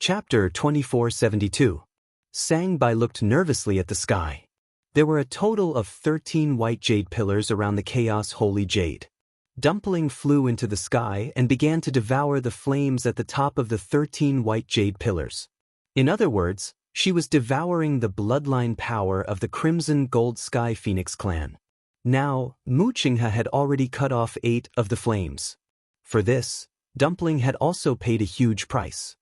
Chapter 2472. Xianxia looked nervously at the sky. There were a total of 13 white jade pillars around the chaos holy jade. Dumpling flew into the sky and began to devour the flames at the top of the 13 white jade pillars. In other words, she was devouring the bloodline power of the Crimson Gold Sky Phoenix clan. Now, Wuxia had already cut off 8 of the flames. For this, Dumpling had also paid a huge price.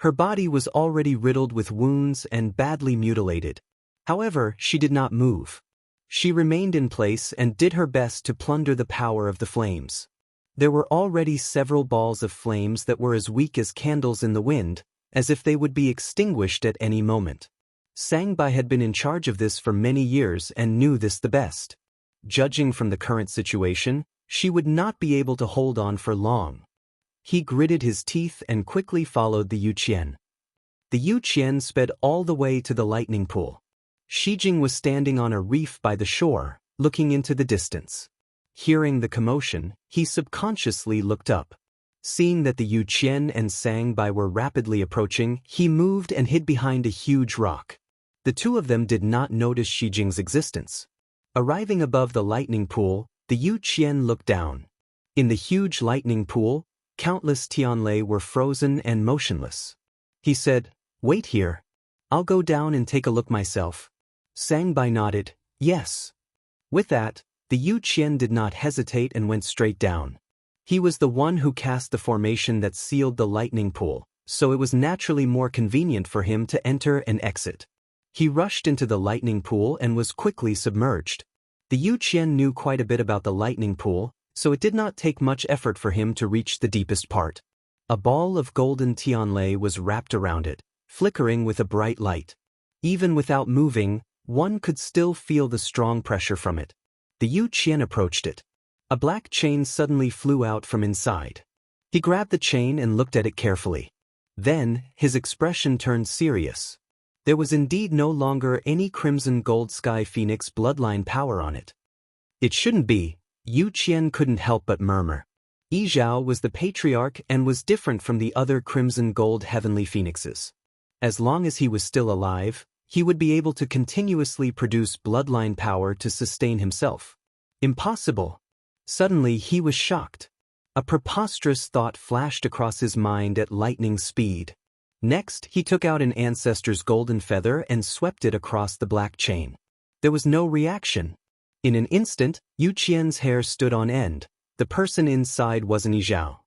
Her body was already riddled with wounds and badly mutilated. However, she did not move. She remained in place and did her best to plunder the power of the flames. There were already several balls of flames that were as weak as candles in the wind, as if they would be extinguished at any moment. Xianxia had been in charge of this for many years and knew this the best. Judging from the current situation, she would not be able to hold on for long. He gritted his teeth and quickly followed the Wuxia. The Wuxia sped all the way to the lightning pool. Xijing was standing on a reef by the shore, looking into the distance. Hearing the commotion, he subconsciously looked up. Seeing that the Wuxia and Xianxia were rapidly approaching, he moved and hid behind a huge rock. The two of them did not notice Xijing's existence. Arriving above the lightning pool, the Wuxia looked down. In the huge lightning pool, countless Tianlei were frozen and motionless. He said, "Wait here. I'll go down and take a look myself." Xianxia nodded, "Yes." With that, the Wuxia did not hesitate and went straight down. He was the one who cast the formation that sealed the lightning pool, so it was naturally more convenient for him to enter and exit. He rushed into the lightning pool and was quickly submerged. The Wuxia knew quite a bit about the lightning pool, so it did not take much effort for him to reach the deepest part. A ball of golden Tianlei was wrapped around it, flickering with a bright light. Even without moving, one could still feel the strong pressure from it. The Wuxia approached it. A black chain suddenly flew out from inside. He grabbed the chain and looked at it carefully. Then, his expression turned serious. There was indeed no longer any Crimson Gold Sky Phoenix bloodline power on it. It shouldn't be. Wuxia couldn't help but murmur. Yizhao was the patriarch and was different from the other Crimson Gold Heavenly Phoenixes. As long as he was still alive, he would be able to continuously produce bloodline power to sustain himself. Impossible. Suddenly he was shocked. A preposterous thought flashed across his mind at lightning speed. Next, he took out an ancestor's golden feather and swept it across the black chain. There was no reaction. In an instant, Wuxia's hair stood on end. The person inside wasn't Yizhao.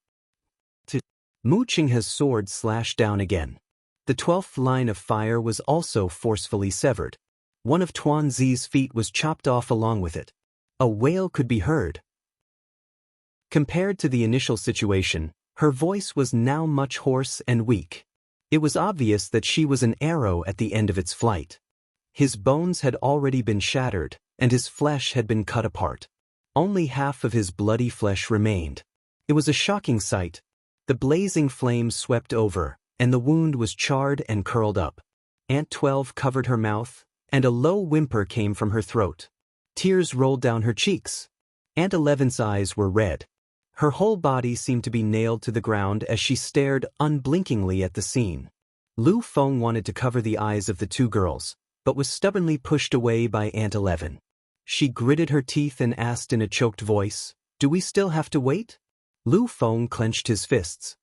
Wuxia's sword slashed down again. The 12th line of fire was also forcefully severed. One of Tuanzi's feet was chopped off along with it. A wail could be heard. Compared to the initial situation, her voice was now much hoarse and weak. It was obvious that she was an arrow at the end of its flight. His bones had already been shattered, and his flesh had been cut apart. Only half of his bloody flesh remained. It was a shocking sight. The blazing flames swept over, and the wound was charred and curled up. Ant 12 covered her mouth, and a low whimper came from her throat. Tears rolled down her cheeks. Ant 11's eyes were red. Her whole body seemed to be nailed to the ground as she stared unblinkingly at the scene. Lu Feng wanted to cover the eyes of the two girls, but was stubbornly pushed away by Ant 11. She gritted her teeth and asked in a choked voice, "Do we still have to wait?" Lu Feng clenched his fists.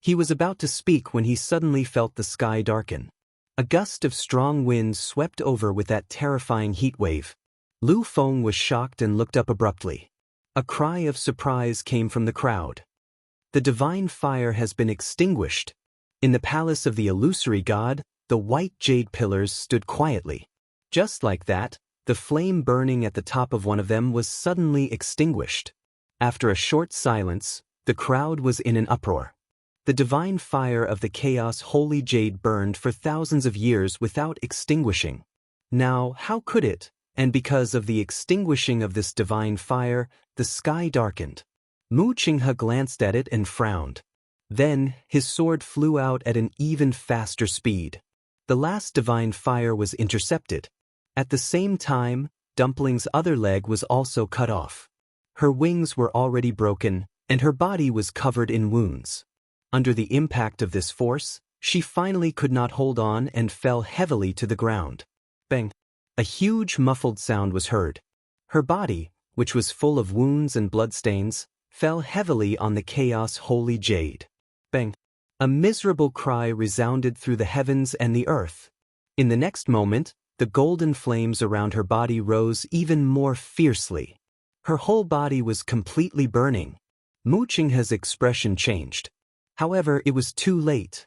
He was about to speak when he suddenly felt the sky darken. A gust of strong wind swept over with that terrifying heat wave. Lu Feng was shocked and looked up abruptly. A cry of surprise came from the crowd. The divine fire has been extinguished. In the palace of the illusory god, the white jade pillars stood quietly. Just like that, the flame burning at the top of one of them was suddenly extinguished. After a short silence, the crowd was in an uproar. The divine fire of the chaos holy jade burned for thousands of years without extinguishing. Now, how could it? And because of the extinguishing of this divine fire, the sky darkened. Wuxia glanced at it and frowned. Then, his sword flew out at an even faster speed. The last divine fire was intercepted. At the same time, Dumpling's other leg was also cut off. Her wings were already broken, and her body was covered in wounds. Under the impact of this force, She finally could not hold on and fell heavily to the ground. Bang! A huge muffled sound was heard. Her body, which was full of wounds and bloodstains, fell heavily on the chaos holy jade. Bang! A miserable cry resounded through the heavens and the earth. In the next moment, the golden flames around her body rose even more fiercely. Her whole body was completely burning. Wuxia's expression changed. However, it was too late.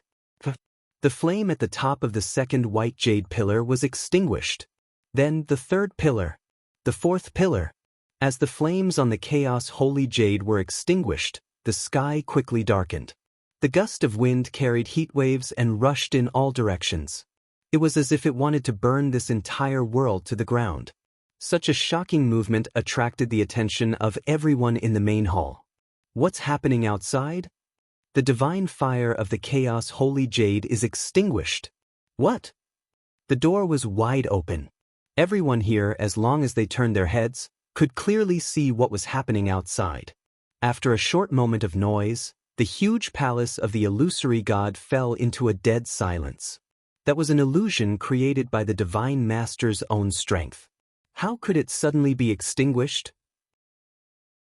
The flame at the top of the second white jade pillar was extinguished. Then the third pillar. The fourth pillar. As the flames on the chaos holy jade were extinguished, the sky quickly darkened. The gust of wind carried heat waves and rushed in all directions. It was as if it wanted to burn this entire world to the ground. Such a shocking movement attracted the attention of everyone in the main hall. What's happening outside? The divine fire of the chaos holy jade is extinguished. What? The door was wide open. Everyone here, as long as they turned their heads, could clearly see what was happening outside. After a short moment of noise, the huge palace of the illusory god fell into a dead silence. That was an illusion created by the divine master's own strength. How could it suddenly be extinguished?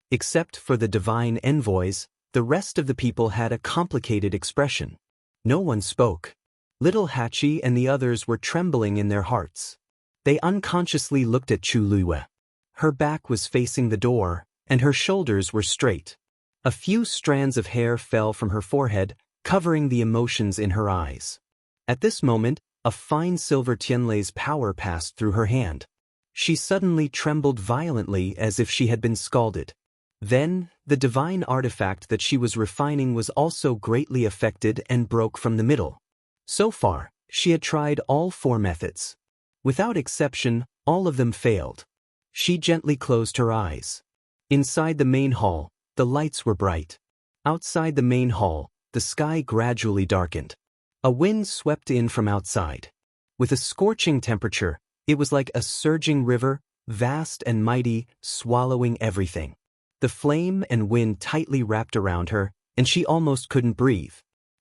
Except for the divine envoys, the rest of the people had a complicated expression. No one spoke. Little Hachi and the others were trembling in their hearts. They unconsciously looked at Chu Luiyue. Her back was facing the door, and her shoulders were straight. A few strands of hair fell from her forehead, covering the emotions in her eyes. At this moment, a fine silver tianlei's power passed through her hand. She suddenly trembled violently as if she had been scalded. Then, the divine artifact that she was refining was also greatly affected and broke from the middle. So far, she had tried all 4 methods. Without exception, all of them failed. She gently closed her eyes. Inside the main hall, the lights were bright. Outside the main hall, the sky gradually darkened. A wind swept in from outside. With a scorching temperature, it was like a surging river, vast and mighty, swallowing everything. The flame and wind tightly wrapped around her, and she almost couldn't breathe.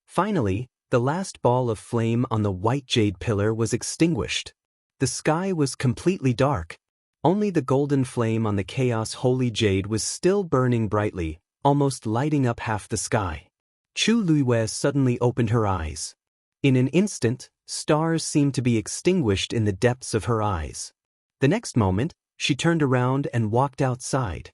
Finally, the last ball of flame on the white jade pillar was extinguished. The sky was completely dark. Only the golden flame on the chaos holy jade was still burning brightly, almost lighting up half the sky. Chu Luiyue suddenly opened her eyes. In an instant, stars seemed to be extinguished in the depths of her eyes. The next moment, she turned around and walked outside.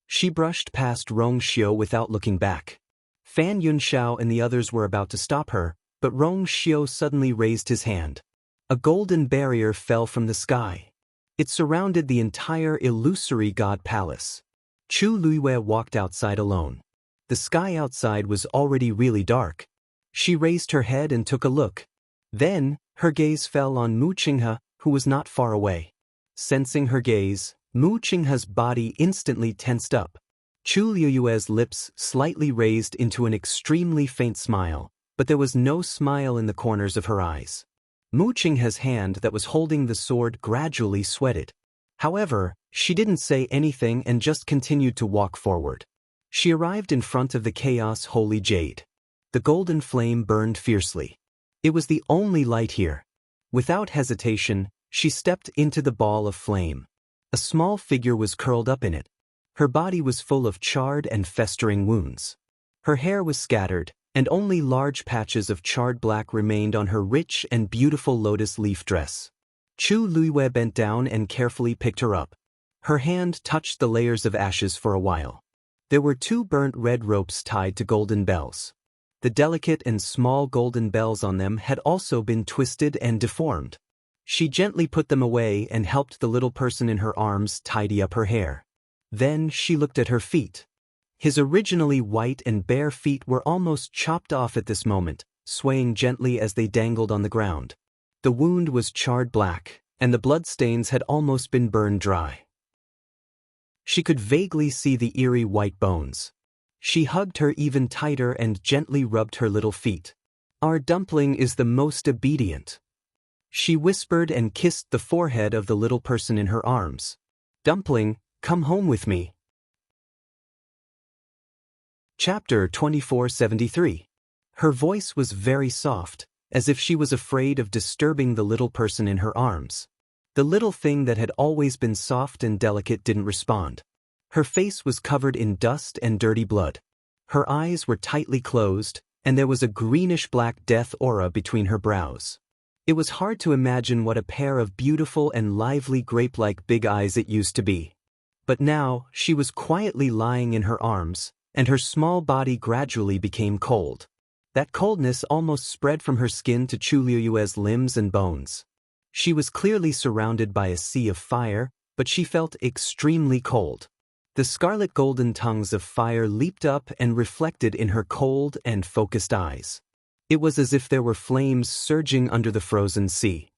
She brushed past Rong Xiu without looking back. Fan Yunxiao and the others were about to stop her, but Rong Xiu suddenly raised his hand. A golden barrier fell from the sky. It surrounded the entire illusory god palace. Chu Luiyue walked outside alone. The sky outside was already really dark. She raised her head and took a look. Then, her gaze fell on Wuxia, who was not far away. Sensing her gaze, Wuxia's body instantly tensed up. Chu Luiyue's lips slightly raised into an extremely faint smile, but there was no smile in the corners of her eyes. Wuxia's hand that was holding the sword gradually sweated. However, she didn't say anything and just continued to walk forward. She arrived in front of the chaos holy jade. The golden flame burned fiercely. It was the only light here. Without hesitation, she stepped into the ball of flame. A small figure was curled up in it. Her body was full of charred and festering wounds. Her hair was scattered, and only large patches of charred black remained on her rich and beautiful lotus leaf dress. Chu Luiyue bent down and carefully picked her up. Her hand touched the layers of ashes for a while. There were 2 burnt red ropes tied to golden bells. The delicate and small golden bells on them had also been twisted and deformed. She gently put them away and helped the little person in her arms tidy up her hair. Then she looked at her feet. His originally white and bare feet were almost chopped off at this moment, swaying gently as they dangled on the ground. The wound was charred black, and the bloodstains had almost been burned dry. She could vaguely see the eerie white bones. She hugged her even tighter and gently rubbed her little feet. "Our dumpling is the most obedient." She whispered and kissed the forehead of the little person in her arms. "Dumpling, come home with me." Chapter 2473. Her voice was very soft, as if she was afraid of disturbing the little person in her arms. The little thing that had always been soft and delicate didn't respond. Her face was covered in dust and dirty blood. Her eyes were tightly closed, and there was a greenish-black death aura between her brows. It was hard to imagine what a pair of beautiful and lively grape-like big eyes it used to be. But now, she was quietly lying in her arms, and her small body gradually became cold. That coldness almost spread from her skin to Chu Liyue's limbs and bones. She was clearly surrounded by a sea of fire, but she felt extremely cold. The scarlet golden tongues of fire leaped up and reflected in her cold and focused eyes. It was as if there were flames surging under the frozen sea.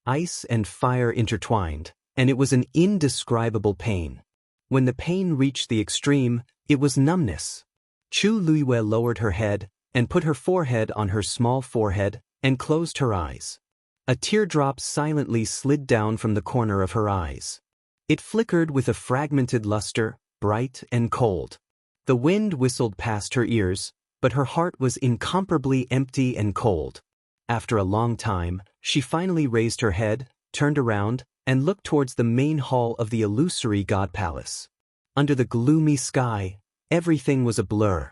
Ice and fire intertwined, and it was an indescribable pain. When the pain reached the extreme, it was numbness. Chu Liyue lowered her head and put her forehead on her small forehead and closed her eyes. A teardrop silently slid down from the corner of her eyes. It flickered with a fragmented luster, bright and cold. The wind whistled past her ears, but her heart was incomparably empty and cold. After a long time, she finally raised her head, turned around, and looked towards the main hall of the illusory god palace. Under the gloomy sky, everything was a blur.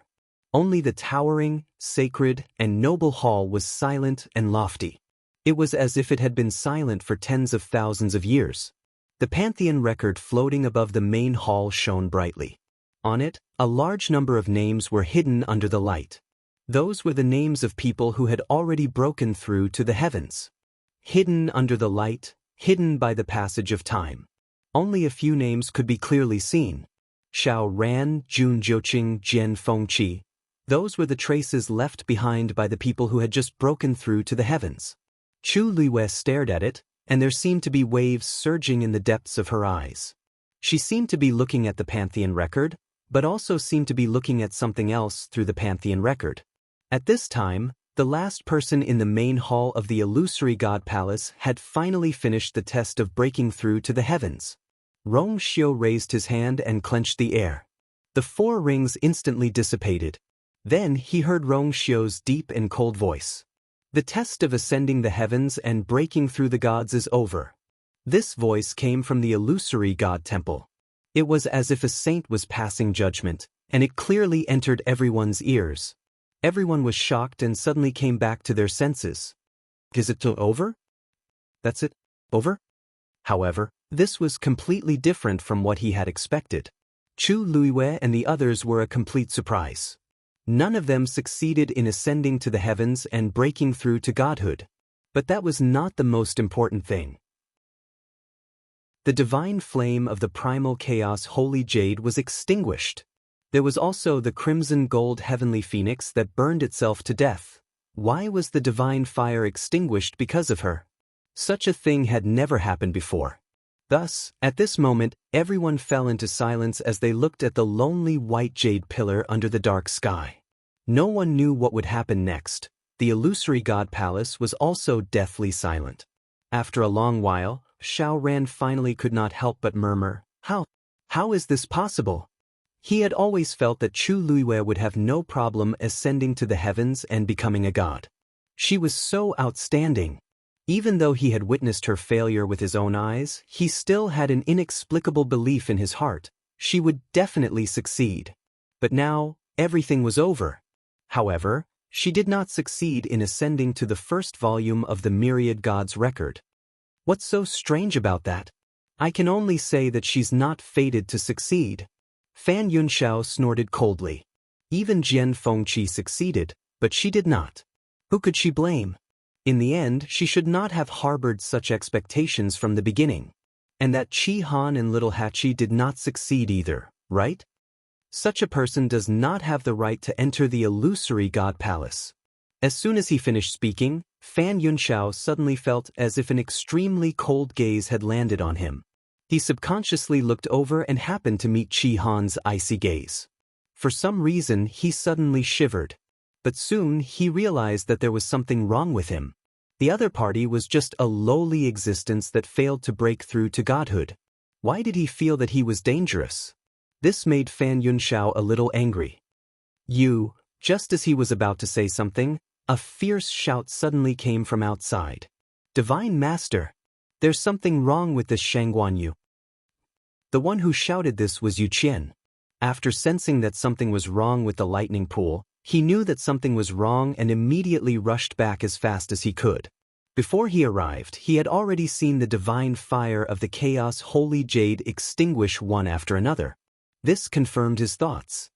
Only the towering, sacred, and noble hall was silent and lofty. It was as if it had been silent for tens of thousands of years. The Pantheon record floating above the main hall shone brightly. On it, a large number of names were hidden under the light. Those were the names of people who had already broken through to the heavens. Hidden under the light, hidden by the passage of time. Only a few names could be clearly seen. Xiao Ran, Jun Jiuqing, Jian Fengqi. Those were the traces left behind by the people who had just broken through to the heavens. Chu Liyue stared at it, and there seemed to be waves surging in the depths of her eyes. She seemed to be looking at the Pantheon record, but also seemed to be looking at something else through the Pantheon record. At this time, the last person in the main hall of the illusory god palace had finally finished the test of breaking through to the heavens. Rong Xiu raised his hand and clenched the air. The 4 rings instantly dissipated. Then he heard Rong Xiu's deep and cold voice. The test of ascending the heavens and breaking through the gods is over. This voice came from the illusory god temple. It was as if a saint was passing judgment, and it clearly entered everyone's ears. Everyone was shocked and suddenly came back to their senses. Is it over? That's it? Over? However, this was completely different from what he had expected. Chu Liyue and the others were a complete surprise. None of them succeeded in ascending to the heavens and breaking through to godhood. But that was not the most important thing. The divine flame of the primal chaos holy jade was extinguished. There was also the crimson gold heavenly phoenix that burned itself to death. Why was the divine fire extinguished because of her? Such a thing had never happened before. Thus, at this moment, everyone fell into silence as they looked at the lonely white jade pillar under the dark sky. No one knew what would happen next. The illusory god palace was also deathly silent. After a long while, Xiao Ran finally could not help but murmur, How is this possible? He had always felt that Chu Liyue would have no problem ascending to the heavens and becoming a god. She was so outstanding. Even though he had witnessed her failure with his own eyes, he still had an inexplicable belief in his heart. She would definitely succeed. But now, everything was over. However, she did not succeed in ascending to the first volume of the Myriad Gods record. What's so strange about that? I can only say that she's not fated to succeed. Fan Yunxiao snorted coldly. Even Jian Fengqi succeeded, but she did not. Who could she blame? In the end, she should not have harbored such expectations from the beginning. And that Qi Han and Little Hachi did not succeed either, right? Such a person does not have the right to enter the illusory god palace. As soon as he finished speaking, Fan Yunxiao suddenly felt as if an extremely cold gaze had landed on him. He subconsciously looked over and happened to meet Qi Han's icy gaze. For some reason, he suddenly shivered. But soon he realized that there was something wrong with him. The other party was just a lowly existence that failed to break through to godhood. Why did he feel that he was dangerous? This made Fan Yunxiao a little angry. Just as he was about to say something, A fierce shout suddenly came from outside. "Divine Master! There's something wrong with this Shangguan. The one who shouted this was Yu Qian. After sensing that something was wrong with the lightning pool, he knew that something was wrong and immediately rushed back as fast as he could. Before he arrived, he had already seen the divine fire of the chaos holy jade extinguish one after another. This confirmed his thoughts.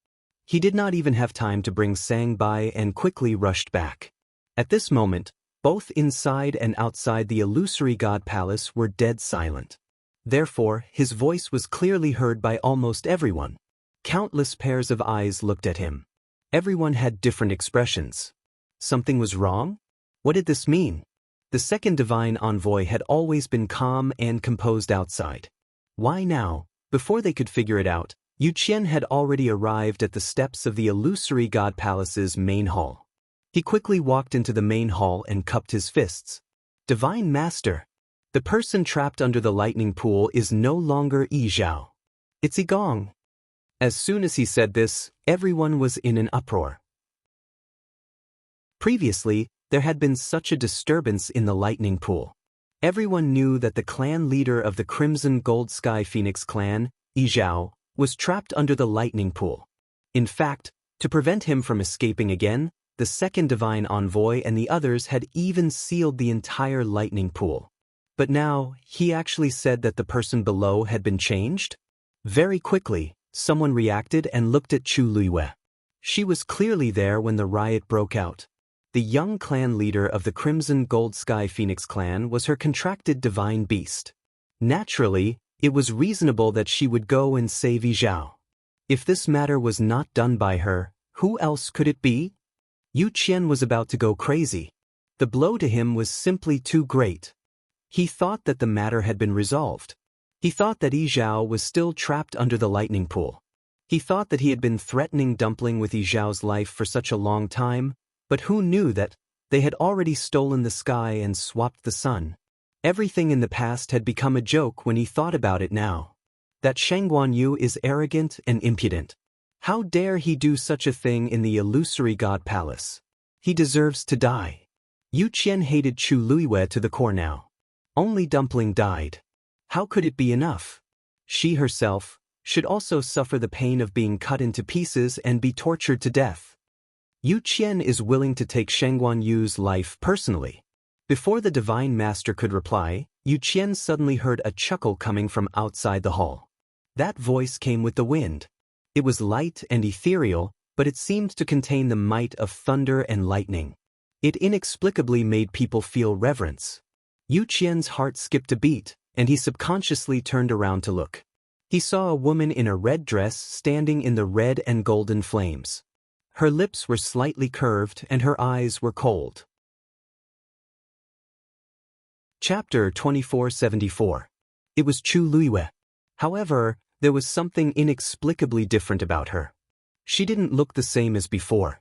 He did not even have time to bring Sang by and quickly rushed back. At this moment, both inside and outside the illusory god palace were dead silent. Therefore, his voice was clearly heard by almost everyone. Countless pairs of eyes looked at him. Everyone had different expressions. Something was wrong? What did this mean? The second divine envoy had always been calm and composed outside. Why now? Before they could figure it out, Yu Qian had already arrived at the steps of the illusory god palace's main hall. He quickly walked into the main hall and cupped his fists. "Divine Master! The person trapped under the lightning pool is no longer Yi Zhao. It's Yi Gong." As soon as he said this, everyone was in an uproar. Previously, there had been such a disturbance in the lightning pool. Everyone knew that the clan leader of the Crimson Gold Sky Phoenix clan, Yi Zhao, was trapped under the lightning pool. In fact, to prevent him from escaping again, the second divine envoy and the others had even sealed the entire lightning pool. But now, he actually said that the person below had been changed? Very quickly, someone reacted and looked at Chu Luiyue. She was clearly there when the riot broke out. The young clan leader of the Crimson Gold Sky Phoenix clan was her contracted divine beast. Naturally, it was reasonable that she would go and save Yi Zhao. If this matter was not done by her, who else could it be? Yu Qian was about to go crazy. The blow to him was simply too great. He thought that the matter had been resolved. He thought that Yi Zhao was still trapped under the lightning pool. He thought that he had been threatening Dumpling with Yi Zhao's life for such a long time, but who knew that they had already stolen the sky and swapped the sun? Everything in the past had become a joke when he thought about it now. That Shangguan Yu is arrogant and impudent. How dare he do such a thing in the illusory god palace? He deserves to die. Yu Qian hated Chu Luiyue to the core now. Only Dumpling died. How could it be enough? She herself should also suffer the pain of being cut into pieces and be tortured to death. Yu Qian is willing to take Shangguan Yu's life personally. Before the Divine Master could reply, Yu Qian suddenly heard a chuckle coming from outside the hall. That voice came with the wind. It was light and ethereal, but it seemed to contain the might of thunder and lightning. It inexplicably made people feel reverence. Yu Qian's heart skipped a beat, and he subconsciously turned around to look. He saw a woman in a red dress standing in the red and golden flames. Her lips were slightly curved and her eyes were cold. Chapter 2474. It was Chu Luiyue. However, there was something inexplicably different about her. She didn't look the same as before.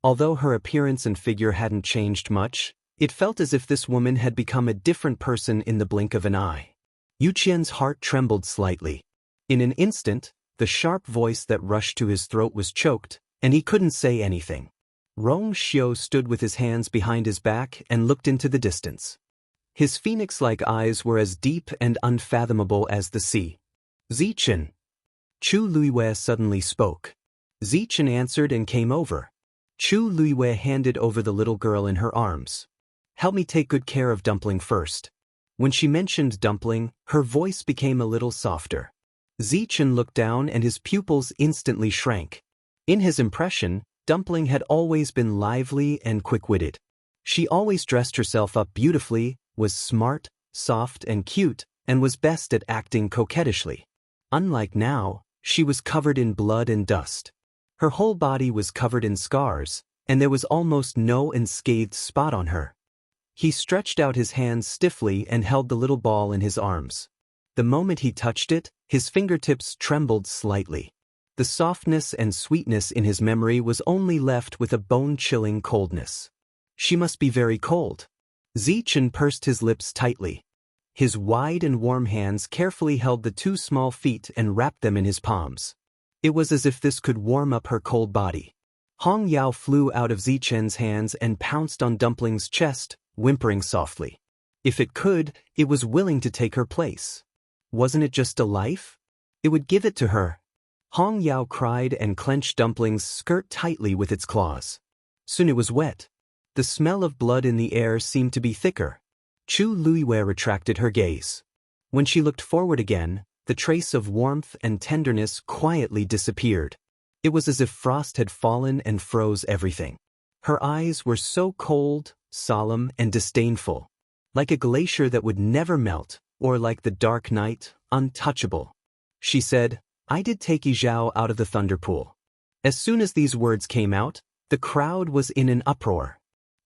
Although her appearance and figure hadn't changed much, it felt as if this woman had become a different person in the blink of an eye. Yu Qian's heart trembled slightly. In an instant, the sharp voice that rushed to his throat was choked, and he couldn't say anything. Rong Xiu stood with his hands behind his back and looked into the distance. His phoenix-like eyes were as deep and unfathomable as the sea. "Zichen." Chu Luiyue suddenly spoke. Zichen answered and came over. Chu Luiyue handed over the little girl in her arms. "Help me take good care of Dumpling first." When she mentioned Dumpling, her voice became a little softer. Zichen looked down and his pupils instantly shrank. In his impression, Dumpling had always been lively and quick-witted. She always dressed herself up beautifully, was smart, soft and cute, and was best at acting coquettishly. Unlike now, she was covered in blood and dust. Her whole body was covered in scars, and there was almost no unscathed spot on her. He stretched out his hands stiffly and held the little ball in his arms. The moment he touched it, his fingertips trembled slightly. The softness and sweetness in his memory was only left with a bone-chilling coldness. She must be very cold. Zichen pursed his lips tightly. His wide and warm hands carefully held the two small feet and wrapped them in his palms. It was as if this could warm up her cold body. Hong Yao flew out of Zichen's hands and pounced on Dumpling's chest, whimpering softly. If it could, it was willing to take her place. Wasn't it just a life? It would give it to her. Hong Yao cried and clenched Dumpling's skirt tightly with its claws. Soon it was wet. The smell of blood in the air seemed to be thicker. Chu Luiwei retracted her gaze. When she looked forward again, the trace of warmth and tenderness quietly disappeared. It was as if frost had fallen and froze everything. Her eyes were so cold, solemn, and disdainful, like a glacier that would never melt, or like the dark night, untouchable. She said, "I did take Yizhao out of the thunder pool." As soon as these words came out, the crowd was in an uproar.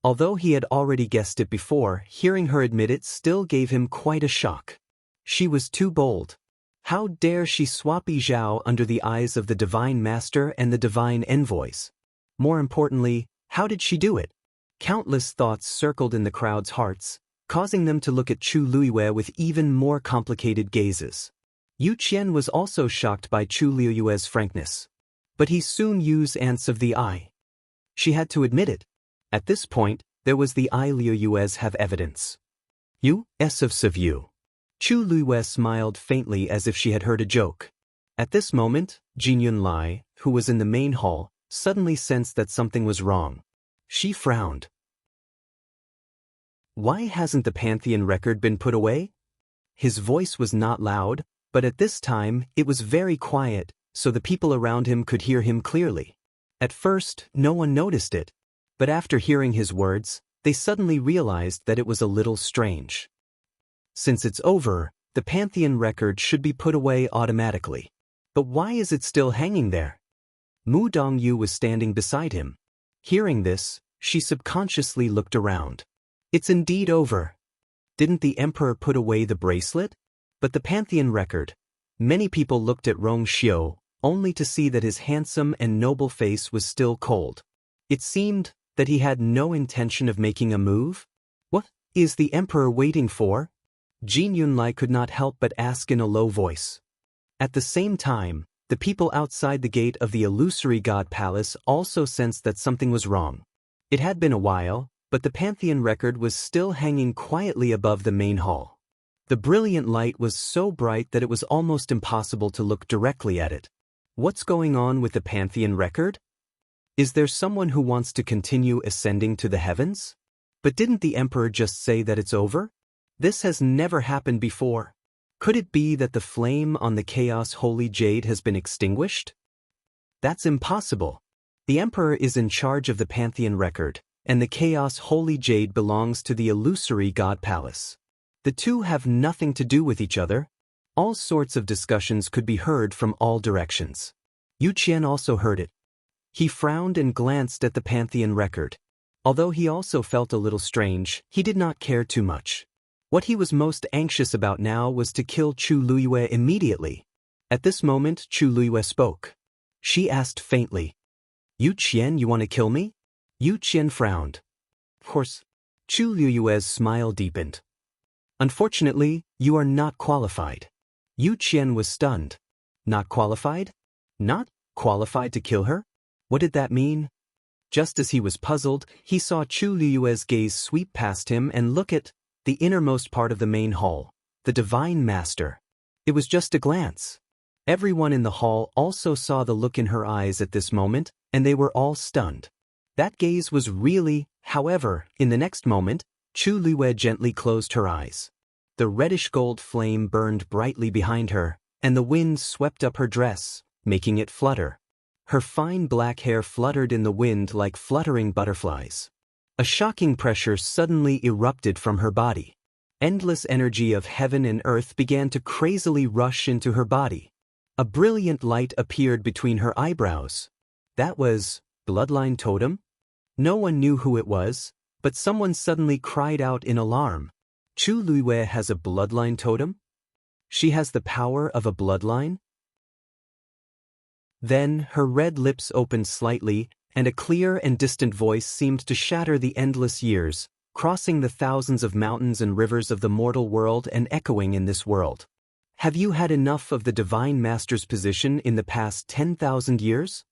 Although he had already guessed it before, hearing her admit it still gave him quite a shock. She was too bold. How dare she swap Yizhao under the eyes of the Divine Master and the Divine Envoys? More importantly, how did she do it? Countless thoughts circled in the crowd's hearts, causing them to look at Chu Luiwei with even more complicated gazes. Yu Qian was also shocked by Chu Luiwei's frankness. But he soon used ants of the eye. She had to admit it. At this point, there was the I Luiwei's have evidence. You, S of you. Chu Luiwei smiled faintly as if she had heard a joke. At this moment, Jin Yunlai, who was in the main hall, suddenly sensed that something was wrong. She frowned. Why hasn't the Pantheon record been put away? His voice was not loud, but at this time it was very quiet, so the people around him could hear him clearly. At first, no one noticed it, but after hearing his words, they suddenly realized that it was a little strange. Since it's over, the Pantheon record should be put away automatically. But why is it still hanging there? Mu Dongyu was standing beside him. Hearing this, she subconsciously looked around. It's indeed over. Didn't the emperor put away the bracelet? But the Pantheon record. Many people looked at Rong Xiu, only to see that his handsome and noble face was still cold. It seemed that he had no intention of making a move. What is the emperor waiting for? Jin Yunlai could not help but ask in a low voice. At the same time, the people outside the gate of the illusory god palace also sensed that something was wrong. It had been a while, but the Pantheon record was still hanging quietly above the main hall. The brilliant light was so bright that it was almost impossible to look directly at it. What's going on with the Pantheon record? Is there someone who wants to continue ascending to the heavens? But didn't the emperor just say that it's over? This has never happened before. Could it be that the flame on the Chaos Holy Jade has been extinguished? That's impossible. The emperor is in charge of the Pantheon record, and the Chaos Holy Jade belongs to the illusory god palace. The two have nothing to do with each other. All sorts of discussions could be heard from all directions. Yu Qian also heard it. He frowned and glanced at the Pantheon record. Although he also felt a little strange, he did not care too much. What he was most anxious about now was to kill Chu Luiwei immediately. At this moment, Chu Luiwei spoke. She asked faintly, "Yu Qian, you want to kill me?" Yu Qian frowned. Of course. Chu Luiwei's smile deepened. Unfortunately, you are not qualified. Yu Qian was stunned. Not qualified? Not qualified to kill her? What did that mean? Just as he was puzzled, he saw Chu Luiwei's gaze sweep past him and look at the innermost part of the main hall, the Divine Master. It was just a glance. Everyone in the hall also saw the look in her eyes at this moment, and they were all stunned. That gaze was really, however, in the next moment, Chu Luiwei gently closed her eyes. The reddish-gold flame burned brightly behind her, and the wind swept up her dress, making it flutter. Her fine black hair fluttered in the wind like fluttering butterflies. A shocking pressure suddenly erupted from her body. Endless energy of heaven and earth began to crazily rush into her body. A brilliant light appeared between her eyebrows. That was Bloodline Totem? No one knew who it was, but someone suddenly cried out in alarm. Chu Luiwei has a bloodline totem? She has the power of a bloodline? Then her red lips opened slightly, and a clear and distant voice seemed to shatter the endless years, crossing the thousands of mountains and rivers of the mortal world and echoing in this world. Have you had enough of the Divine Master's position in the past 10,000 years?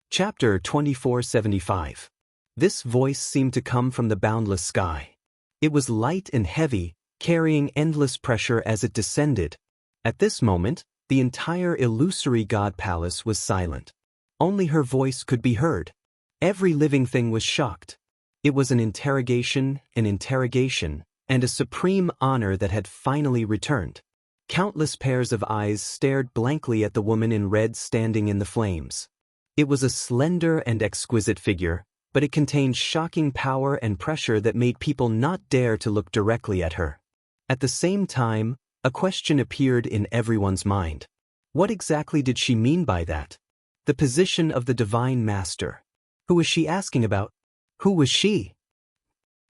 Chapter 2475. This voice seemed to come from the boundless sky. It was light and heavy, carrying endless pressure as it descended. At this moment, the entire illusory god palace was silent. Only her voice could be heard. Every living thing was shocked. It was an interrogation, and a supreme honor that had finally returned. Countless pairs of eyes stared blankly at the woman in red standing in the flames. It was a slender and exquisite figure, but it contained shocking power and pressure that made people not dare to look directly at her. At the same time, a question appeared in everyone's mind. What exactly did she mean by that? The position of the Divine Master. Who was she asking about? Who was she?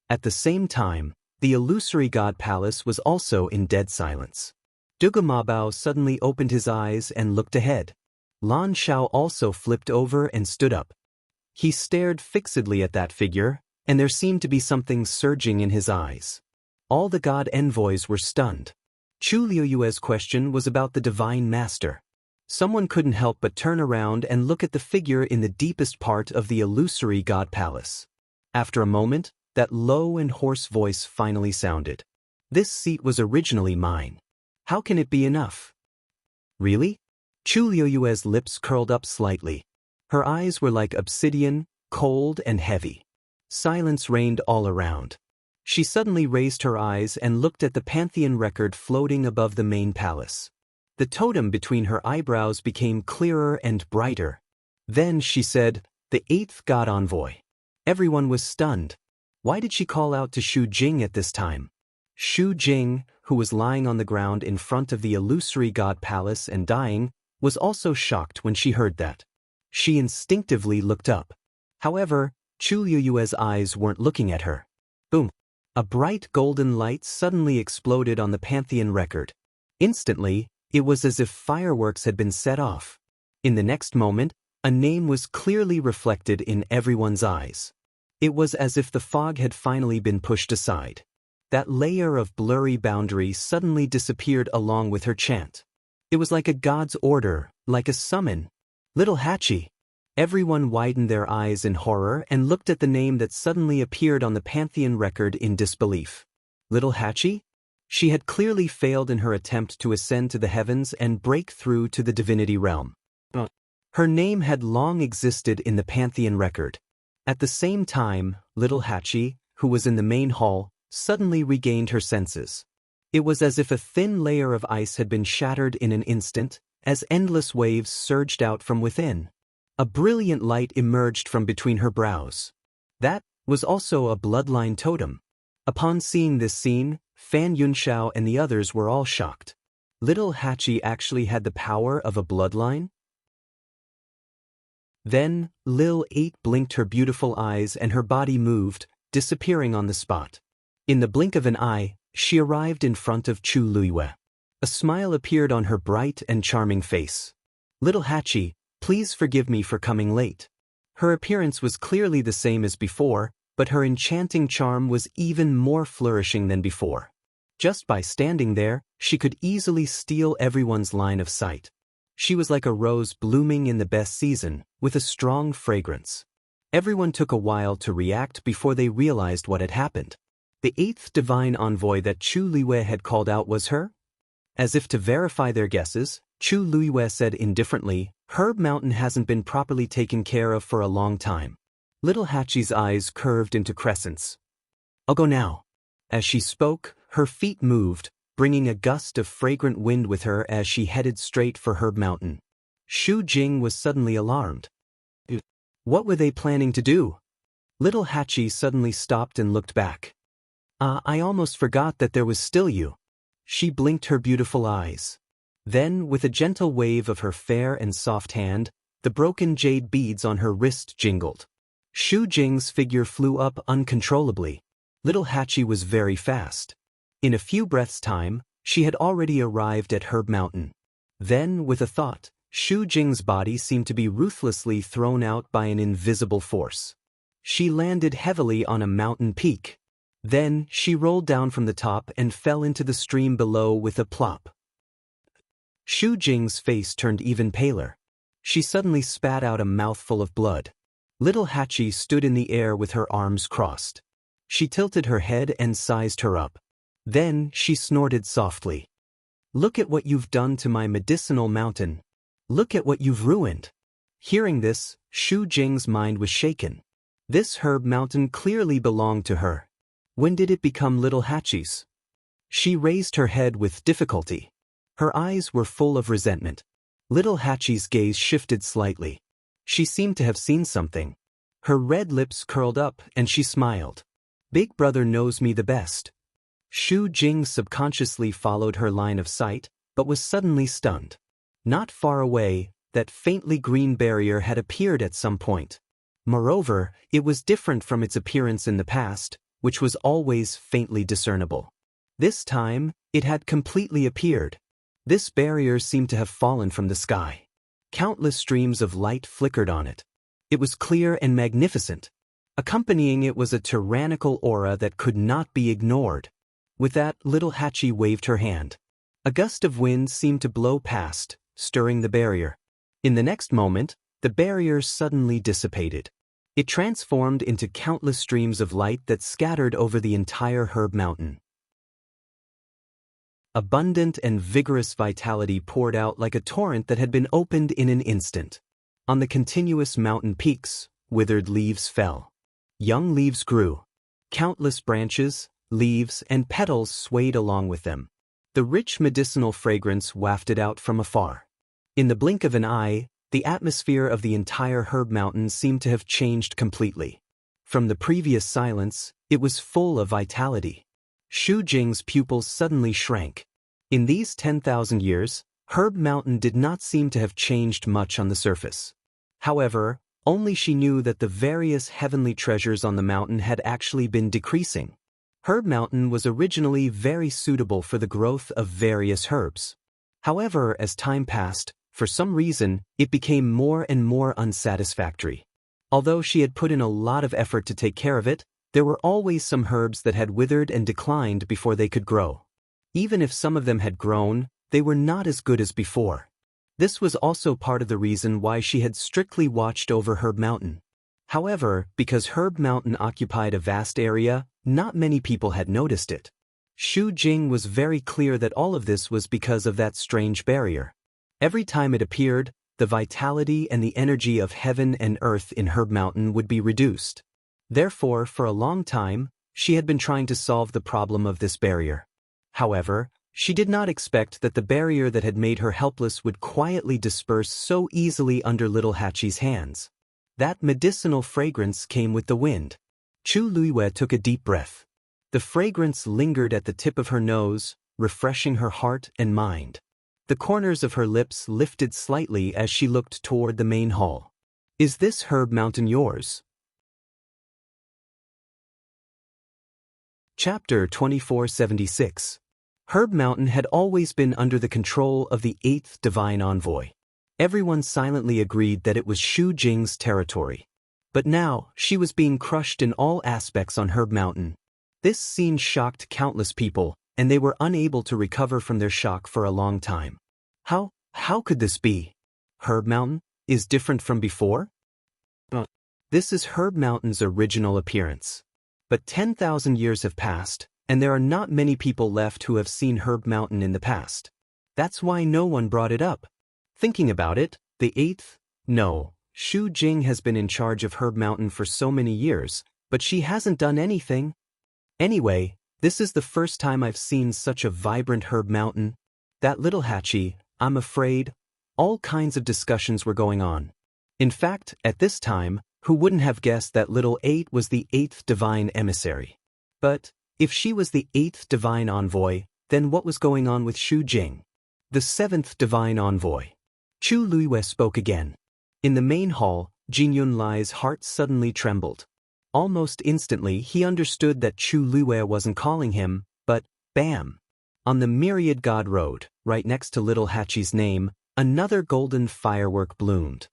At the same time, the illusory god palace was also in dead silence. Dugu Mabao suddenly opened his eyes and looked ahead. Lan Xiao also flipped over and stood up. He stared fixedly at that figure, and there seemed to be something surging in his eyes. All the god envoys were stunned. Chu Liuyue's question was about the Divine Master. Someone couldn't help but turn around and look at the figure in the deepest part of the illusory god palace. After a moment, that low and hoarse voice finally sounded. This seat was originally mine. How can it be enough? Really? Chu Liuyue's lips curled up slightly. Her eyes were like obsidian, cold and heavy. Silence reigned all around. She suddenly raised her eyes and looked at the pantheon record floating above the main palace. The totem between her eyebrows became clearer and brighter. Then she said, "The eighth god envoy." Everyone was stunned. Why did she call out to Xu Jing at this time? Xu Jing, who was lying on the ground in front of the illusory god palace and dying, was also shocked when she heard that. She instinctively looked up. However, Chu Liuyue's eyes weren't looking at her. Boom! A bright golden light suddenly exploded on the pantheon record. Instantly, it was as if fireworks had been set off. In the next moment, a name was clearly reflected in everyone's eyes. It was as if the fog had finally been pushed aside. That layer of blurry boundary suddenly disappeared along with her chant. It was like a god's order, like a summon. Little Hachi. Everyone widened their eyes in horror and looked at the name that suddenly appeared on the pantheon record in disbelief. Little Hachi? She had clearly failed in her attempt to ascend to the heavens and break through to the divinity realm. Her name had long existed in the pantheon record. At the same time, little Hachi, who was in the main hall, suddenly regained her senses. It was as if a thin layer of ice had been shattered in an instant, as endless waves surged out from within. A brilliant light emerged from between her brows. That was also a bloodline totem. Upon seeing this scene, Fan Yunxiao and the others were all shocked. Little Hachi actually had the power of a bloodline? Then, Lil 8 blinked her beautiful eyes and her body moved, disappearing on the spot. In the blink of an eye, she arrived in front of Chu Liyue. A smile appeared on her bright and charming face. Little Hachi, please forgive me for coming late. Her appearance was clearly the same as before, but her enchanting charm was even more flourishing than before. Just by standing there, she could easily steal everyone's line of sight. She was like a rose blooming in the best season, with a strong fragrance. Everyone took a while to react before they realized what had happened. The eighth divine envoy that Chu Liyue had called out was her? As if to verify their guesses, Chu Liyue said indifferently, "Herb Mountain hasn't been properly taken care of for a long time." Little Hachi's eyes curved into crescents. "I'll go now." As she spoke, her feet moved, bringing a gust of fragrant wind with her as she headed straight for Herb Mountain. Xu Jing was suddenly alarmed. What were they planning to do? Little Hachi suddenly stopped and looked back. I almost forgot that there was still you." She blinked her beautiful eyes. Then, with a gentle wave of her fair and soft hand, the broken jade beads on her wrist jingled. Xu Jing's figure flew up uncontrollably. Little Hachi was very fast. In a few breaths' time, she had already arrived at Herb Mountain. Then, with a thought, Xu Jing's body seemed to be ruthlessly thrown out by an invisible force. She landed heavily on a mountain peak. Then, she rolled down from the top and fell into the stream below with a plop. Xu Jing's face turned even paler. She suddenly spat out a mouthful of blood. Little Hachi stood in the air with her arms crossed. She tilted her head and sized her up. Then she snorted softly. "Look at what you've done to my medicinal mountain. Look at what you've ruined." Hearing this, Shu Jing's mind was shaken. This herb mountain clearly belonged to her. When did it become Little Hachi's? She raised her head with difficulty. Her eyes were full of resentment. Little Hachi's gaze shifted slightly. She seemed to have seen something. Her red lips curled up and she smiled. "Big brother knows me the best." Shu Jing subconsciously followed her line of sight, but was suddenly stunned. Not far away, that faintly green barrier had appeared at some point. Moreover, it was different from its appearance in the past, which was always faintly discernible. This time, it had completely appeared. This barrier seemed to have fallen from the sky. Countless streams of light flickered on it. It was clear and magnificent. Accompanying it was a tyrannical aura that could not be ignored. With that, Little Hachi waved her hand. A gust of wind seemed to blow past, stirring the barrier. In the next moment, the barrier suddenly dissipated. It transformed into countless streams of light that scattered over the entire herb mountain. Abundant and vigorous vitality poured out like a torrent that had been opened in an instant. On the continuous mountain peaks, withered leaves fell. Young leaves grew. Countless branches, leaves, and petals swayed along with them. The rich medicinal fragrance wafted out from afar. In the blink of an eye, the atmosphere of the entire herb mountain seemed to have changed completely. From the previous silence, it was full of vitality. Shu Jing's pupils suddenly shrank. In these 10,000 years, Herb Mountain did not seem to have changed much on the surface. However, only she knew that the various heavenly treasures on the mountain had actually been decreasing. Herb Mountain was originally very suitable for the growth of various herbs. However, as time passed, for some reason, it became more and more unsatisfactory. Although she had put in a lot of effort to take care of it, there were always some herbs that had withered and declined before they could grow. Even if some of them had grown, they were not as good as before. This was also part of the reason why she had strictly watched over Herb Mountain. However, because Herb Mountain occupied a vast area, not many people had noticed it. Shu Jing was very clear that all of this was because of that strange barrier. Every time it appeared, the vitality and the energy of heaven and earth in Herb Mountain would be reduced. Therefore, for a long time, she had been trying to solve the problem of this barrier. However, she did not expect that the barrier that had made her helpless would quietly disperse so easily under Little Hachi's hands. That medicinal fragrance came with the wind. Chu Luiwei took a deep breath. The fragrance lingered at the tip of her nose, refreshing her heart and mind. The corners of her lips lifted slightly as she looked toward the main hall. "Is this Herb Mountain yours?" Chapter 2476. Herb Mountain had always been under the control of the 8th Divine Envoy. Everyone silently agreed that it was Shu Jing's territory. But now, she was being crushed in all aspects on Herb Mountain. This scene shocked countless people, and they were unable to recover from their shock for a long time. How could this be? Herb Mountain is different from before? This is Herb Mountain's original appearance. But 10,000 years have passed, and there are not many people left who have seen Herb Mountain in the past. That's why no one brought it up. Thinking about it, the 8th? No, Shu Jing has been in charge of Herb Mountain for so many years, but she hasn't done anything. Anyway, this is the first time I've seen such a vibrant Herb Mountain. That Little Hachi, I'm afraid, all kinds of discussions were going on. In fact, at this time, who wouldn't have guessed that Little 8 was the 8th divine emissary? But, if she was the 8th divine envoy, then what was going on with Shu Jing? The 7th divine envoy. Chu Luiwei spoke again. In the main hall, Jin Yunlai's heart suddenly trembled. Almost instantly he understood that Chu Luiwei wasn't calling him, but, bam! On the Myriad God Road, right next to Little Hachi's name, another golden firework bloomed.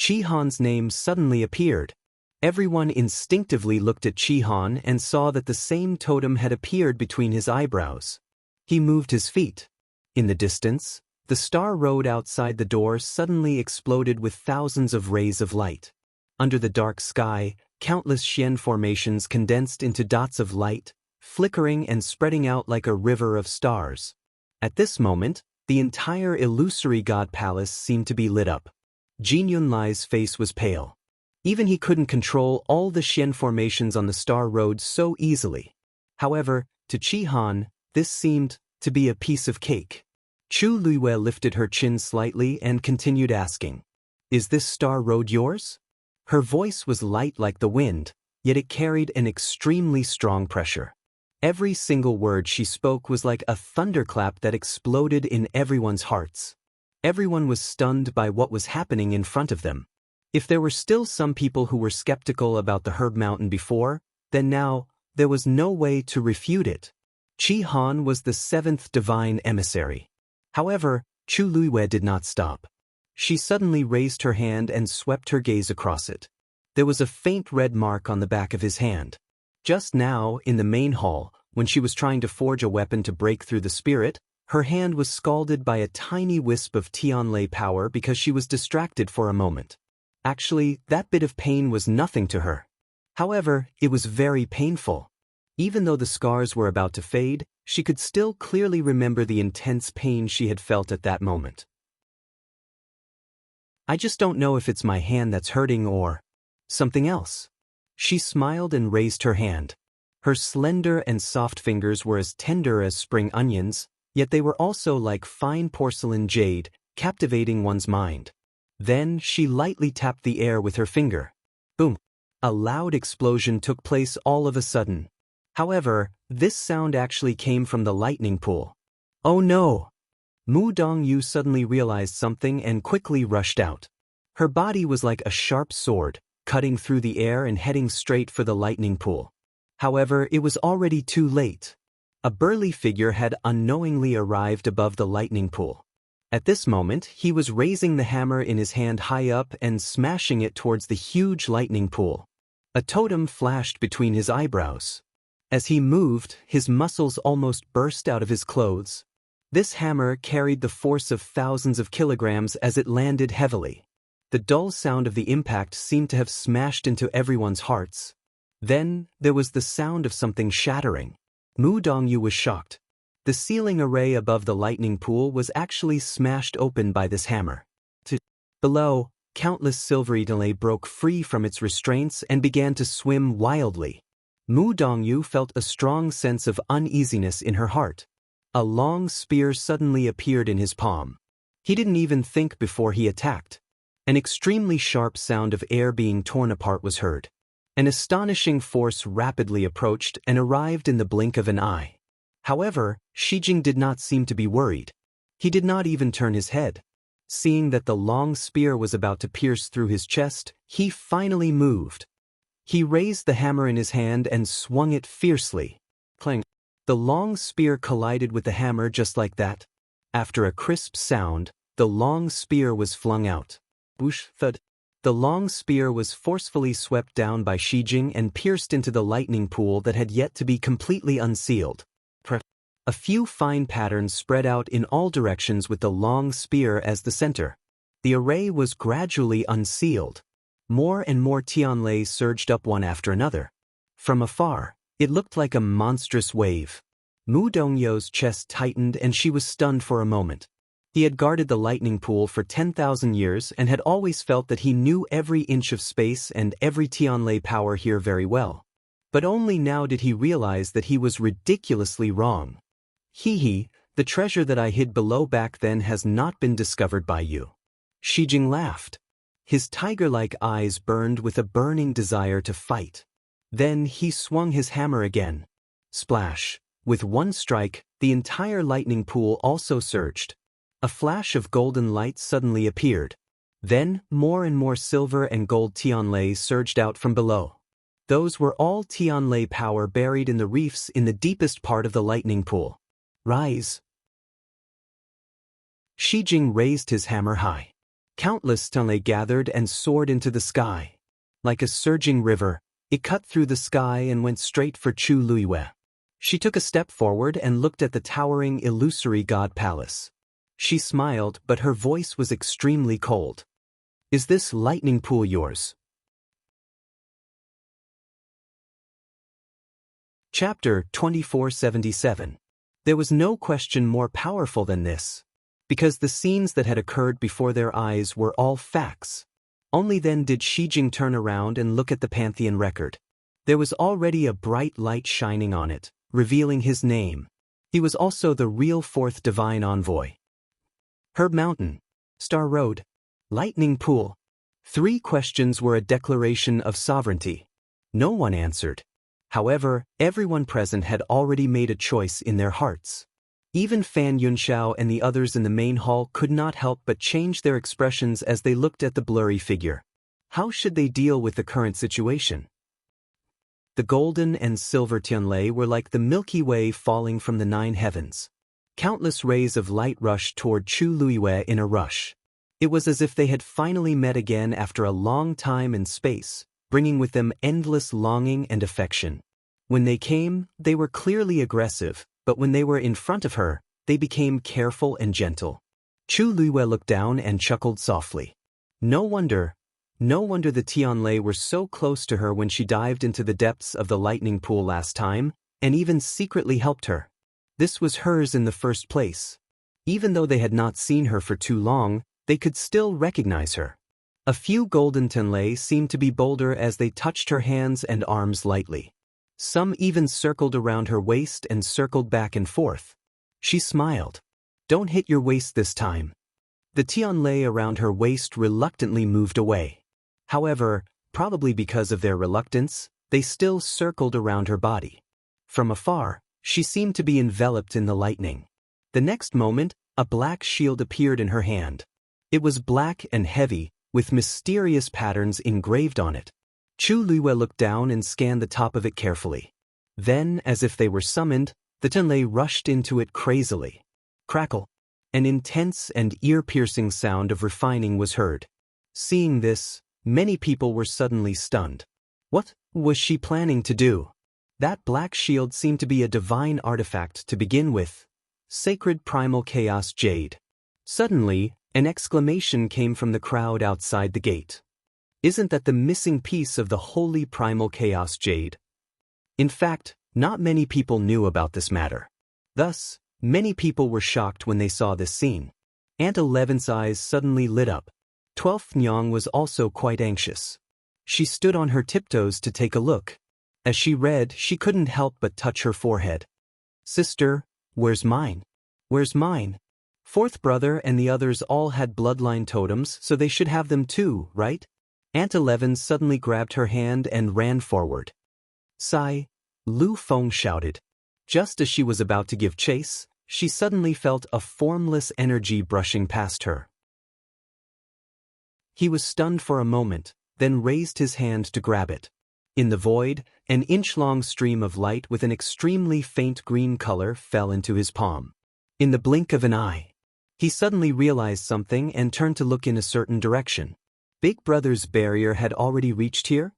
Chi-Han's name suddenly appeared. Everyone instinctively looked at Chi-Han and saw that the same totem had appeared between his eyebrows. He moved his feet. In the distance, The star road outside the door suddenly exploded with thousands of rays of light. Under the dark sky, countless Xian formations condensed into dots of light, flickering and spreading out like a river of stars. At this moment, the entire illusory god palace seemed to be lit up. Jin Yunlai's face was pale. Even he couldn't control all the Xian formations on the star road so easily. However, to Qi Han, this seemed to be a piece of cake. Chu Luiyue lifted her chin slightly and continued asking, "Is this star road yours?" Her voice was light like the wind, yet it carried an extremely strong pressure. Every single word she spoke was like a thunderclap that exploded in everyone's hearts. Everyone was stunned by what was happening in front of them. If there were still some people who were skeptical about the Herb Mountain before, then now, there was no way to refute it. Qi Han was the seventh divine emissary. However, Chu Luiyue did not stop. She suddenly raised her hand and swept her gaze across it. There was a faint red mark on the back of his hand. Just now, in the main hall, when she was trying to forge a weapon to break through the spirit, her hand was scalded by a tiny wisp of Tianlei power because she was distracted for a moment. Actually, that bit of pain was nothing to her. However, it was very painful. Even though the scars were about to fade, she could still clearly remember the intense pain she had felt at that moment. "I just don't know if it's my hand that's hurting or something else." She smiled and raised her hand. Her slender and soft fingers were as tender as spring onions, yet they were also like fine porcelain jade, captivating one's mind. Then she lightly tapped the air with her finger. Boom! A loud explosion took place all of a sudden. However, this sound actually came from the lightning pool. "Oh no!" Mu Dongyu suddenly realized something and quickly rushed out. Her body was like a sharp sword, cutting through the air and heading straight for the lightning pool. However, it was already too late. A burly figure had unknowingly arrived above the lightning pool. At this moment, he was raising the hammer in his hand high up and smashing it towards the huge lightning pool. A totem flashed between his eyebrows. As he moved, his muscles almost burst out of his clothes. This hammer carried the force of thousands of kilograms as it landed heavily. The dull sound of the impact seemed to have smashed into everyone's hearts. Then, there was the sound of something shattering. Mu Dongyu was shocked. The ceiling array above the lightning pool was actually smashed open by this hammer. Below, countless silvery delay broke free from its restraints and began to swim wildly. Mu Dongyu felt a strong sense of uneasiness in her heart. A long spear suddenly appeared in his palm. He didn't even think before he attacked. An extremely sharp sound of air being torn apart was heard. An astonishing force rapidly approached and arrived in the blink of an eye. However, Shijing did not seem to be worried. He did not even turn his head. Seeing that the long spear was about to pierce through his chest, he finally moved. He raised the hammer in his hand and swung it fiercely. Clang! The long spear collided with the hammer just like that. After a crisp sound, the long spear was flung out. Whoosh, thud. The long spear was forcefully swept down by Shijing and pierced into the lightning pool that had yet to be completely unsealed. A few fine patterns spread out in all directions with the long spear as the center. The array was gradually unsealed. More and more Tianlei surged up one after another. From afar, it looked like a monstrous wave. Mu Dongyu's chest tightened and she was stunned for a moment. He had guarded the lightning pool for 10,000 years and had always felt that he knew every inch of space and every Tianlei power here very well. But only now did he realize that he was ridiculously wrong. "Hee, the treasure that I hid below back then has not been discovered by you." Shijing laughed. His tiger-like eyes burned with a burning desire to fight. Then he swung his hammer again. Splash! With one strike, the entire lightning pool also surged. A flash of golden light suddenly appeared. Then, more and more silver and gold Tianlei surged out from below. Those were all Tianlei power buried in the reefs in the deepest part of the lightning pool. "Rise!" Shijing raised his hammer high. Countless Tianlei gathered and soared into the sky. Like a surging river, it cut through the sky and went straight for Chu Luiyue. She took a step forward and looked at the towering illusory god palace. She smiled, but her voice was extremely cold. Is this lightning pool yours? Chapter 2477. There was no question more powerful than this, because the scenes that had occurred before their eyes were all facts. Only then did Shijing turn around and look at the Pantheon record. There was already a bright light shining on it, revealing his name. He was also the real fourth divine envoy. Herb Mountain, Star Road, Lightning Pool. 3 questions were a declaration of sovereignty. No one answered. However, everyone present had already made a choice in their hearts. Even Fan Yunxiao and the others in the main hall could not help but change their expressions as they looked at the blurry figure. How should they deal with the current situation? The golden and silver Tianlei were like the Milky Way falling from the 9 heavens. Countless rays of light rushed toward Chu Luiyue in a rush. It was as if they had finally met again after a long time and space, bringing with them endless longing and affection. When they came, they were clearly aggressive, but when they were in front of her, they became careful and gentle. Chu Luiyue looked down and chuckled softly. No wonder the Tianlei were so close to her when she dived into the depths of the lightning pool last time, and even secretly helped her. This was hers in the first place. Even though they had not seen her for too long, they could still recognize her. A few golden Tianlei seemed to be bolder as they touched her hands and arms lightly. Some even circled around her waist and circled back and forth. She smiled. Don't hit your waist this time. The Tianlei around her waist reluctantly moved away. However, probably because of their reluctance, they still circled around her body. From afar, she seemed to be enveloped in the lightning. The next moment, a black shield appeared in her hand. It was black and heavy, with mysterious patterns engraved on it. Chu Luiyue looked down and scanned the top of it carefully. Then, as if they were summoned, the Tianlei rushed into it crazily. Crackle! An intense and ear-piercing sound of refining was heard. Seeing this, many people were suddenly stunned. What was she planning to do? That black shield seemed to be a divine artifact to begin with. Sacred primal chaos jade. Suddenly, an exclamation came from the crowd outside the gate. Isn't that the missing piece of the holy primal chaos jade? In fact, not many people knew about this matter. Thus, many people were shocked when they saw this scene. Aunt Eleven's eyes suddenly lit up. 12th Nyang was also quite anxious. She stood on her tiptoes to take a look. As she read, she couldn't help but touch her forehead. Sister, where's mine? Where's mine? 4th brother and the others all had bloodline totems, so they should have them too, right? Aunt Eleven suddenly grabbed her hand and ran forward. Sigh, Lu Feng shouted. Just as she was about to give chase, she suddenly felt a formless energy brushing past her. He was stunned for a moment, then raised his hand to grab it. In the void, an inch-long stream of light with an extremely faint green color fell into his palm. In the blink of an eye, he suddenly realized something and turned to look in a certain direction. Big Brother's barrier had already reached here?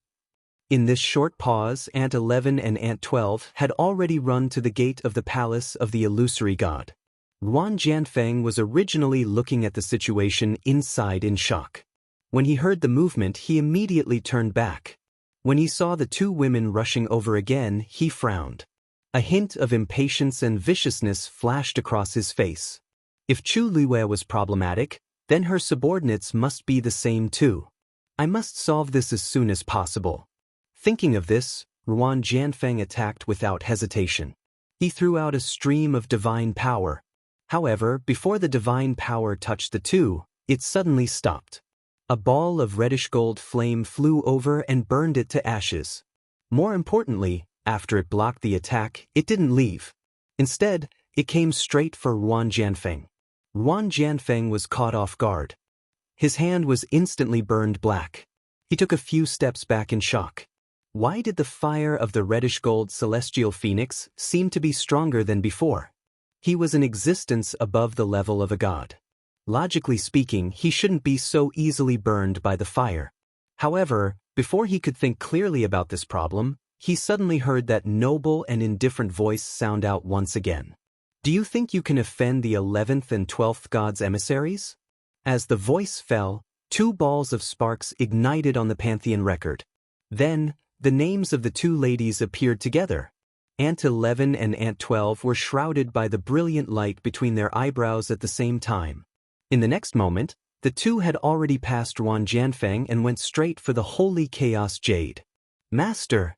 In this short pause, Aunt 11 and Aunt 12 had already run to the gate of the palace of the illusory god. Ruan Jianfeng was originally looking at the situation inside in shock. When he heard the movement, he immediately turned back. When he saw the 2 women rushing over again, he frowned. A hint of impatience and viciousness flashed across his face. If Chu Luiyue was problematic, then her subordinates must be the same too. I must solve this as soon as possible. Thinking of this, Ruan Jianfeng attacked without hesitation. He threw out a stream of divine power. However, before the divine power touched the 2, it suddenly stopped. A ball of reddish-gold flame flew over and burned it to ashes. More importantly, after it blocked the attack, it didn't leave. Instead, it came straight for Ruan Jianfeng. Ruan Jianfeng was caught off guard. His hand was instantly burned black. He took a few steps back in shock. Why did the fire of the reddish-gold celestial phoenix seem to be stronger than before? He was in existence above the level of a god. Logically speaking, he shouldn't be so easily burned by the fire. However, before he could think clearly about this problem, he suddenly heard that noble and indifferent voice sound out once again. Do you think you can offend the 11th and 12th gods' emissaries? As the voice fell, 2 balls of sparks ignited on the Pantheon record. Then, the names of the 2 ladies appeared together. Ant 11 and Ant 12 were shrouded by the brilliant light between their eyebrows at the same time. In the next moment, the 2 had already passed Wan Jianfeng and went straight for the Holy Chaos Jade. Master!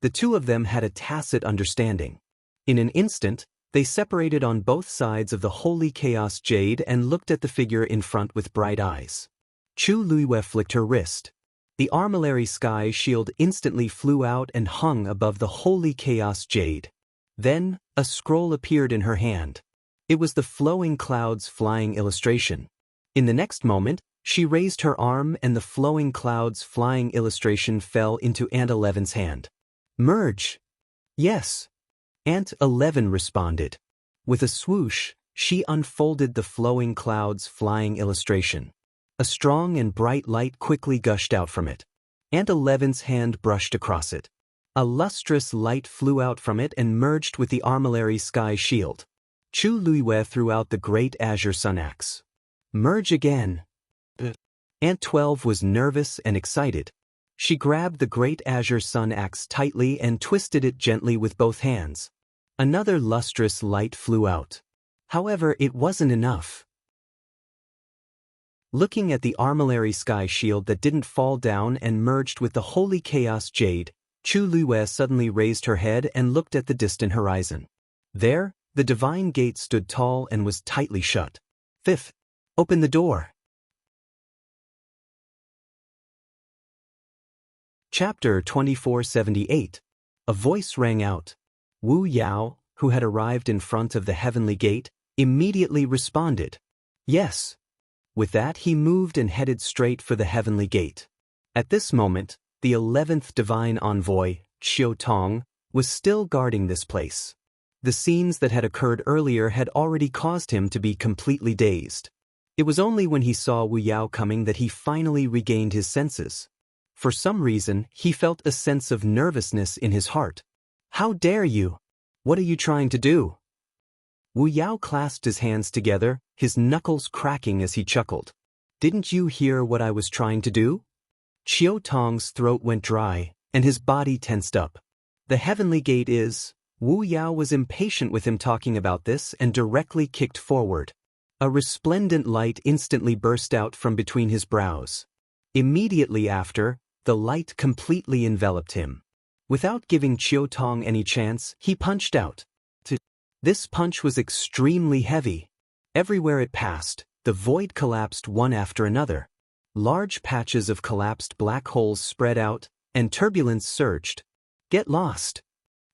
The 2 of them had a tacit understanding. In an instant, they separated on both sides of the Holy Chaos Jade and looked at the figure in front with bright eyes. Chu Luiyue flicked her wrist. The armillary sky shield instantly flew out and hung above the Holy Chaos Jade. Then, a scroll appeared in her hand. It was the flowing clouds flying illustration. In the next moment, she raised her arm and the flowing clouds flying illustration fell into Ant 11's hand. Merge! Yes! Ant 11 responded. With a swoosh, she unfolded the flowing clouds flying illustration. A strong and bright light quickly gushed out from it. Ant 11's hand brushed across it. A lustrous light flew out from it and merged with the armillary sky shield. Chu Luiyue threw out the great azure sun axe. Merge again. Ant 12 was nervous and excited. She grabbed the great azure sun axe tightly and twisted it gently with both hands. Another lustrous light flew out. However, it wasn't enough. Looking at the armillary sky shield that didn't fall down and merged with the Holy Chaos Jade, Chu Luiyue suddenly raised her head and looked at the distant horizon. There, the divine gate stood tall and was tightly shut. Fifth, open the door. Chapter 2478. A voice rang out. Wu Yao, who had arrived in front of the heavenly gate, immediately responded. Yes. With that he moved and headed straight for the heavenly gate. At this moment, the 11th divine envoy, Xiao Tong, was still guarding this place. The scenes that had occurred earlier had already caused him to be completely dazed. It was only when he saw Wu Yao coming that he finally regained his senses. For some reason, he felt a sense of nervousness in his heart. How dare you? What are you trying to do? Wu Yao clasped his hands together, his knuckles cracking as he chuckled. Didn't you hear what I was trying to do? Xiao Tong's throat went dry, and his body tensed up. The heavenly gate is... Wu Yao was impatient with him talking about this and directly kicked forward. A resplendent light instantly burst out from between his brows. Immediately after, the light completely enveloped him. Without giving Xiao Tong any chance, he punched out. This punch was extremely heavy. Everywhere it passed, the void collapsed one after another. Large patches of collapsed black holes spread out, and turbulence surged. Get lost.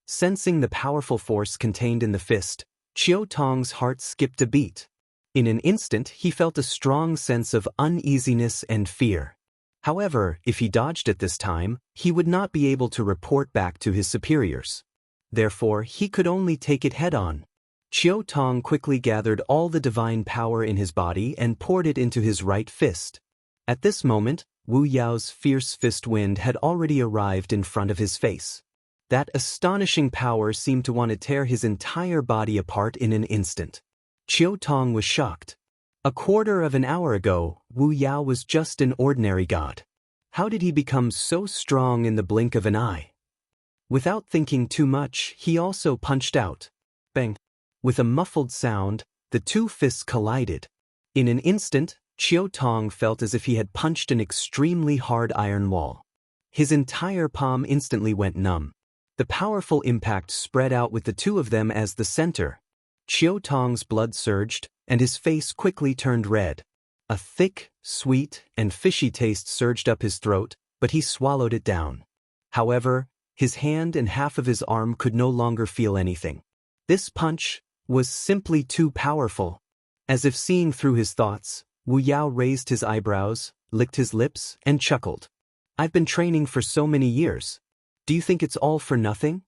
Sensing the powerful force contained in the fist, Xiao Tong's heart skipped a beat. In an instant, he felt a strong sense of uneasiness and fear. However, if he dodged at this time, he would not be able to report back to his superiors. Therefore, he could only take it head-on. Xiao Tong quickly gathered all the divine power in his body and poured it into his right fist. At this moment, Wu Yao's fierce fist wind had already arrived in front of his face. That astonishing power seemed to want to tear his entire body apart in an instant. Xiao Tong was shocked. A quarter of an hour ago, Wu Yao was just an ordinary god. How did he become so strong in the blink of an eye? Without thinking too much, he also punched out. Bang! With a muffled sound, the 2 fists collided. In an instant, Xiao Tong felt as if he had punched an extremely hard iron wall. His entire palm instantly went numb. The powerful impact spread out with the 2 of them as the center. Xiao Tong's blood surged, and his face quickly turned red. A thick, sweet, and fishy taste surged up his throat, but he swallowed it down. However, his hand and half of his arm could no longer feel anything. This punch was simply too powerful. As if seeing through his thoughts, Wu Yao raised his eyebrows, licked his lips, and chuckled. I've been training for so many years. Do you think it's all for nothing?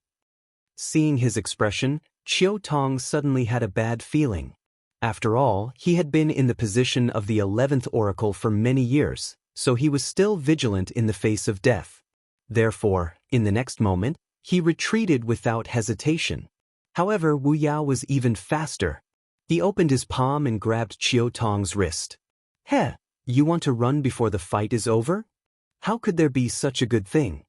Seeing his expression, Xiao Tong suddenly had a bad feeling. After all, he had been in the position of the 11th oracle for many years, so he was still vigilant in the face of death. Therefore, in the next moment, he retreated without hesitation. However, Wu Yao was even faster. He opened his palm and grabbed Chiao Tong's wrist. Heh, you want to run before the fight is over? How could there be such a good thing?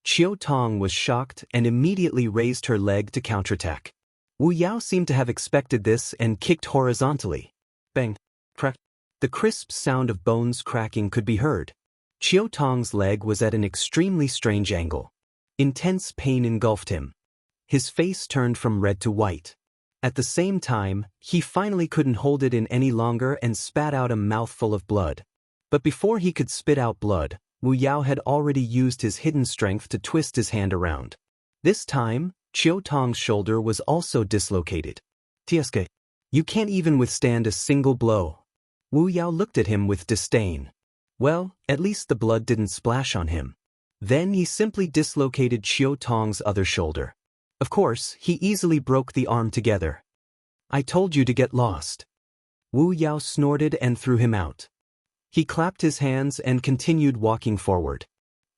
Chiao Tong was shocked and immediately raised her leg to counterattack. Wu Yao seemed to have expected this and kicked horizontally. Bang! Crack! The crisp sound of bones cracking could be heard. Chiao Tong's leg was at an extremely strange angle. Intense pain engulfed him. His face turned from red to white. At the same time, he finally couldn't hold it in any longer and spat out a mouthful of blood. But before he could spit out blood, Wu Yao had already used his hidden strength to twist his hand around. This time, Chiao Tong's shoulder was also dislocated. Tieske, you can't even withstand a single blow. Wu Yao looked at him with disdain. Well, at least the blood didn't splash on him. Then he simply dislocated Chiao Tong's other shoulder. Of course, he easily broke the arm together. I told you to get lost. Wu Yao snorted and threw him out. He clapped his hands and continued walking forward.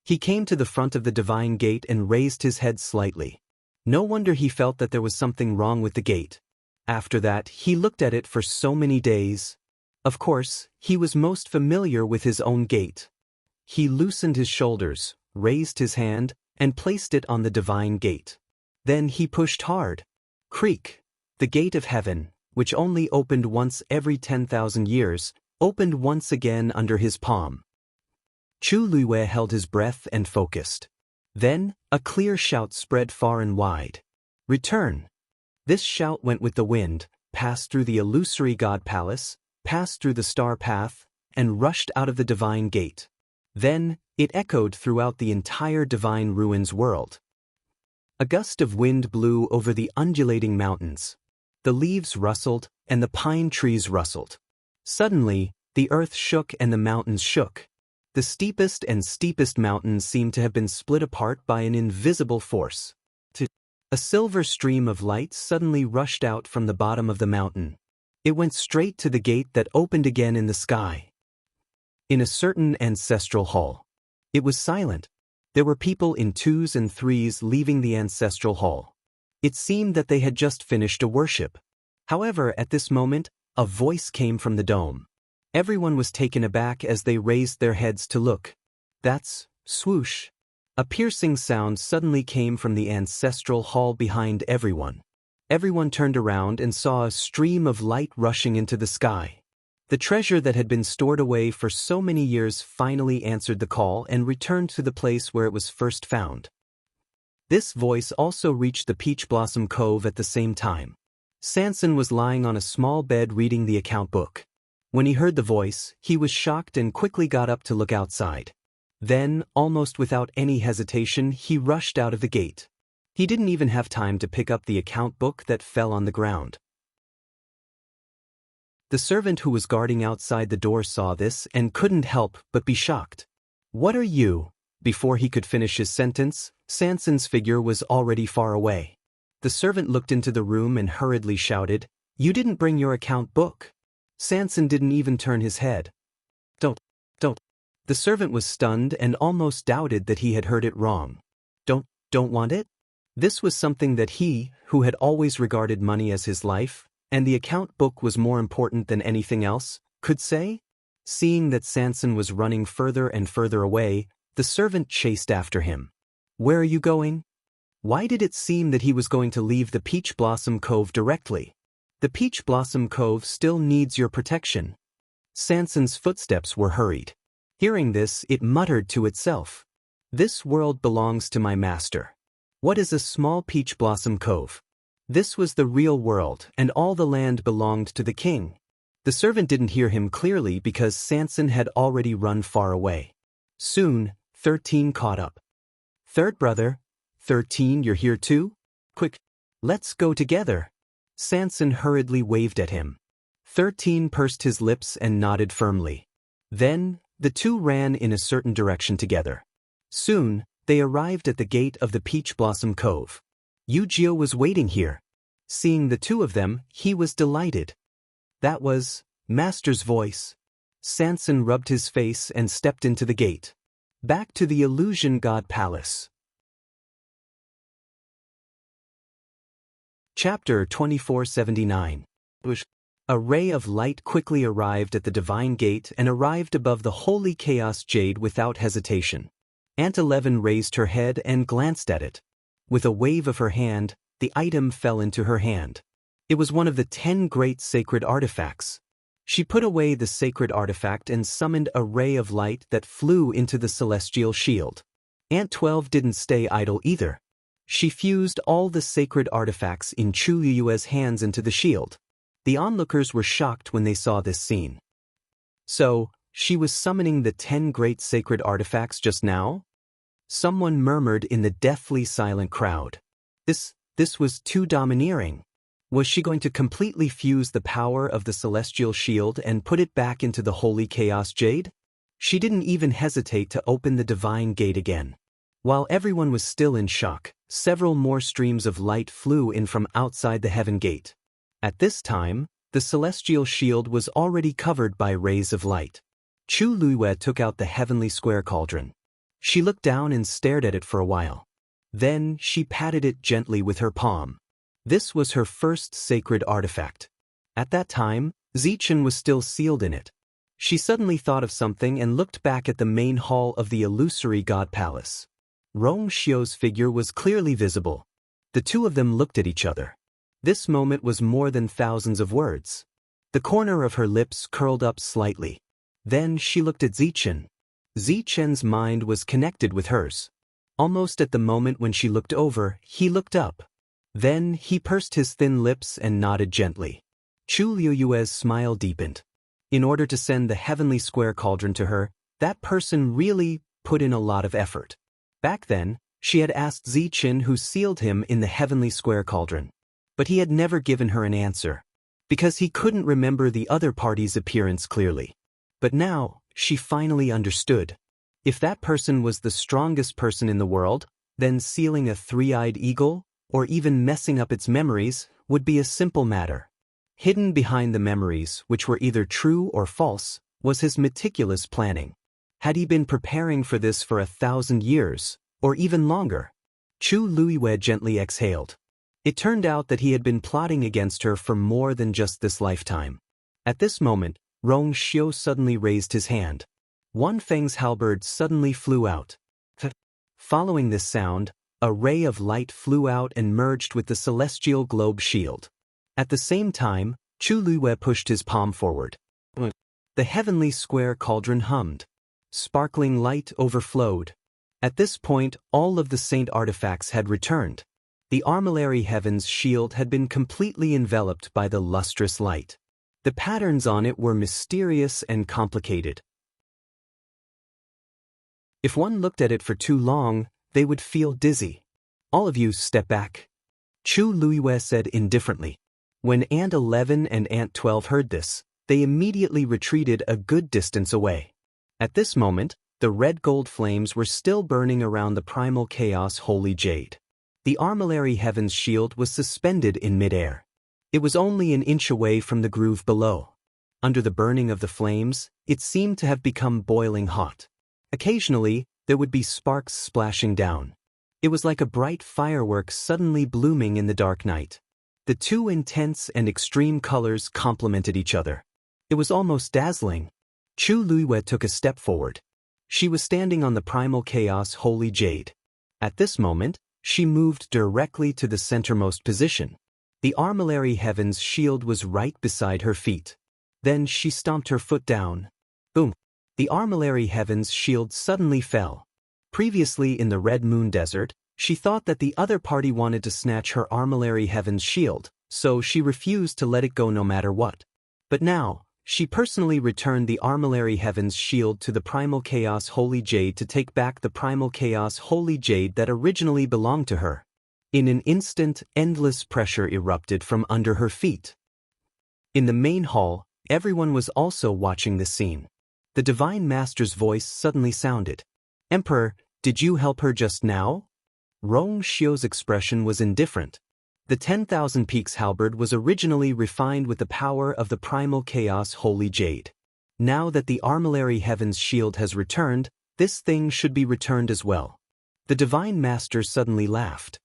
He came to the front of the divine gate and raised his head slightly. No wonder he felt that there was something wrong with the gate. After that, he looked at it for so many days. Of course, he was most familiar with his own gate. He loosened his shoulders, raised his hand, and placed it on the divine gate. Then he pushed hard. Creak! The gate of heaven, which only opened once every 10,000 years, opened once again under his palm. Chu Luiwei held his breath and focused. Then, a clear shout spread far and wide. Return! This shout went with the wind, passed through the illusory god palace, passed through the star path, and rushed out of the divine gate. Then, it echoed throughout the entire divine ruins world. A gust of wind blew over the undulating mountains. The leaves rustled, and the pine trees rustled. Suddenly, the earth shook and the mountains shook. The steepest and steepest mountains seemed to have been split apart by an invisible force. A silver stream of light suddenly rushed out from the bottom of the mountain. It went straight to the gate that opened again in the sky. In a certain ancestral hall. It was silent. There were people in twos and threes leaving the ancestral hall. It seemed that they had just finished a worship. However, at this moment, a voice came from the dome. Everyone was taken aback as they raised their heads to look. That's swoosh. A piercing sound suddenly came from the ancestral hall behind everyone. Everyone turned around and saw a stream of light rushing into the sky. The treasure that had been stored away for so many years finally answered the call and returned to the place where it was first found. This voice also reached the Peach Blossom Cove at the same time. Xianxia was lying on a small bed reading the account book. When he heard the voice, he was shocked and quickly got up to look outside. Then, almost without any hesitation, he rushed out of the gate. He didn't even have time to pick up the account book that fell on the ground. The servant who was guarding outside the door saw this and couldn't help but be shocked. What are you? Before he could finish his sentence, Xianxia's figure was already far away. The servant looked into the room and hurriedly shouted, You didn't bring your account book. Xianxia didn't even turn his head. Don't. The servant was stunned and almost doubted that he had heard it wrong. Don't want it? This was something that he, who had always regarded money as his life, and the account book was more important than anything else, could say? Seeing that Xianxia was running further and further away, the servant chased after him. Where are you going? Why did it seem that he was going to leave the Peach Blossom Cove directly? The Peach Blossom Cove still needs your protection. Xianxia's footsteps were hurried. Hearing this, it muttered to itself. This world belongs to my master. What is a small Peach Blossom Cove? This was the real world, and all the land belonged to the king. The servant didn't hear him clearly because Xianxia had already run far away. Soon, 13 caught up. Third brother, 13, you're here too? Quick, let's go together. Xianxia hurriedly waved at him. 13 pursed his lips and nodded firmly. Then, the two ran in a certain direction together. Soon, they arrived at the gate of the Peach Blossom Cove. Yujio was waiting here. Seeing the two of them, he was delighted. That was Master's voice. Xianxia rubbed his face and stepped into the gate. Back to the Illusion God Palace. Chapter 2479. A ray of light quickly arrived at the divine gate and arrived above the holy chaos jade without hesitation. Aunt 11 raised her head and glanced at it. With a wave of her hand, the item fell into her hand. It was one of the 10 great sacred artifacts. She put away the sacred artifact and summoned a ray of light that flew into the celestial shield. Aunt 12 didn't stay idle either. She fused all the sacred artifacts in Chu Liyue's hands into the shield. The onlookers were shocked when they saw this scene. So, she was summoning the 10 great sacred artifacts just now? Someone murmured in the deathly silent crowd. This was too domineering. Was she going to completely fuse the power of the celestial shield and put it back into the holy chaos jade? She didn't even hesitate to open the divine gate again. While everyone was still in shock, several more streams of light flew in from outside the heaven gate. At this time, the celestial shield was already covered by rays of light. Chu Liyue took out the heavenly square cauldron. She looked down and stared at it for a while. Then she patted it gently with her palm. This was her first sacred artifact. At that time, Zichen was still sealed in it. She suddenly thought of something and looked back at the main hall of the illusory god palace. Rong Xiu's figure was clearly visible. The two of them looked at each other. This moment was more than thousands of words. The corner of her lips curled up slightly. Then she looked at Zichen. Zichen's mind was connected with hers. Almost at the moment when she looked over, he looked up. Then he pursed his thin lips and nodded gently. Chu Liyue's smile deepened. In order to send the heavenly square cauldron to her, that person really put in a lot of effort. Back then, she had asked Zichen who sealed him in the heavenly square cauldron. But he had never given her an answer, because he couldn't remember the other party's appearance clearly. But now, she finally understood. If that person was the strongest person in the world, then sealing a three-eyed eagle, or even messing up its memories, would be a simple matter. Hidden behind the memories, which were either true or false, was his meticulous planning. Had he been preparing for this for 1,000 years, or even longer? Chu Liyue gently exhaled. It turned out that he had been plotting against her for more than just this lifetime. At this moment, Rong Xiu suddenly raised his hand. One Feng's halberd suddenly flew out. Following this sound, a ray of light flew out and merged with the celestial globe shield. At the same time, Chu Liyue pushed his palm forward. The heavenly square cauldron hummed. Sparkling light overflowed. At this point, all of the saint artifacts had returned. The armillary heaven's shield had been completely enveloped by the lustrous light. The patterns on it were mysterious and complicated. If one looked at it for too long, they would feel dizzy. All of you step back. Chu Liyue said indifferently. When Aunt 11 and Aunt 12 heard this, they immediately retreated a good distance away. At this moment, the red gold flames were still burning around the primal chaos holy jade. The armillary heaven's shield was suspended in midair. It was only an inch away from the groove below. Under the burning of the flames, it seemed to have become boiling hot. Occasionally, there would be sparks splashing down. It was like a bright firework suddenly blooming in the dark night. The two intense and extreme colors complemented each other. It was almost dazzling. Chu Liyue took a step forward. She was standing on the primal chaos holy jade. At this moment, she moved directly to the centermost position. The armillary heaven's shield was right beside her feet. Then she stomped her foot down. Boom! The armillary heaven's shield suddenly fell. Previously in the Red Moon Desert, she thought that the other party wanted to snatch her armillary heaven's shield, so she refused to let it go no matter what. But now, she personally returned the armillary heaven's shield to the primal chaos holy jade to take back the primal chaos holy jade that originally belonged to her. In an instant, endless pressure erupted from under her feet. In the main hall, everyone was also watching this scene. The Divine Master's voice suddenly sounded. "Emperor, did you help her just now?" Rong Xiu's expression was indifferent. The 10,000 Peaks halberd was originally refined with the power of the primal chaos holy jade. Now that the armillary heaven's shield has returned, this thing should be returned as well. The Divine Master suddenly laughed.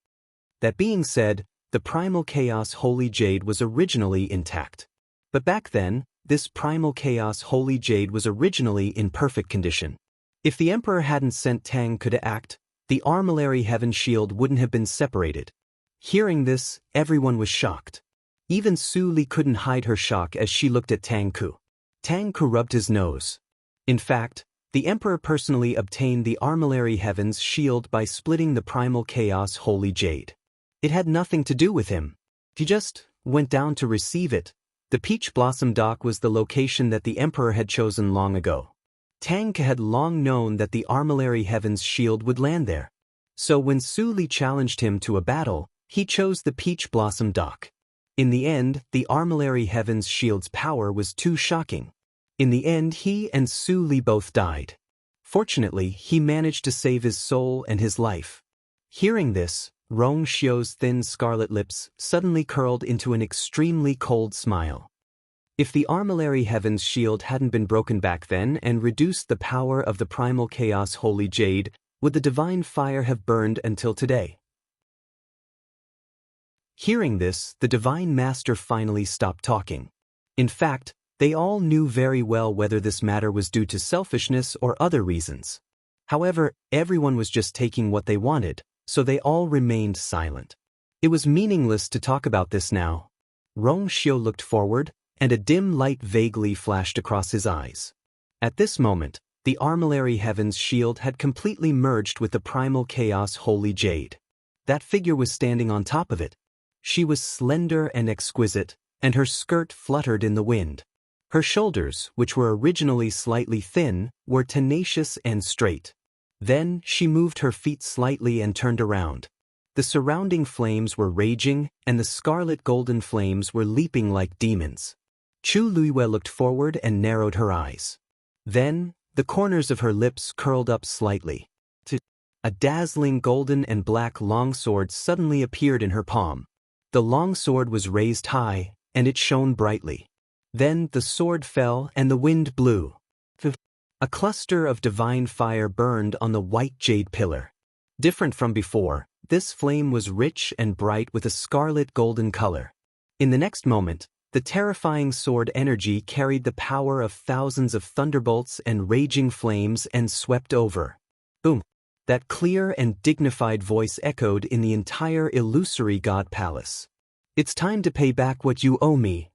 That being said, the primal chaos holy jade was originally intact. But back then, this primal chaos holy jade was originally in perfect condition. If the emperor hadn't sent Tang Ke to act, the armillary heaven shield wouldn't have been separated. Hearing this, everyone was shocked. Even Su Li couldn't hide her shock as she looked at Tang Ke. Tang Ke rubbed his nose. In fact, the emperor personally obtained the armillary heaven's shield by splitting the primal chaos holy jade. It had nothing to do with him. He just went down to receive it. The Peach Blossom Dock was the location that the emperor had chosen long ago. Tang Ke had long known that the armillary heaven's shield would land there. So when Su Li challenged him to a battle, he chose the Peach Blossom Dock. In the end, the armillary heaven's shield's power was too shocking. In the end, he and Su Li both died. Fortunately, he managed to save his soul and his life. Hearing this, Rong Xiu's thin scarlet lips suddenly curled into an extremely cold smile. If the armillary heaven's shield hadn't been broken back then and reduced the power of the primal chaos holy jade, would the divine fire have burned until today? Hearing this, the divine master finally stopped talking. In fact, they all knew very well whether this matter was due to selfishness or other reasons. However, everyone was just taking what they wanted, so they all remained silent. It was meaningless to talk about this now. Rong Xiu looked forward, and a dim light vaguely flashed across his eyes. At this moment, the armillary heaven's shield had completely merged with the primal chaos holy jade. That figure was standing on top of it. She was slender and exquisite, and her skirt fluttered in the wind. Her shoulders, which were originally slightly thin, were tenacious and straight. Then she moved her feet slightly and turned around. The surrounding flames were raging, and the scarlet golden flames were leaping like demons. Chu Luiwei looked forward and narrowed her eyes. Then, the corners of her lips curled up slightly. A dazzling golden and black longsword suddenly appeared in her palm. The longsword was raised high, and it shone brightly. Then the sword fell and the wind blew. A cluster of divine fire burned on the white jade pillar. Different from before, this flame was rich and bright with a scarlet golden color. In the next moment, the terrifying sword energy carried the power of thousands of thunderbolts and raging flames and swept over. Boom! That clear and dignified voice echoed in the entire illusory god palace. It's time to pay back what you owe me.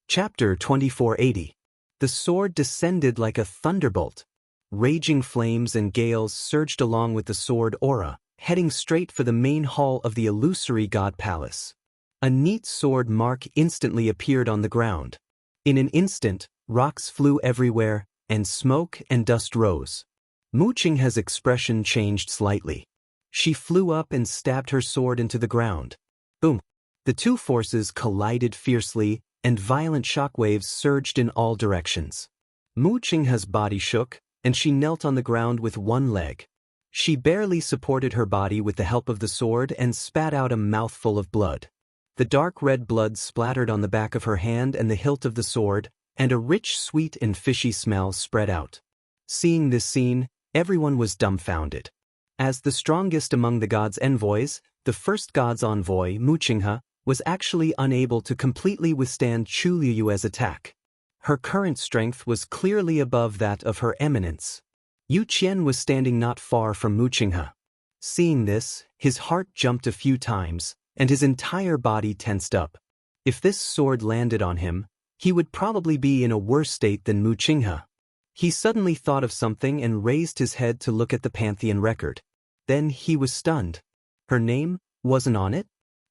Chapter 2480. The sword descended like a thunderbolt. Raging flames and gales surged along with the sword aura, heading straight for the main hall of the illusory god palace. A neat sword mark instantly appeared on the ground. In an instant, rocks flew everywhere, and smoke and dust rose. Mu Qinghe's expression changed slightly. She flew up and stabbed her sword into the ground. Boom! The two forces collided fiercely, and violent shockwaves surged in all directions. Mu Qinghe's body shook, and she knelt on the ground with one leg. She barely supported her body with the help of the sword and spat out a mouthful of blood. The dark red blood splattered on the back of her hand and the hilt of the sword, and a rich, sweet and fishy smell spread out. Seeing this scene, everyone was dumbfounded. As the strongest among the gods' envoys, the first god's envoy, Mu Qinghe, was actually unable to completely withstand Chu Liyue's attack. Her current strength was clearly above that of her eminence. Yu Qian was standing not far from Mu Qinghe. Seeing this, his heart jumped a few times, and his entire body tensed up. If this sword landed on him, he would probably be in a worse state than Mu Qinghe. He suddenly thought of something and raised his head to look at the Pantheon record. Then he was stunned. Her name wasn't on it?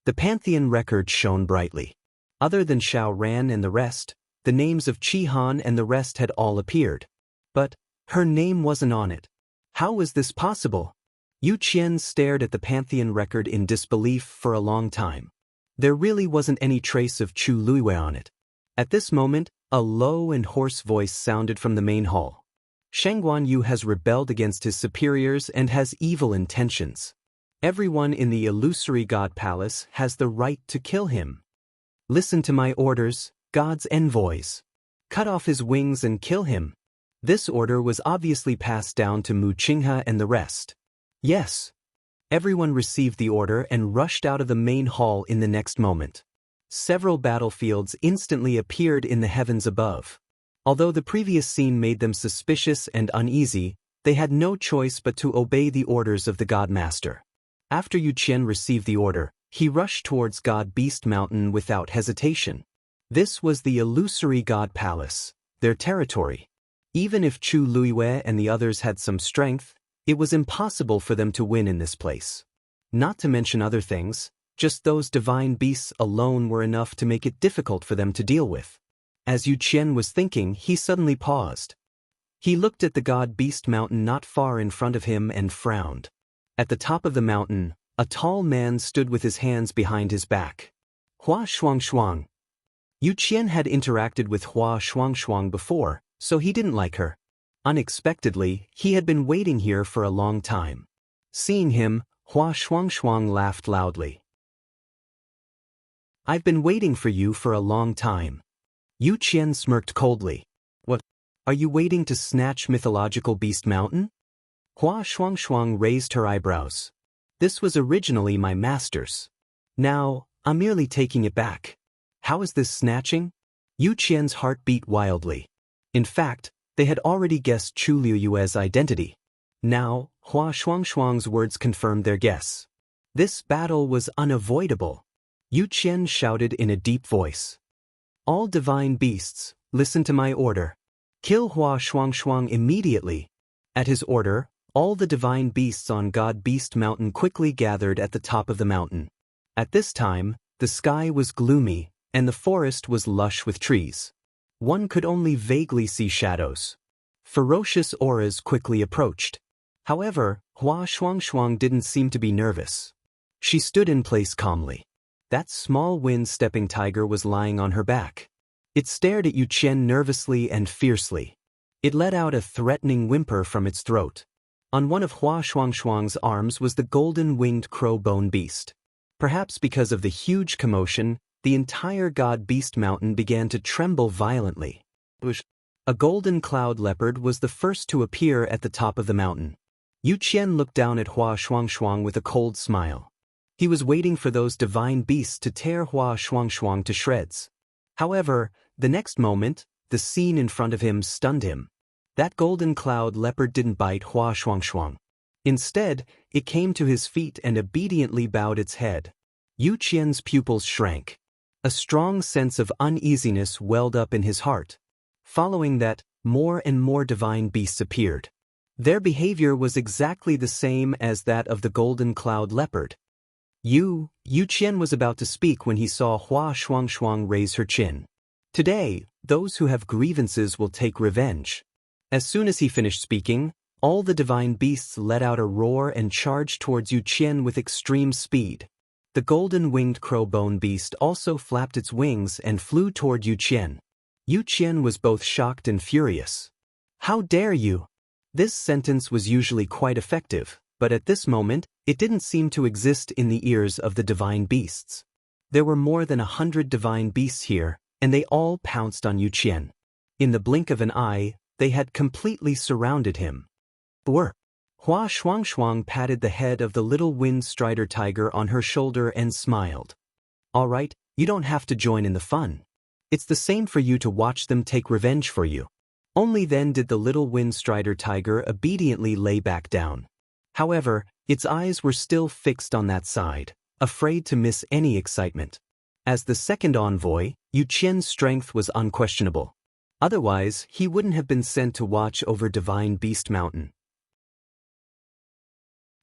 The Pantheon record shone brightly. Other than Xiao Ran and the rest, the names of Qi Han and the rest had all appeared. But her name wasn't on it. How was this possible? Yu Qian stared at the Pantheon record in disbelief for a long time. There really wasn't any trace of Chu Luiwei on it. At this moment, a low and hoarse voice sounded from the main hall. Shengguan Yu has rebelled against his superiors and has evil intentions. Everyone in the illusory god palace has the right to kill him. Listen to my orders, god's envoys. Cut off his wings and kill him. This order was obviously passed down to Mu Qinghe and the rest. Yes, Everyone received the order and rushed out of the main hall in the next moment. Several battlefields instantly appeared in the heavens above. Although the previous scene made them suspicious and uneasy, they had no choice but to obey the orders of the God Master. After Yu Qian received the order, he rushed towards God Beast Mountain without hesitation. This was the illusory God Palace, their territory. Even if Chu Luiwei and the others had some strength, it was impossible for them to win in this place. Not to mention other things, just those divine beasts alone were enough to make it difficult for them to deal with. As Yu Qian was thinking, he suddenly paused. He looked at the God Beast Mountain not far in front of him and frowned. At the top of the mountain, a tall man stood with his hands behind his back. Hua Shuangshuang. Yu Qian had interacted with Hua Shuangshuang before, so he didn't like her. Unexpectedly, he had been waiting here for a long time. Seeing him, Hua Shuangshuang laughed loudly. I've been waiting for you for a long time. Yu Qian smirked coldly. What? Are you waiting to snatch mythological Beast Mountain? Hua Shuangshuang raised her eyebrows. This was originally my master's. Now, I'm merely taking it back. How is this snatching? Yu Qian's heart beat wildly. In fact, they had already guessed Chu Liuyue's identity. Now, Hua Shuangshuang's words confirmed their guess. This battle was unavoidable. Yu Qian shouted in a deep voice. All divine beasts, listen to my order. Kill Hua Shuangshuang immediately. At his order, all the divine beasts on God Beast Mountain quickly gathered at the top of the mountain. At this time, the sky was gloomy, and the forest was lush with trees. One could only vaguely see shadows. Ferocious auras quickly approached. However, Hua Shuangshuang didn't seem to be nervous. She stood in place calmly. That small wind-stepping tiger was lying on her back. It stared at Yu Qian nervously and fiercely. It let out a threatening whimper from its throat. On one of Hua Shuangshuang's arms was the golden-winged crow-bone beast. Perhaps because of the huge commotion, the entire God Beast Mountain began to tremble violently. A golden cloud leopard was the first to appear at the top of the mountain. Yu Qian looked down at Hua Shuangshuang with a cold smile. He was waiting for those divine beasts to tear Hua Shuangshuang to shreds. However, the next moment, the scene in front of him stunned him. That golden cloud leopard didn't bite Hua Shuangshuang. Instead, it came to his feet and obediently bowed its head. Yu Qian's pupils shrank. A strong sense of uneasiness welled up in his heart. Following that, more and more divine beasts appeared. Their behavior was exactly the same as that of the golden cloud leopard. Yu Qian was about to speak when he saw Hua Shuangshuang raise her chin. Today, those who have grievances will take revenge. As soon as he finished speaking, all the divine beasts let out a roar and charged towards Yu Qian with extreme speed. The golden-winged crow-bone beast also flapped its wings and flew toward Yu Qian. Yu Qian was both shocked and furious. How dare you? This sentence was usually quite effective, but at this moment, it didn't seem to exist in the ears of the divine beasts. There were more than 100 divine beasts here, and they all pounced on Yu Qian. In the blink of an eye, they had completely surrounded him. Hua Shuangshuang patted the head of the little wind-strider tiger on her shoulder and smiled. All right, you don't have to join in the fun. It's the same for you to watch them take revenge for you. Only then did the little wind-strider tiger obediently lay back down. However, its eyes were still fixed on that side, afraid to miss any excitement. As the second envoy, Yu Qian's strength was unquestionable. Otherwise, he wouldn't have been sent to watch over Divine Beast Mountain.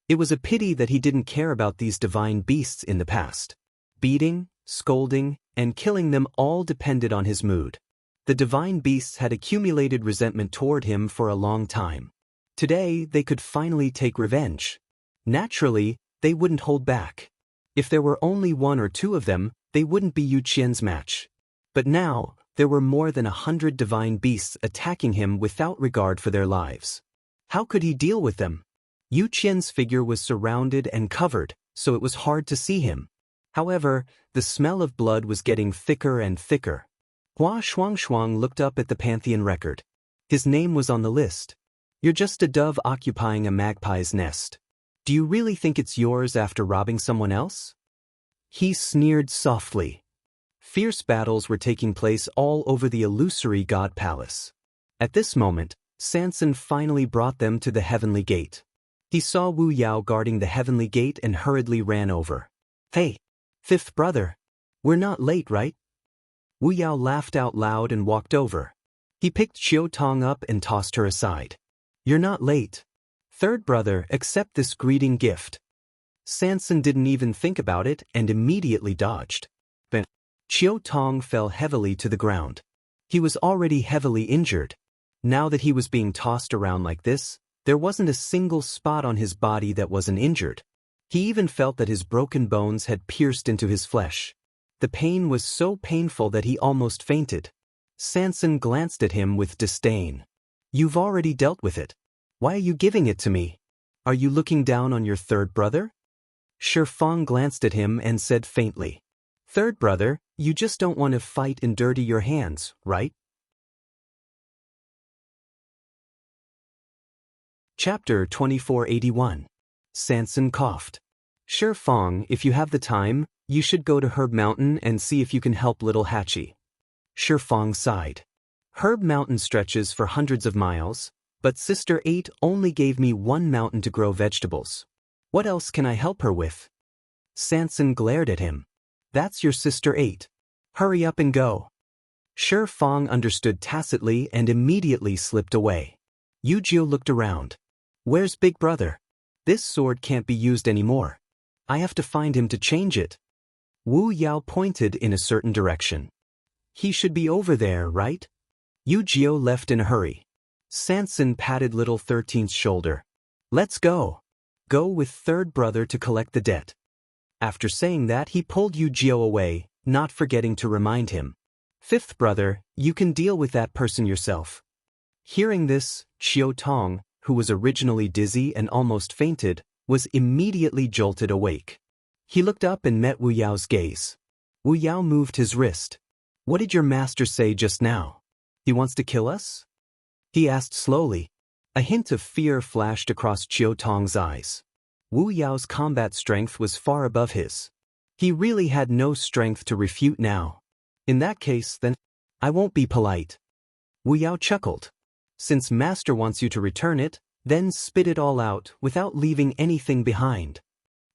It was a pity that he didn't care about these divine beasts in the past. Beating, scolding, and killing them all depended on his mood. The divine beasts had accumulated resentment toward him for a long time. Today, they could finally take revenge. Naturally, they wouldn't hold back. If there were only 1 or 2 of them, they wouldn't be Yu Qian's match. But now, there were more than 100 divine beasts attacking him without regard for their lives. How could he deal with them? Yu Qian's figure was surrounded and covered, so it was hard to see him. However, the smell of blood was getting thicker and thicker. Hua Shuangshuang looked up at the Pantheon record. His name was on the list. You're just a dove occupying a magpie's nest. Do you really think it's yours after robbing someone else? He sneered softly. Fierce battles were taking place all over the illusory god palace. At this moment, Sanson finally brought them to the heavenly gate. He saw Wu Yao guarding the heavenly gate and hurriedly ran over. Hey, fifth brother. We're not late, right? Wu Yao laughed out loud and walked over. He picked Qiu Tong up and tossed her aside. You're not late. Third brother, accept this greeting gift. Sanson didn't even think about it and immediately dodged. But Qiu Tong fell heavily to the ground. He was already heavily injured. Now that he was being tossed around like this, there wasn't a single spot on his body that wasn't injured. He even felt that his broken bones had pierced into his flesh. The pain was so painful that he almost fainted. Sanson glanced at him with disdain. You've already dealt with it. Why are you giving it to me? Are you looking down on your third brother? Shi Fang glanced at him and said faintly. Third brother, you just don't want to fight and dirty your hands, right? Chapter 2481. Sanson coughed. Shi Fang, if you have the time, you should go to Herb Mountain and see if you can help little Hachi. Shi Fang sighed. Herb Mountain stretches for hundreds of miles, but Sister 8 only gave me one mountain to grow vegetables. What else can I help her with? Sanson glared at him. That's your Sister 8. Hurry up and go. Shi Fang understood tacitly and immediately slipped away. Yu Jiu looked around. Where's Big Brother? This sword can't be used anymore. I have to find him to change it. Wu Yao pointed in a certain direction. He should be over there, right? Yu Jiu left in a hurry. Sanson patted little 13th's shoulder. Let's go. Go with third brother to collect the debt. After saying that, he pulled Yu Jiu away, not forgetting to remind him. Fifth brother, you can deal with that person yourself. Hearing this, Qiu Tong, who was originally dizzy and almost fainted, was immediately jolted awake. He looked up and met Wu Yao's gaze. Wu Yao moved his wrist. What did your master say just now? He wants to kill us? He asked slowly. A hint of fear flashed across Qiu Tong's eyes. Wu Yao's combat strength was far above his. He really had no strength to refute now. In that case, then, I won't be polite. Wu Yao chuckled. Since master wants you to return it, then spit it all out without leaving anything behind.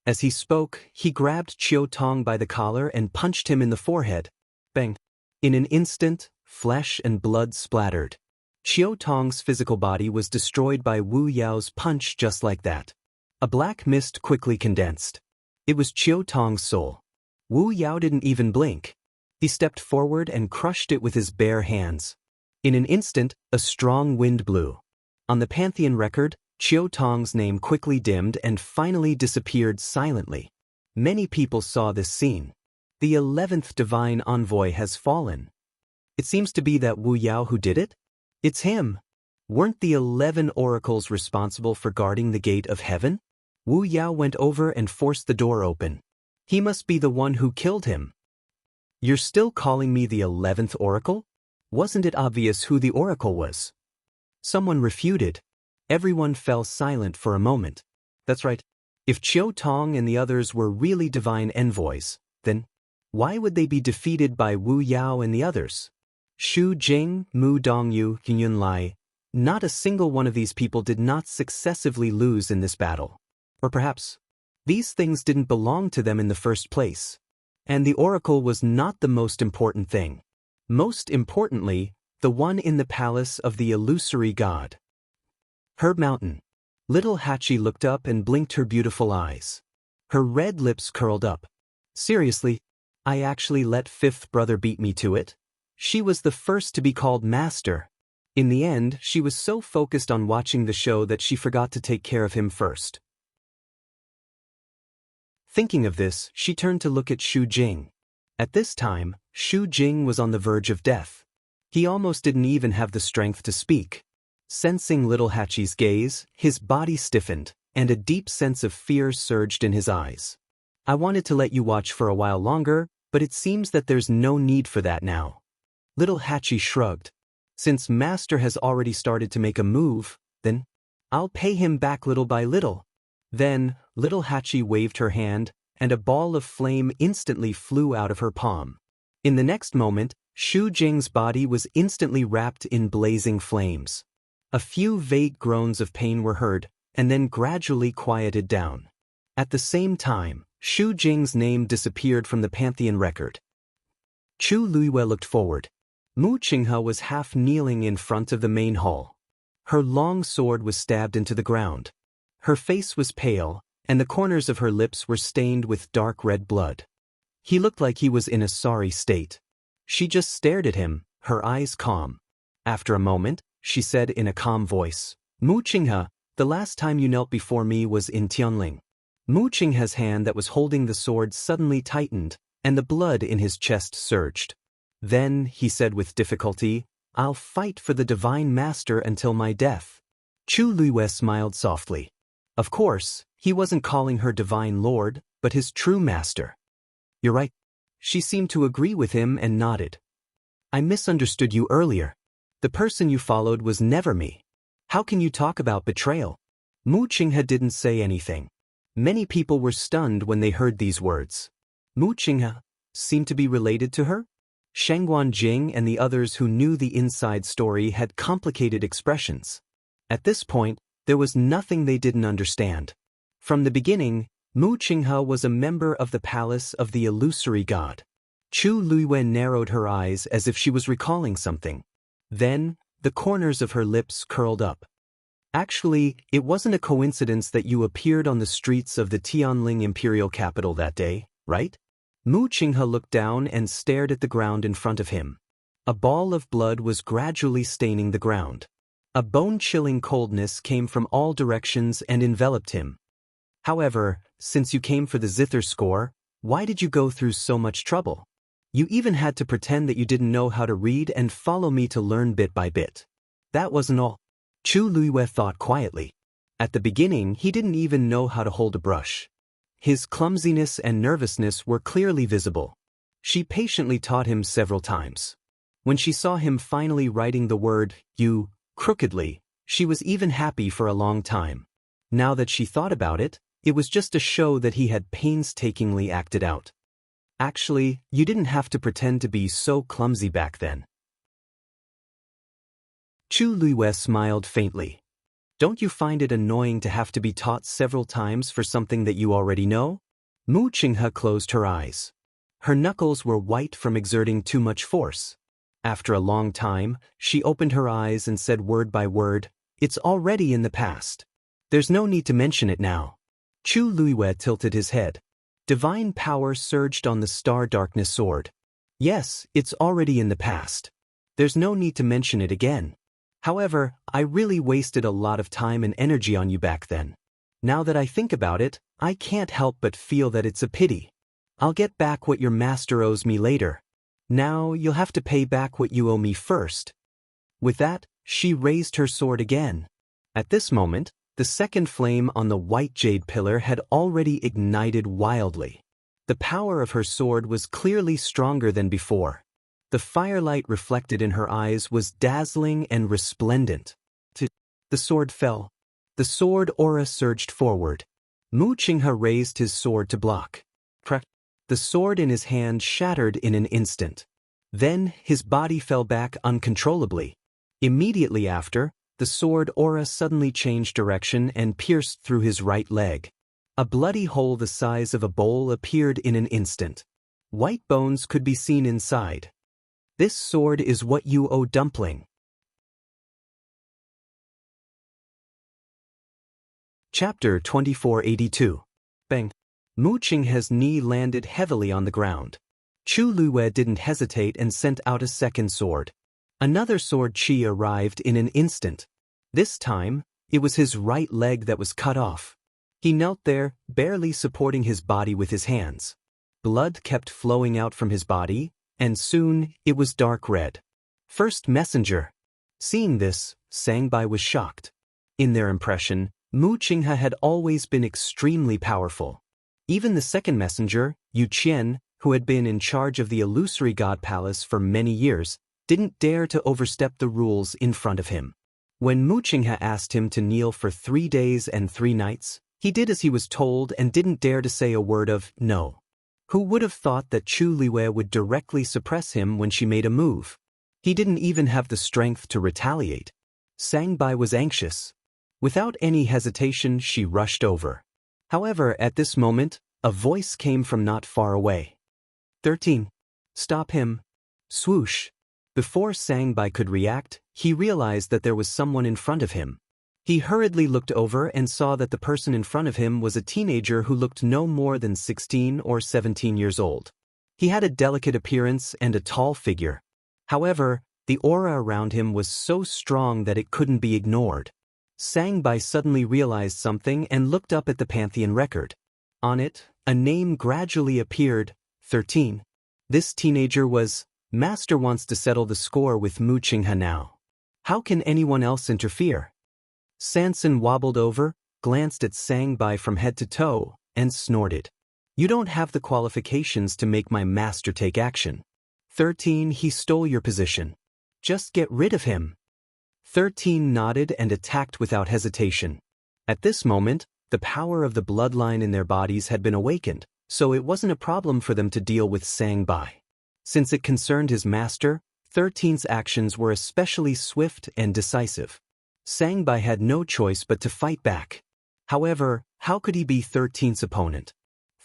As he spoke, he grabbed Qiu Tong by the collar and punched him in the forehead. Bang! In an instant, flesh and blood splattered. Qiu Tong's physical body was destroyed by Wu Yao's punch just like that. A black mist quickly condensed. It was Qiu Tong's soul. Wu Yao didn't even blink. He stepped forward and crushed it with his bare hands. In an instant, a strong wind blew. On the Pantheon record, Qiu Tong's name quickly dimmed and finally disappeared silently. Many people saw this scene. The 11th divine envoy has fallen. It seems to be that Wu Yao who did it? It's him. Weren't the 11 oracles responsible for guarding the gate of heaven? Wu Yao went over and forced the door open. He must be the one who killed him. You're still calling me the 11th oracle? Wasn't it obvious who the oracle was? Someone refuted. Everyone fell silent for a moment. That's right. If Qiu Tong and the others were really divine envoys, then why would they be defeated by Wu Yao and the others? Xu Jing, Mu Dongyu, Yun Lai. Not a single one of these people did not successively lose in this battle. Or perhaps, these things didn't belong to them in the first place. And the oracle was not the most important thing. Most importantly, the one in the palace of the illusory god. Herb Mountain. Little Hachi looked up and blinked her beautiful eyes. Her red lips curled up. Seriously, I actually let fifth brother beat me to it? She was the first to be called master. In the end, she was so focused on watching the show that she forgot to take care of him first. Thinking of this, she turned to look at Xu Jing. At this time, Xu Jing was on the verge of death. He almost didn't even have the strength to speak. Sensing little Hachi's gaze, his body stiffened, and a deep sense of fear surged in his eyes. I wanted to let you watch for a while longer, but it seems that there's no need for that now. Little Hachi shrugged. Since Master has already started to make a move, then I'll pay him back little by little. Then, little Hachi waved her hand, and a ball of flame instantly flew out of her palm. In the next moment, Shu Jing's body was instantly wrapped in blazing flames. A few vague groans of pain were heard, and then gradually quieted down. At the same time, Shu Jing's name disappeared from the Pantheon record. Chu Luiyue looked forward. Mu Qinghe was half kneeling in front of the main hall. Her long sword was stabbed into the ground. Her face was pale, and the corners of her lips were stained with dark red blood. He looked like he was in a sorry state. She just stared at him, her eyes calm. After a moment, she said in a calm voice, "Mu Qinghe, the last time you knelt before me was in Tianling." Mu Qinghe's hand that was holding the sword suddenly tightened, and the blood in his chest surged. Then, he said with difficulty, "I'll fight for the Divine Master until my death." Chu Luiyue smiled softly. Of course, he wasn't calling her Divine Lord, but his true master. "You're right." She seemed to agree with him and nodded. "I misunderstood you earlier. The person you followed was never me. How can you talk about betrayal?" Mu Qinghe didn't say anything. Many people were stunned when they heard these words. Mu Qinghe seemed to be related to her? Shangguan Jing and the others who knew the inside story had complicated expressions. At this point, there was nothing they didn't understand. From the beginning, Mu Qinghe was a member of the palace of the illusory god. Chu Luiyue narrowed her eyes as if she was recalling something. Then, the corners of her lips curled up. "Actually, it wasn't a coincidence that you appeared on the streets of the Tianling imperial capital that day, right?" Mu Qinghe looked down and stared at the ground in front of him. A ball of blood was gradually staining the ground. A bone-chilling coldness came from all directions and enveloped him. "However, since you came for the zither score, why did you go through so much trouble? You even had to pretend that you didn't know how to read and follow me to learn bit by bit. That wasn't all." Chu Luiyue thought quietly. At the beginning, he didn't even know how to hold a brush. His clumsiness and nervousness were clearly visible. She patiently taught him several times. When she saw him finally writing the word, "you," crookedly, she was even happy for a long time. Now that she thought about it, it was just a show that he had painstakingly acted out. "Actually, you didn't have to pretend to be so clumsy back then." Chu Luiyue smiled faintly. "Don't you find it annoying to have to be taught several times for something that you already know?" Mu Qinghe closed her eyes. Her knuckles were white from exerting too much force. After a long time, she opened her eyes and said word by word, "It's already in the past. There's no need to mention it now." Chu Luiyue tilted his head. Divine power surged on the Star Darkness sword. "Yes, it's already in the past. There's no need to mention it again. However, I really wasted a lot of time and energy on you back then. Now that I think about it, I can't help but feel that it's a pity. I'll get back what your master owes me later. Now you'll have to pay back what you owe me first." With that, she raised her sword again. At this moment, the second flame on the white jade pillar had already ignited wildly. The power of her sword was clearly stronger than before. The firelight reflected in her eyes was dazzling and resplendent. The sword fell. The sword aura surged forward. Mu Qinghe raised his sword to block. The sword in his hand shattered in an instant. Then, his body fell back uncontrollably. Immediately after, the sword aura suddenly changed direction and pierced through his right leg. A bloody hole the size of a bowl appeared in an instant. White bones could be seen inside. "This sword is what you owe Dumpling." Chapter 2482. Bang. Mu Qinghe's knee landed heavily on the ground. Chu Luiyue didn't hesitate and sent out a second sword. Another sword chi arrived in an instant. This time, it was his right leg that was cut off. He knelt there, barely supporting his body with his hands. Blood kept flowing out from his body, and soon it was dark red. First messenger. Seeing this, Sangbai was shocked. In their impression, Mu Qinghe had always been extremely powerful. Even the second messenger, Yu Qian, who had been in charge of the illusory god palace for many years, didn't dare to overstep the rules in front of him. When Mu Qinghe asked him to kneel for 3 days and 3 nights, He did as he was told and didn't dare to say a word of no. Who would have thought that Chu Liwei would directly suppress him when she made a move? He didn't even have the strength to retaliate. Sangbai was anxious. Without any hesitation, she rushed over. However, at this moment, a voice came from not far away. 13. Stop him. Swoosh. Before Sangbai could react, he realized that there was someone in front of him. He hurriedly looked over and saw that the person in front of him was a teenager who looked no more than 16 or 17 years old. He had a delicate appearance and a tall figure. However, the aura around him was so strong that it couldn't be ignored. Sangbai suddenly realized something and looked up at the Pantheon record. On it, a name gradually appeared, 13. This teenager was, Master wants to settle the score with Mu Qinghe now. How can anyone else interfere? Sanson wobbled over, glanced at Sangbai from head to toe, and snorted. You don't have the qualifications to make my master take action. 13. He stole your position. Just get rid of him. 13 nodded and attacked without hesitation. At this moment, the power of the bloodline in their bodies had been awakened, so it wasn't a problem for them to deal with Sangbai. Since it concerned his master, 13's actions were especially swift and decisive. Sangbai had no choice but to fight back. However, how could he be 13's opponent?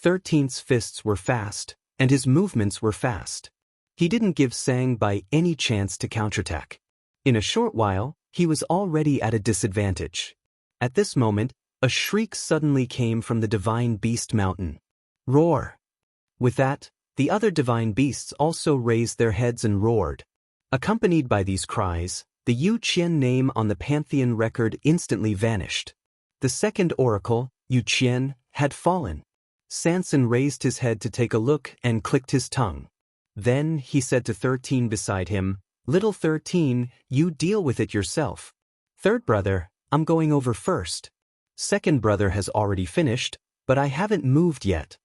13's fists were fast, and his movements were fast. He didn't give Sangbai any chance to counterattack. In a short while, he was already at a disadvantage. At this moment, a shriek suddenly came from the divine beast mountain. Roar! With that, the other divine beasts also raised their heads and roared. Accompanied by these cries, the Yu Qian name on the Pantheon record instantly vanished. The second oracle, Yu Qian, had fallen. Sanson raised his head to take a look and clicked his tongue. Then he said to 13 beside him, Little 13, you deal with it yourself. Third brother, I'm going over first. Second brother has already finished, but I haven't moved yet.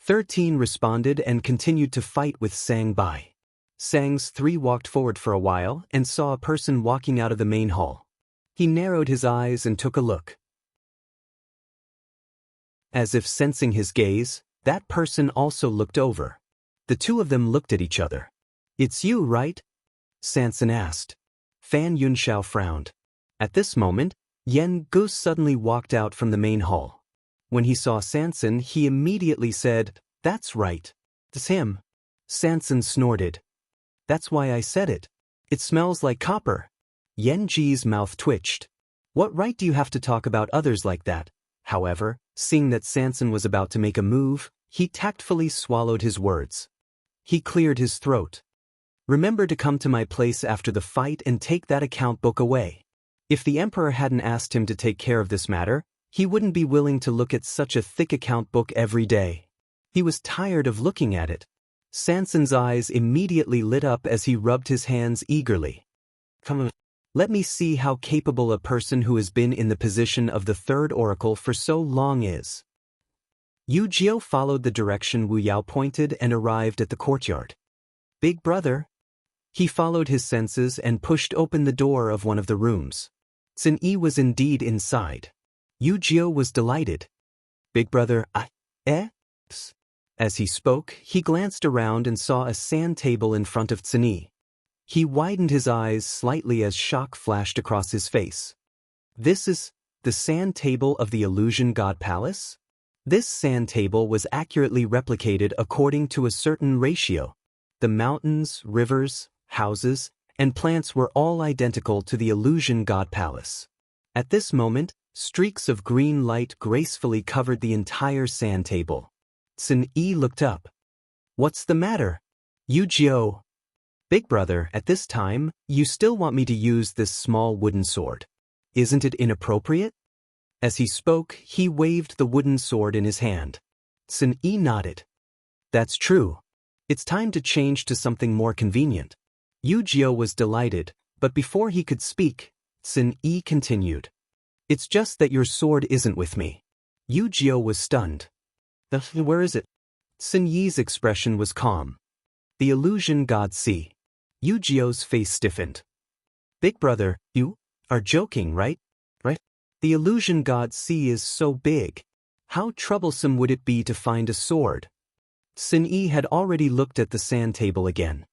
13 responded and continued to fight with Sangbai. Sang's 3 walked forward for a while and saw a person walking out of the main hall. He narrowed his eyes and took a look. As if sensing his gaze, that person also looked over. The two of them looked at each other. It's you, right? Sanson asked. Fan Yunxiao frowned. At this moment, Yen Gu suddenly walked out from the main hall. When he saw Sanson, he immediately said, That's right. It's him. Sanson snorted. That's why I said it. It smells like copper. Yen Ji's mouth twitched. What right do you have to talk about others like that? However, seeing that Sanson was about to make a move, he tactfully swallowed his words. He cleared his throat. Remember to come to my place after the fight and take that account book away. If the Emperor hadn't asked him to take care of this matter, he wouldn't be willing to look at such a thick account book every day. He was tired of looking at it. Sanson's eyes immediately lit up as he rubbed his hands eagerly. Come on. Let me see how capable a person who has been in the position of the third oracle for so long is. Yu Jiao followed the direction Wu Yao pointed and arrived at the courtyard. Big brother. He followed his senses and pushed open the door of one of the rooms. Xin Yi was indeed inside. Yu Jiao was delighted. Big brother, Psst. As he spoke, he glanced around and saw a sand table in front of Xin Yi. He widened his eyes slightly as shock flashed across his face. This is the sand table of the Illusion God Palace? This sand table was accurately replicated according to a certain ratio. The mountains, rivers, houses, and plants were all identical to the Illusion God Palace. At this moment, streaks of green light gracefully covered the entire sand table. Xin Yi looked up. What's the matter? Yu Jiao. Big brother, at this time, you still want me to use this small wooden sword. Isn't it inappropriate? As he spoke, he waved the wooden sword in his hand. Xin Yi nodded. That's true. It's time to change to something more convenient. Yu Jiao was delighted, but before he could speak, Xin Yi continued. It's just that your sword isn't with me. Yu Jiao was stunned. Where is it? Xin Yi's expression was calm. The Illusion God see. Yu Jiao's face stiffened. Big brother, you are joking, right? Right? The Illusion God see is so big. How troublesome would it be to find a sword? Sin Yi had already looked at the sand table again.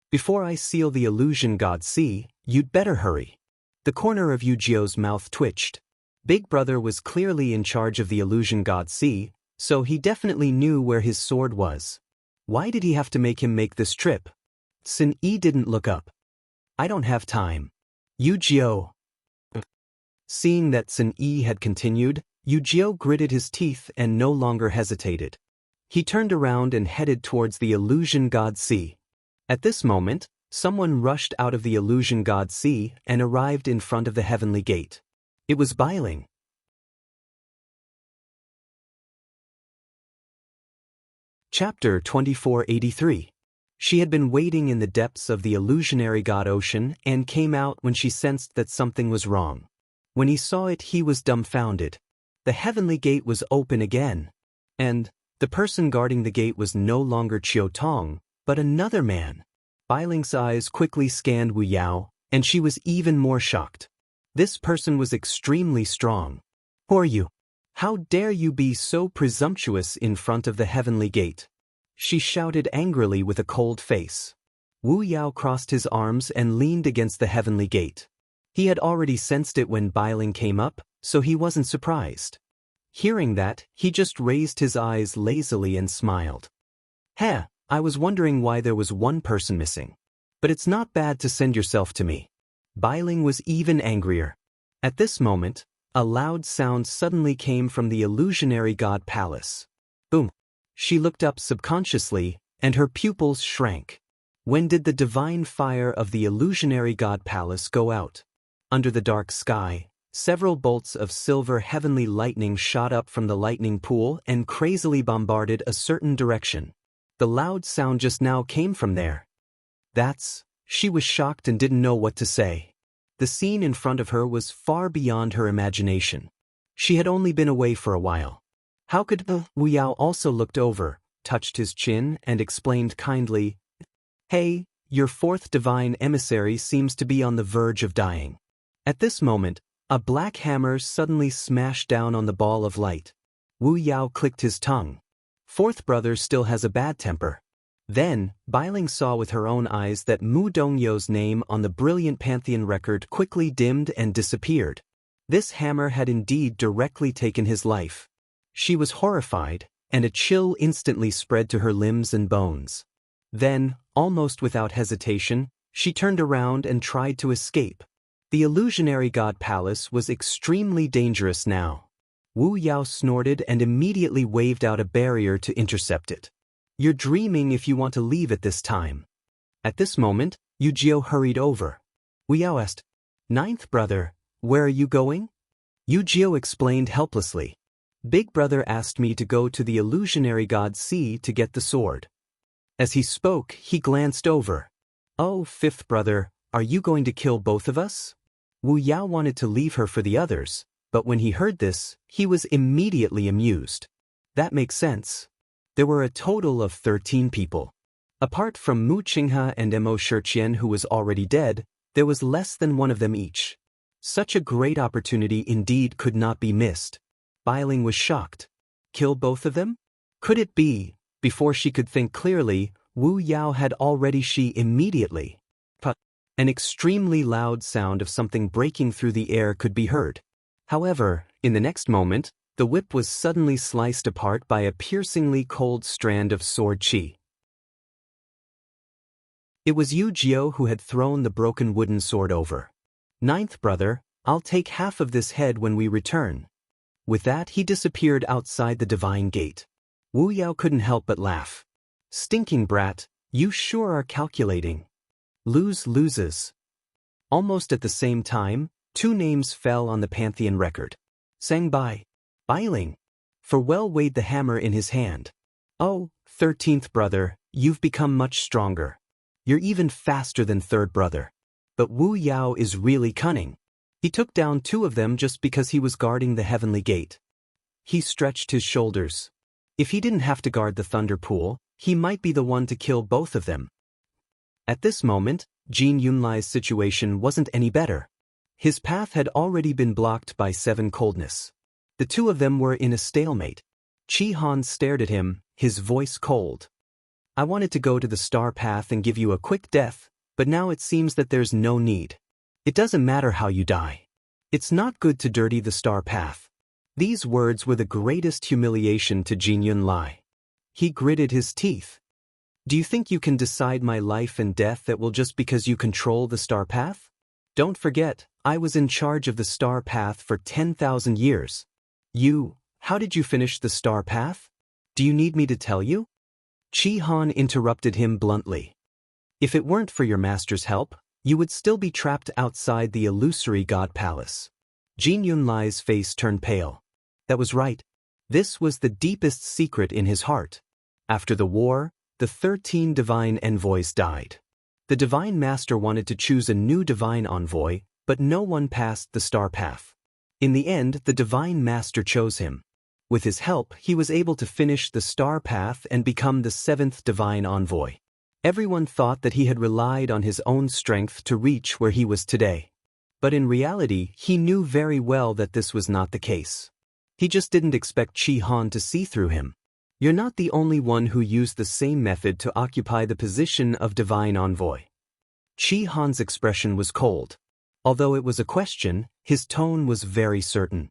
Before I seal the illusion god see, you'd better hurry. The corner of Yu Jiao's mouth twitched. Big Brother was clearly in charge of the illusion god see, so he definitely knew where his sword was. Why did he have to make him make this trip? Sin Yi didn't look up. I don't have time. Yu Jiao. Seeing that Sin Yi had continued, Yu Jiao gritted his teeth and no longer hesitated. He turned around and headed towards the illusion god see. At this moment, someone rushed out of the illusion god see and arrived in front of the heavenly gate. It was Bailing. Chapter 2483. She had been waiting in the depths of the illusionary god ocean and came out when she sensed that something was wrong. When he saw it, he was dumbfounded. The heavenly gate was open again. And the person guarding the gate was no longer Qiu Tong, but another man. Bailing's eyes quickly scanned Wu Yao, and she was even more shocked. This person was extremely strong. Who are you? How dare you be so presumptuous in front of the heavenly gate? She shouted angrily with a cold face. Wu Yao crossed his arms and leaned against the heavenly gate. He had already sensed it when Bailing came up, so he wasn't surprised. Hearing that, he just raised his eyes lazily and smiled. Heh, I was wondering why there was one person missing. But it's not bad to send yourself to me. Bailing was even angrier. At this moment, a loud sound suddenly came from the illusionary god palace. Boom. She looked up subconsciously, and her pupils shrank. When did the divine fire of the illusionary god palace go out? Under the dark sky, several bolts of silver heavenly lightning shot up from the lightning pool and crazily bombarded a certain direction. The loud sound just now came from there. She was shocked and didn't know what to say. The scene in front of her was far beyond her imagination. She had only been away for a while. How could Wu Yao also looked over, touched his chin, and explained kindly, Hey, your fourth divine emissary seems to be on the verge of dying. At this moment, a black hammer suddenly smashed down on the ball of light. Wu Yao clicked his tongue. Fourth brother still has a bad temper. Then, Bailing saw with her own eyes that Mu Dongyou's name on the brilliant Pantheon record quickly dimmed and disappeared. This hammer had indeed directly taken his life. She was horrified, and a chill instantly spread to her limbs and bones. Then, almost without hesitation, she turned around and tried to escape. The illusionary god palace was extremely dangerous now. Wu Yao snorted and immediately waved out a barrier to intercept it. You're dreaming if you want to leave at this time. At this moment, Yu Jiao hurried over. Wu Yao asked, Ninth brother, where are you going? Yu Jiao explained helplessly. Big brother asked me to go to the illusionary god sea to get the sword. As he spoke, he glanced over. Oh, fifth brother, are you going to kill both of us? Wu Yao wanted to leave her for the others, but when he heard this, he was immediately amused. That makes sense. There were a total of 13 people. Apart from Mu Qinghe and Mo Shiqian, who was already dead, there was less than one of them each. Such a great opportunity indeed could not be missed. Bailing was shocked. Kill both of them? Could it be? Before she could think clearly, Wu Yao had already immediately. An extremely loud sound of something breaking through the air could be heard. However, in the next moment, the whip was suddenly sliced apart by a piercingly cold strand of sword qi. It was Yu Jiao who had thrown the broken wooden sword over. Ninth brother, I'll take half of this head when we return. With that, he disappeared outside the divine gate. Wu Yao couldn't help but laugh. Stinking brat, you sure are calculating. Loses. Almost at the same time, two names fell on the Pantheon record. Sang Bai. Bailing. For well weighed the hammer in his hand. Oh, 13th brother, you've become much stronger. You're even faster than third brother. But Wu Yao is really cunning. He took down two of them just because he was guarding the heavenly gate. He stretched his shoulders. If he didn't have to guard the thunder pool, he might be the one to kill both of them. At this moment, Jin Yunlai's situation wasn't any better. His path had already been blocked by 7 coldness. The two of them were in a stalemate. Qi Han stared at him, his voice cold. I wanted to go to the star path and give you a quick death, but now it seems that there's no need. It doesn't matter how you die. It's not good to dirty the star path. These words were the greatest humiliation to Jin Yunlai. He gritted his teeth. Do you think you can decide my life and death at will just because you control the star path? Don't forget, I was in charge of the star path for 10,000 years. How did you finish the star path? Do you need me to tell you? Qi Han interrupted him bluntly. If it weren't for your master's help, you would still be trapped outside the illusory god palace. Jin Yunlai's face turned pale. That was right. This was the deepest secret in his heart. After the war, the 13 divine envoys died. The divine master wanted to choose a new divine envoy, but no one passed the star path. In the end, the divine master chose him. With his help, he was able to finish the star path and become the 7th divine envoy. Everyone thought that he had relied on his own strength to reach where he was today. But in reality, he knew very well that this was not the case. He just didn't expect Qi Han to see through him. You're not the only one who used the same method to occupy the position of divine envoy. Qi Han's expression was cold. Although it was a question, his tone was very certain.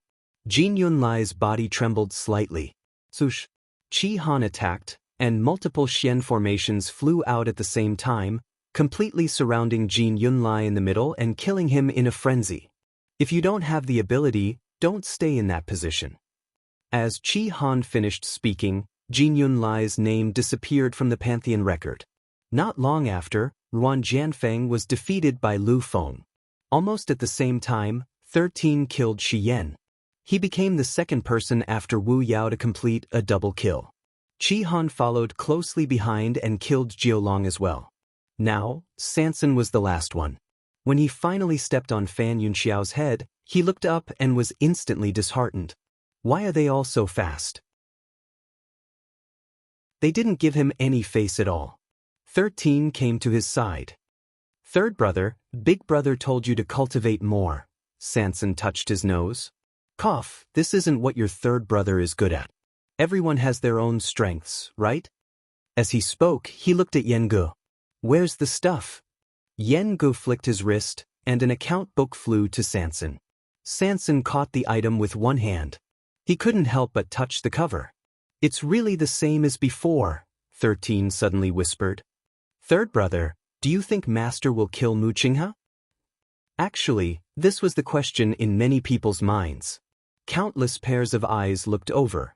Jin Yunlai's body trembled slightly. Swoosh! Qi Han attacked, and multiple Xian formations flew out at the same time, completely surrounding Jin Yunlai in the middle and killing him in a frenzy. If you don't have the ability, don't stay in that position. As Qi Han finished speaking, Jin Yunlai's name disappeared from the Pantheon record. Not long after, Ruan Jianfeng was defeated by Lu Feng. Almost at the same time, 13 killed Shi Yan. He became the second person after Wu Yao to complete a double kill. Qi Han followed closely behind and killed Jiolong as well. Now, Sanson was the last one. When he finally stepped on Fan Yunxiao's head, he looked up and was instantly disheartened. Why are they all so fast? They didn't give him any face at all. 13 came to his side. Third brother, big brother told you to cultivate more. Sanson touched his nose. Cough, this isn't what your third brother is good at. Everyone has their own strengths, right? As he spoke, he looked at Yen Gu. Where's the stuff? Yen Gu flicked his wrist, and an account book flew to Sanson. Sanson caught the item with one hand. He couldn't help but touch the cover. It's really the same as before, 13 suddenly whispered. Third brother, do you think Master will kill Mu Qinghe? Actually, this was the question in many people's minds. Countless pairs of eyes looked over.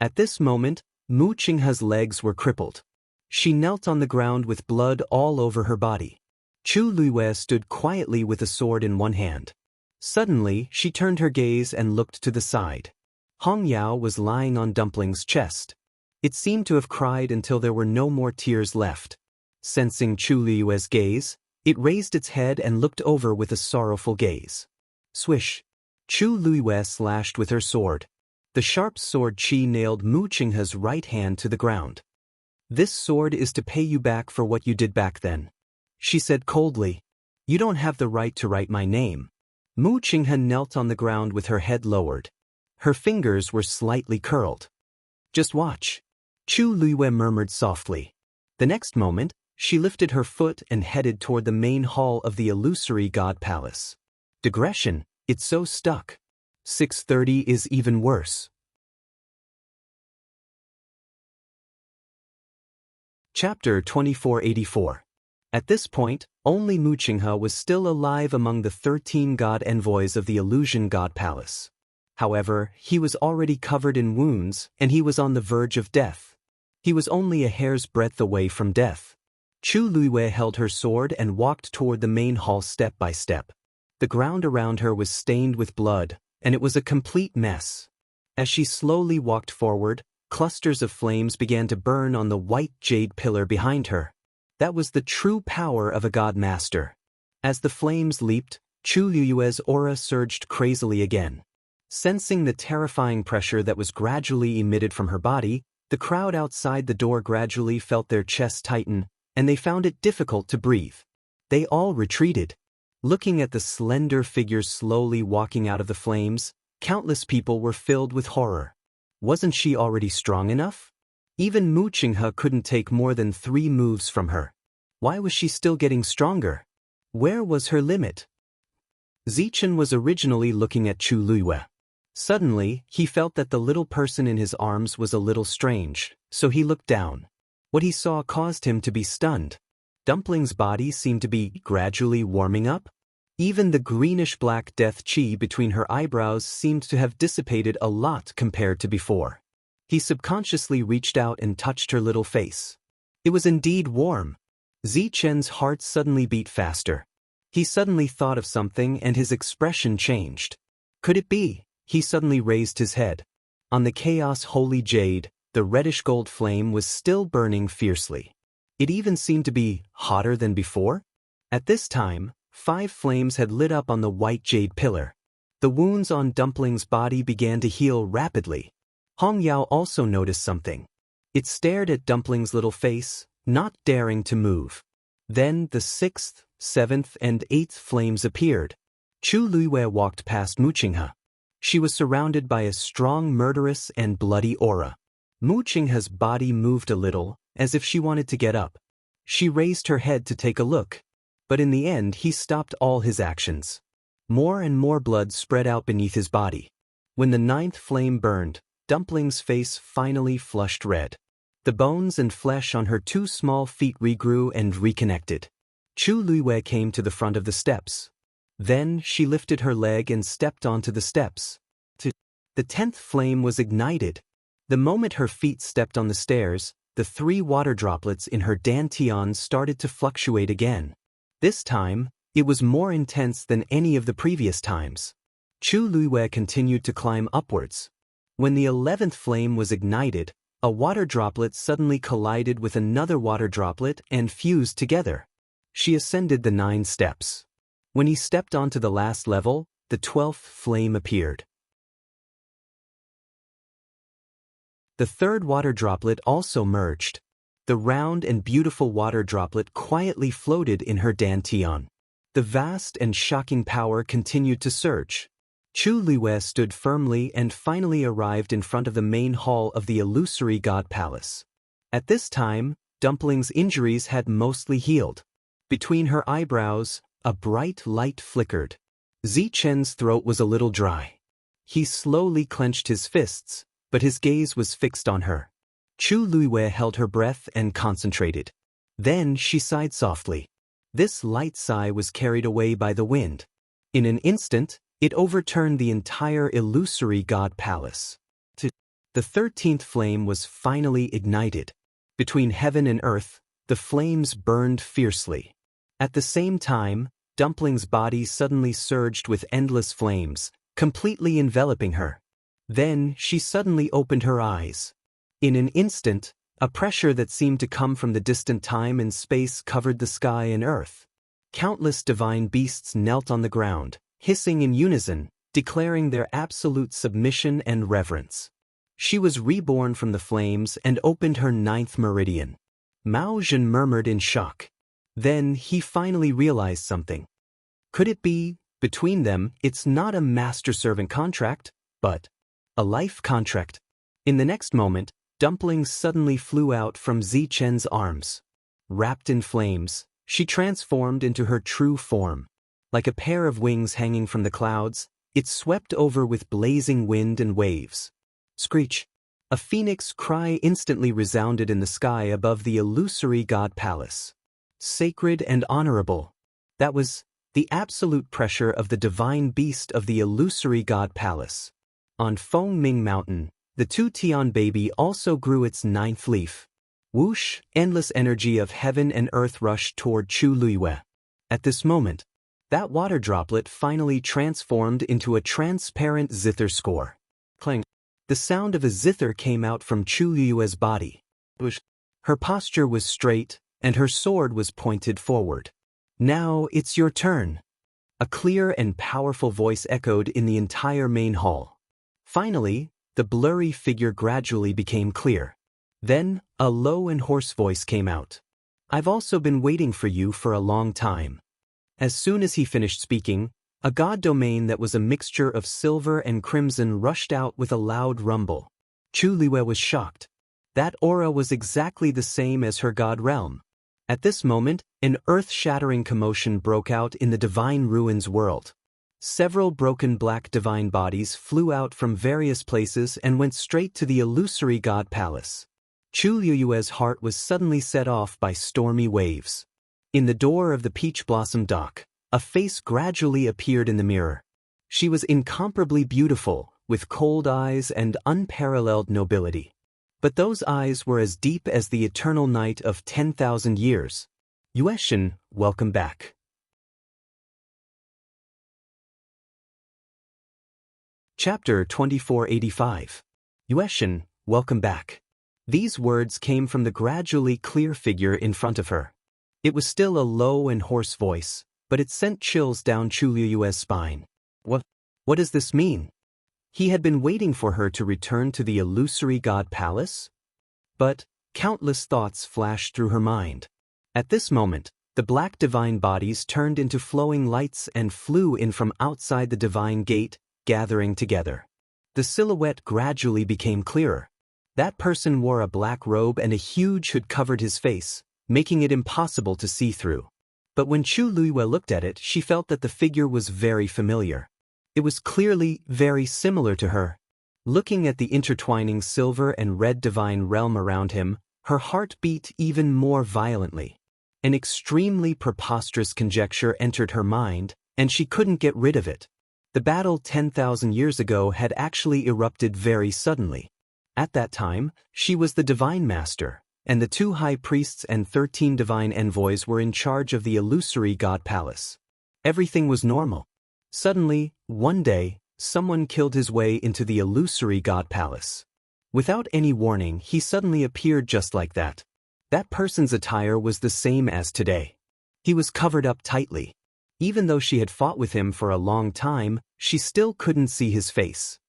At this moment, Mu Qinghe's legs were crippled. She knelt on the ground with blood all over her body. Chu Luiwei stood quietly with a sword in one hand. Suddenly, she turned her gaze and looked to the side. Hong Yao was lying on Dumpling's chest. It seemed to have cried until there were no more tears left. Sensing Chu Luiwei's gaze, it raised its head and looked over with a sorrowful gaze. Swish! Chu Luiwei slashed with her sword. The sharp sword Qi nailed Mu Qinghe's right hand to the ground. This sword is to pay you back for what you did back then. She said coldly. You don't have the right to write my name. Mu Qinghe knelt on the ground with her head lowered. Her fingers were slightly curled. Just watch. Chu Luiwei murmured softly. The next moment, she lifted her foot and headed toward the main hall of the illusory god palace. Digression, it's so stuck. 630 is even worse. Chapter 2484. At this point, only Mu Qinghe was still alive among the 13 god envoys of the illusion god palace. However, he was already covered in wounds, and he was on the verge of death. He was only a hair's breadth away from death. Chu Luiwei held her sword and walked toward the main hall step by step. The ground around her was stained with blood, and it was a complete mess. As she slowly walked forward, clusters of flames began to burn on the white jade pillar behind her. That was the true power of a god master. As the flames leaped, Chu Luiwei's aura surged crazily again. Sensing the terrifying pressure that was gradually emitted from her body, the crowd outside the door gradually felt their chests tighten, and they found it difficult to breathe. They all retreated. Looking at the slender figures slowly walking out of the flames, Countless people were filled with horror. Wasn't she already strong enough? Even Mu Qinghe couldn't take more than 3 moves from her. Why was she still getting stronger? Where was her limit? Zichen was originally looking at Chu Luiyue. Suddenly, he felt that the little person in his arms was a little strange, so he looked down. What he saw caused him to be stunned. Dumpling's body seemed to be gradually warming up. Even the greenish-black death chi between her eyebrows seemed to have dissipated a lot compared to before. He subconsciously reached out and touched her little face. It was indeed warm. Zichen's heart suddenly beat faster. He suddenly thought of something and his expression changed. Could it be? He suddenly raised his head. On the chaos holy jade, the reddish-gold flame was still burning fiercely. It even seemed to be hotter than before. At this time, 5 flames had lit up on the white jade pillar. The wounds on Dumpling's body began to heal rapidly. Hong Yao also noticed something. It stared at Dumpling's little face, not daring to move. Then the 6th, 7th, and 8th flames appeared. Chu Luiyue walked past Mu Qinghe. She was surrounded by a strong, murderous, and bloody aura. Mu Qinghe's body moved a little, as if she wanted to get up. She raised her head to take a look. But in the end he stopped all his actions. More and more blood spread out beneath his body. When the 9th flame burned, Dumpling's face finally flushed red. The bones and flesh on her 2 small feet regrew and reconnected. Chu Luiyue came to the front of the steps. Then she lifted her leg and stepped onto the steps. The 10th flame was ignited. The moment her feet stepped on the stairs, the 3 water droplets in her dantian started to fluctuate again. This time, it was more intense than any of the previous times. Chu Luiyue continued to climb upwards. When the 11th flame was ignited, a water droplet suddenly collided with another water droplet and fused together. She ascended the 9 steps. When he stepped onto the last level, the 12th flame appeared. The 3rd water droplet also merged. The round and beautiful water droplet quietly floated in her dantian. The vast and shocking power continued to surge. Chu Luiyue stood firmly and finally arrived in front of the main hall of the illusory god palace. At this time, Dumpling's injuries had mostly healed. Between her eyebrows, a bright light flickered. Zichen's throat was a little dry. He slowly clenched his fists, but his gaze was fixed on her. Chu Luiyue held her breath and concentrated. Then she sighed softly. This light sigh was carried away by the wind. In an instant, it overturned the entire illusory god palace. The 13th flame was finally ignited. Between heaven and earth, the flames burned fiercely. At the same time, Dumpling's body suddenly surged with endless flames, completely enveloping her. Then she suddenly opened her eyes. In an instant, a pressure that seemed to come from the distant time and space covered the sky and earth. Countless divine beasts knelt on the ground, hissing in unison, declaring their absolute submission and reverence. She was reborn from the flames and opened her 9th meridian. Mao Zhen murmured in shock. Then he finally realized something. Could it be, between them, it's not a master-servant contract, but a life contract? In the next moment, Dumpling suddenly flew out from Zichen's arms. Wrapped in flames, she transformed into her true form. Like a pair of wings hanging from the clouds, it swept over with blazing wind and waves. Screech! A phoenix cry instantly resounded in the sky above the illusory god palace. Sacred and honorable. That was the absolute pressure of the divine beast of the illusory god palace. On Feng Ming Mountain, the 2 Tian baby also grew its 9th leaf. Whoosh! Endless energy of heaven and earth rushed toward Chu Luiyue. At this moment, that water droplet finally transformed into a transparent zither score. Clang! The sound of a zither came out from Chu Luiyue's body. Her posture was straight, and her sword was pointed forward. Now it's your turn. A clear and powerful voice echoed in the entire main hall. Finally, the blurry figure gradually became clear. Then, a low and hoarse voice came out. I've also been waiting for you for a long time. As soon as he finished speaking, A god domain that was a mixture of silver and crimson rushed out with a loud rumble. Chu Liwei was shocked. That aura was exactly the same as her god realm. At this moment, an earth-shattering commotion broke out in the divine ruins world. Several broken black divine bodies flew out from various places and went straight to the illusory god palace. Chu Liyue's heart was suddenly set off by stormy waves. In the door of the peach blossom dock, a face gradually appeared in the mirror. She was incomparably beautiful, with cold eyes and unparalleled nobility. But those eyes were as deep as the eternal night of 10,000 years. Yueshin, welcome back. Chapter 2485. Yueshin, welcome back. These words came from the gradually clear figure in front of her. It was still a low and hoarse voice, but it sent chills down Chu Liyue's spine. What does this mean? He had been waiting for her to return to the illusory god palace? But countless thoughts flashed through her mind. At this moment, the black divine bodies turned into flowing lights and flew in from outside the divine gate, gathering together. The silhouette gradually became clearer. That person wore a black robe and a huge hood covered his face, making it impossible to see through. But when Chu Liyue looked at it, she felt that the figure was very familiar. It was clearly very similar to her. Looking at the intertwining silver and red divine realm around him, her heart beat even more violently. An extremely preposterous conjecture entered her mind, and she couldn't get rid of it. The battle 10,000 years ago had actually erupted very suddenly. At that time, she was the divine master, and the 2 high priests and 13 divine envoys were in charge of the illusory god palace. Everything was normal. Suddenly, one day, someone killed his way into the illusory god palace. Without any warning, he suddenly appeared just like that. That person's attire was the same as today. He was covered up tightly. Even though she had fought with him for a long time, she still couldn't see his face.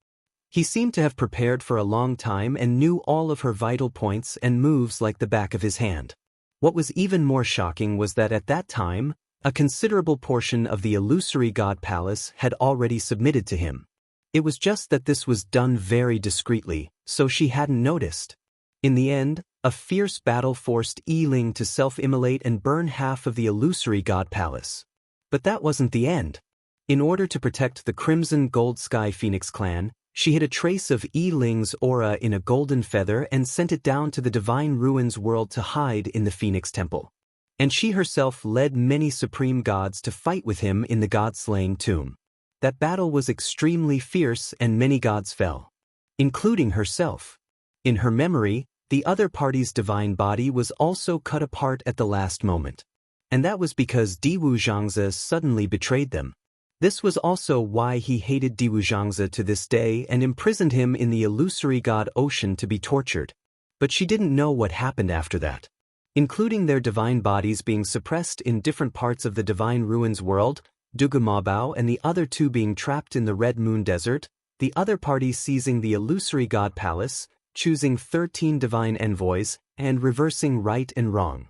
He seemed to have prepared for a long time and knew all of her vital points and moves like the back of his hand. What was even more shocking was that at that time, a considerable portion of the illusory god palace had already submitted to him. It was just that this was done very discreetly, so she hadn't noticed. In the end, a fierce battle forced Ling to self-immolate and burn half of the illusory god palace. But that wasn't the end. In order to protect the Crimson Gold Sky Phoenix clan, she hid a trace of Ling's aura in a golden feather and sent it down to the Divine Ruins world to hide in the Phoenix Temple. And she herself led many supreme gods to fight with him in the god-slaying tomb. That battle was extremely fierce and many gods fell, including herself. In her memory, the other party's divine body was also cut apart at the last moment. And that was because Diwu Zhangzi suddenly betrayed them. This was also why he hated Diwu Zhangzi to this day and imprisoned him in the illusory god ocean to be tortured. But she didn't know what happened after that. Including their divine bodies being suppressed in different parts of the Divine Ruins world, Dugu Mabao and the other 2 being trapped in the Red Moon Desert, the other party seizing the illusory god palace, choosing 13 divine envoys, and reversing right and wrong.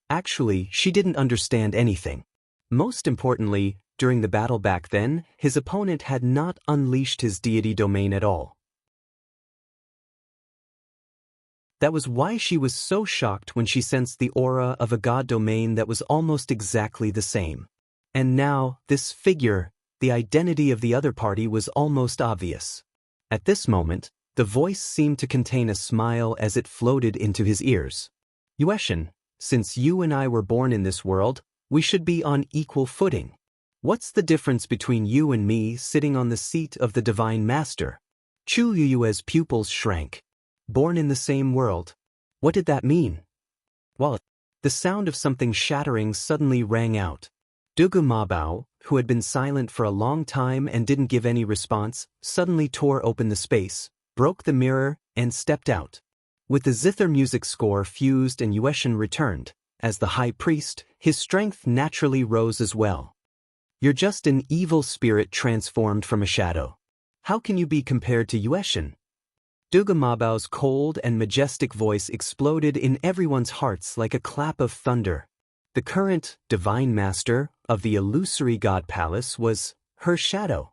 Actually, she didn't understand anything. Most importantly, during the battle back then, his opponent had not unleashed his deity domain at all. That was why she was so shocked when she sensed the aura of a god domain that was almost exactly the same. And now, this figure, the identity of the other party was almost obvious. At this moment, the voice seemed to contain a smile as it floated into his ears. Yueshin, since you and I were born in this world, we should be on equal footing. What's the difference between you and me sitting on the seat of the Divine Master? Chu Liyue's pupils shrank. Born in the same world. What did that mean? Well, the sound of something shattering suddenly rang out. Dugu Mabao, who had been silent for a long time and didn't give any response, suddenly tore open the space, broke the mirror, and stepped out. With the zither music score fused and Yueshin returned, as the high priest, his strength naturally rose as well. You're just an evil spirit transformed from a shadow. How can you be compared to Yueshin? Dugu Mabao's cold and majestic voice exploded in everyone's hearts like a clap of thunder. The current divine master of the illusory god palace was Her shadow.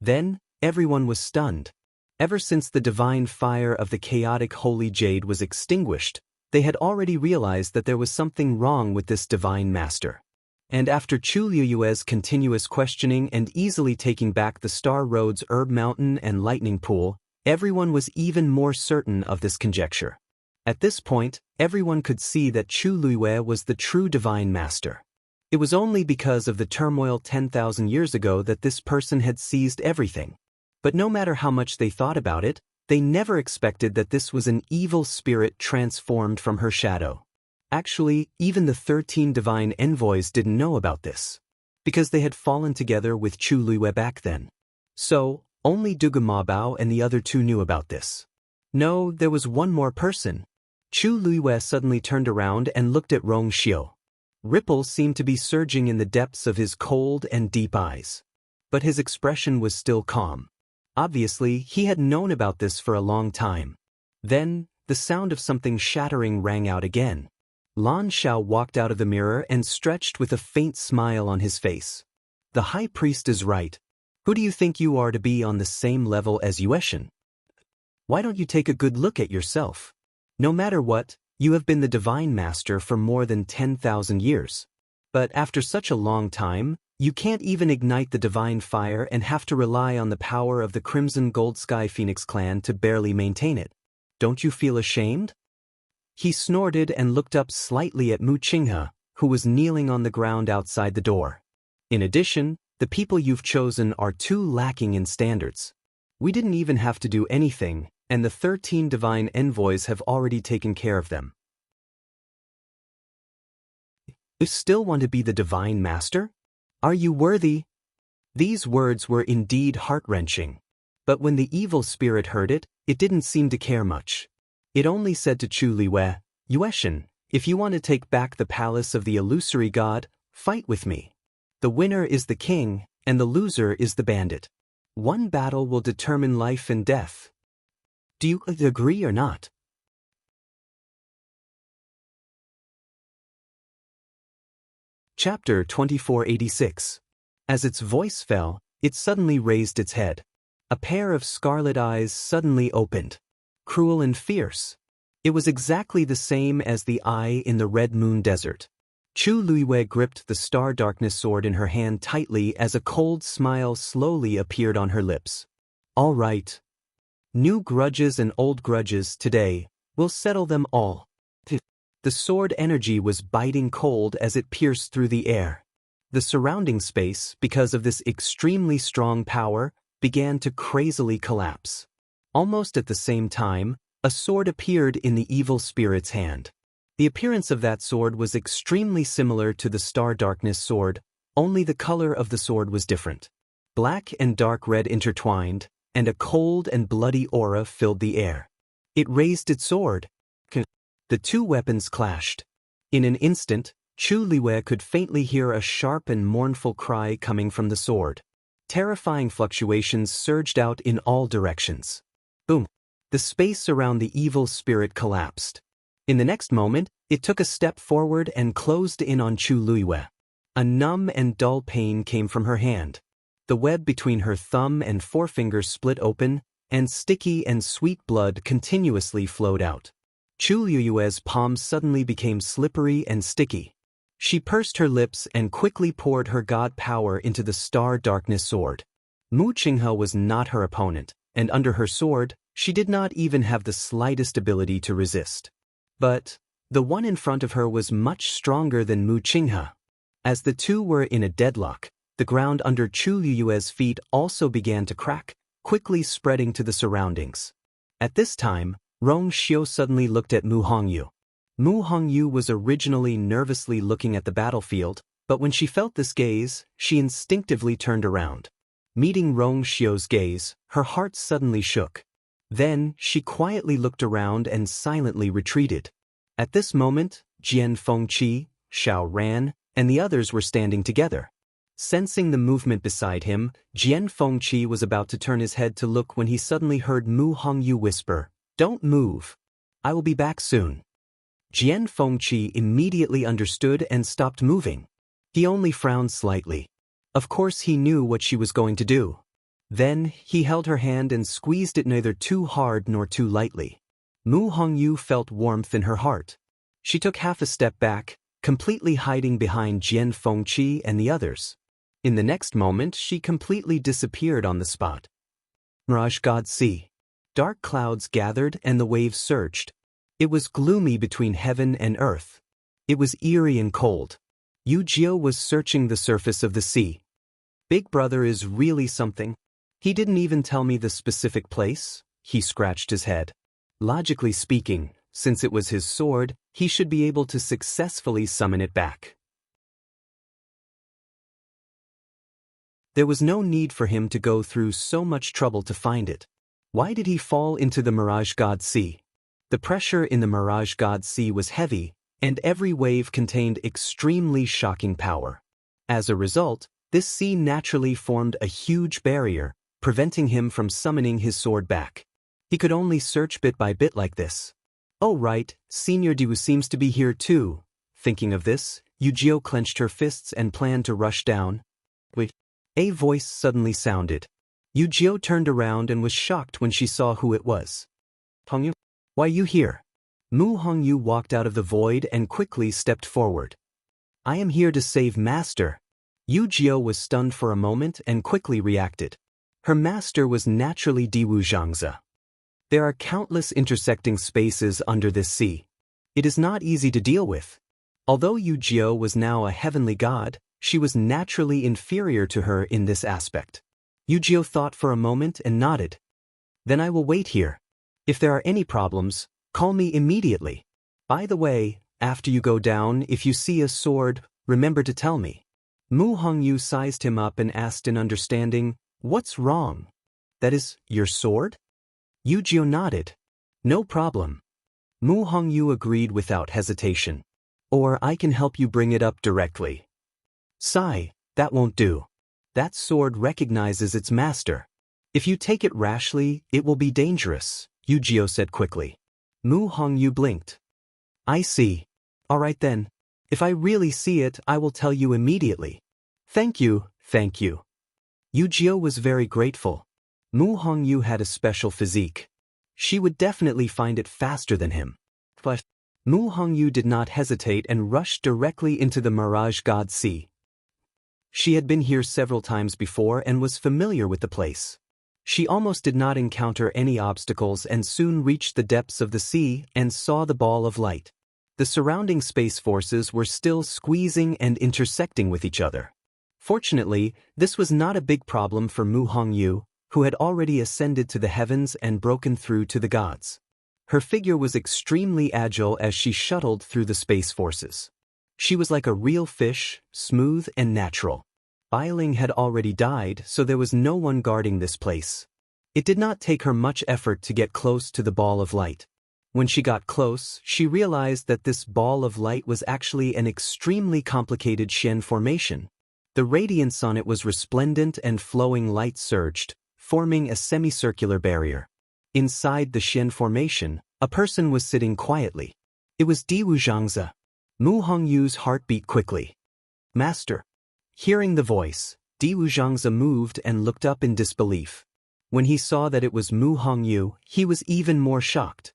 Then, everyone was stunned. Ever since the divine fire of the chaotic holy jade was extinguished, they had already realized that there was something wrong with this divine master. And after Chu Liyue's continuous questioning and easily taking back the Star Road's Herb Mountain and Lightning Pool, everyone was even more certain of this conjecture. At this point, everyone could see that Chu Liyue was the true divine master. It was only because of the turmoil 10,000 years ago that this person had seized everything. But no matter how much they thought about it, they never expected that this was an evil spirit transformed from her shadow. Actually, even the 13 divine envoys didn't know about this, because they had fallen together with Chu Liyue back then. So, only Dugu Mabao and the other two knew about this. No, there was one more person. Chu Liyue suddenly turned around and looked at Rong Xiu. Ripples seemed to be surging in the depths of his cold and deep eyes. But his expression was still calm. Obviously, he had known about this for a long time. Then, the sound of something shattering rang out again. Lan Xiao walked out of the mirror and stretched with a faint smile on his face. The high priest is right. Who do you think you are to be on the same level as Yueshan? Why don't you take a good look at yourself? No matter what, you have been the divine master for more than 10,000 years. But after such a long time, you can't even ignite the divine fire and have to rely on the power of the Crimson Gold Sky Phoenix clan to barely maintain it. Don't you feel ashamed? He snorted and looked up slightly at Mu Qinghe, who was kneeling on the ground outside the door. In addition, the people you've chosen are too lacking in standards. We didn't even have to do anything, and the 13 divine envoys have already taken care of them. You still want to be the divine master? Are you worthy? These words were indeed heart-wrenching. But when the evil spirit heard it, it didn't seem to care much. It only said to Chu Liyue, Yueshan, if you want to take back the palace of the illusory god, fight with me. The winner is the king, and the loser is the bandit. One battle will determine life and death. Do you agree or not? Chapter 2486. As its voice fell, it suddenly raised its head. A pair of scarlet eyes suddenly opened. Cruel and fierce. It was exactly the same as the eye in the Red Moon Desert. Chu Liyue gripped the Star Darkness sword in her hand tightly as a cold smile slowly appeared on her lips. All right. New grudges and old grudges today, we'll settle them all. The sword energy was biting cold as it pierced through the air. The surrounding space, because of this extremely strong power, began to crazily collapse. Almost at the same time, a sword appeared in the evil spirit's hand. The appearance of that sword was extremely similar to the Star Darkness sword, only the color of the sword was different. Black and dark red intertwined, and a cold and bloody aura filled the air. It raised its sword. The two weapons clashed. In an instant, Chu Liyue could faintly hear a sharp and mournful cry coming from the sword. Terrifying fluctuations surged out in all directions. Boom! The space around the evil spirit collapsed. In the next moment, it took a step forward and closed in on Chu Liyue. A numb and dull pain came from her hand. The web between her thumb and forefinger split open, and sticky and sweet blood continuously flowed out. Chu Liyue's palms suddenly became slippery and sticky. She pursed her lips and quickly poured her god power into the Star Darkness sword. Mu Qinghe was not her opponent, and under her sword, she did not even have the slightest ability to resist. But the one in front of her was much stronger than Mu Qinghe. As the two were in a deadlock, the ground under Chu Liyue's feet also began to crack, quickly spreading to the surroundings. At this time, Rong Xiu suddenly looked at Mu Hongyu. Mu Hongyu was originally nervously looking at the battlefield, but when she felt this gaze, she instinctively turned around. Meeting Rong Xiu's gaze, her heart suddenly shook. Then, she quietly looked around and silently retreated. At this moment, Jian Fengqi, Xiao Ran, and the others were standing together. Sensing the movement beside him, Jian Fengqi was about to turn his head to look when he suddenly heard Mu Hongyu whisper, "Don't move. I will be back soon." Jian Fengqi immediately understood and stopped moving. He only frowned slightly. Of course he knew what she was going to do. Then, he held her hand and squeezed it neither too hard nor too lightly. Mu Hongyu felt warmth in her heart. She took half a step back, completely hiding behind Jian Fengqi and the others. In the next moment, she completely disappeared on the spot. Mirage God Sea. Dark clouds gathered and the waves surged. It was gloomy between heaven and earth. It was eerie and cold. Yu Jiao was searching the surface of the sea. Big Brother is really something. He didn't even tell me the specific place. He scratched his head. Logically speaking, since it was his sword, he should be able to successfully summon it back. There was no need for him to go through so much trouble to find it. Why did he fall into the Mirage God Sea? The pressure in the Mirage God Sea was heavy, and every wave contained extremely shocking power. As a result, this sea naturally formed a huge barrier, preventing him from summoning his sword back. He could only search bit by bit like this. Oh right, Senior Diwu seems to be here too. Thinking of this, Yu Jiao clenched her fists and planned to rush down. Wait. A voice suddenly sounded. Yu Jiao turned around and was shocked when she saw who it was. Hongyu? Why you here? Mu Hongyu walked out of the void and quickly stepped forward. I am here to save Master. Yu Jiao was stunned for a moment and quickly reacted. Her master was naturally Diwu Xianxia. There are countless intersecting spaces under this sea. It is not easy to deal with. Although Yu Jiao was now a heavenly god, she was naturally inferior to her in this aspect. Yu Jiao thought for a moment and nodded. Then I will wait here. If there are any problems, call me immediately. By the way, after you go down, if you see a sword, remember to tell me. Mu Hongyu sized him up and asked in understanding, What's wrong? That is, your sword? Yu Jiao nodded. No problem. Mu Hongyu agreed without hesitation. Or I can help you bring it up directly. Sigh, that won't do. That sword recognizes its master. If you take it rashly, it will be dangerous, Yu Jiao said quickly. Mu Hongyu blinked. I see. All right then. If I really see it, I will tell you immediately. Thank you, thank you. Yu Jiao was very grateful. Mu Hongyu had a special physique. She would definitely find it faster than him. But Mu Hongyu did not hesitate and rushed directly into the Mirage God Sea. She had been here several times before and was familiar with the place. She almost did not encounter any obstacles and soon reached the depths of the sea and saw the ball of light. The surrounding space forces were still squeezing and intersecting with each other. Fortunately, this was not a big problem for Mu Hongyu, who had already ascended to the heavens and broken through to the gods. Her figure was extremely agile as she shuttled through the space forces. She was like a real fish, smooth and natural. Bailing had already died, so there was no one guarding this place. It did not take her much effort to get close to the ball of light. When she got close, she realized that this ball of light was actually an extremely complicated Shen formation. The radiance on it was resplendent and flowing light surged, forming a semicircular barrier. Inside the Shen formation, a person was sitting quietly. It was Diwu Xianxia. Mu Hongyu's heart beat quickly. Master. Hearing the voice, Diwu Xianxia moved and looked up in disbelief. When he saw that it was Mu Hongyu, he was even more shocked.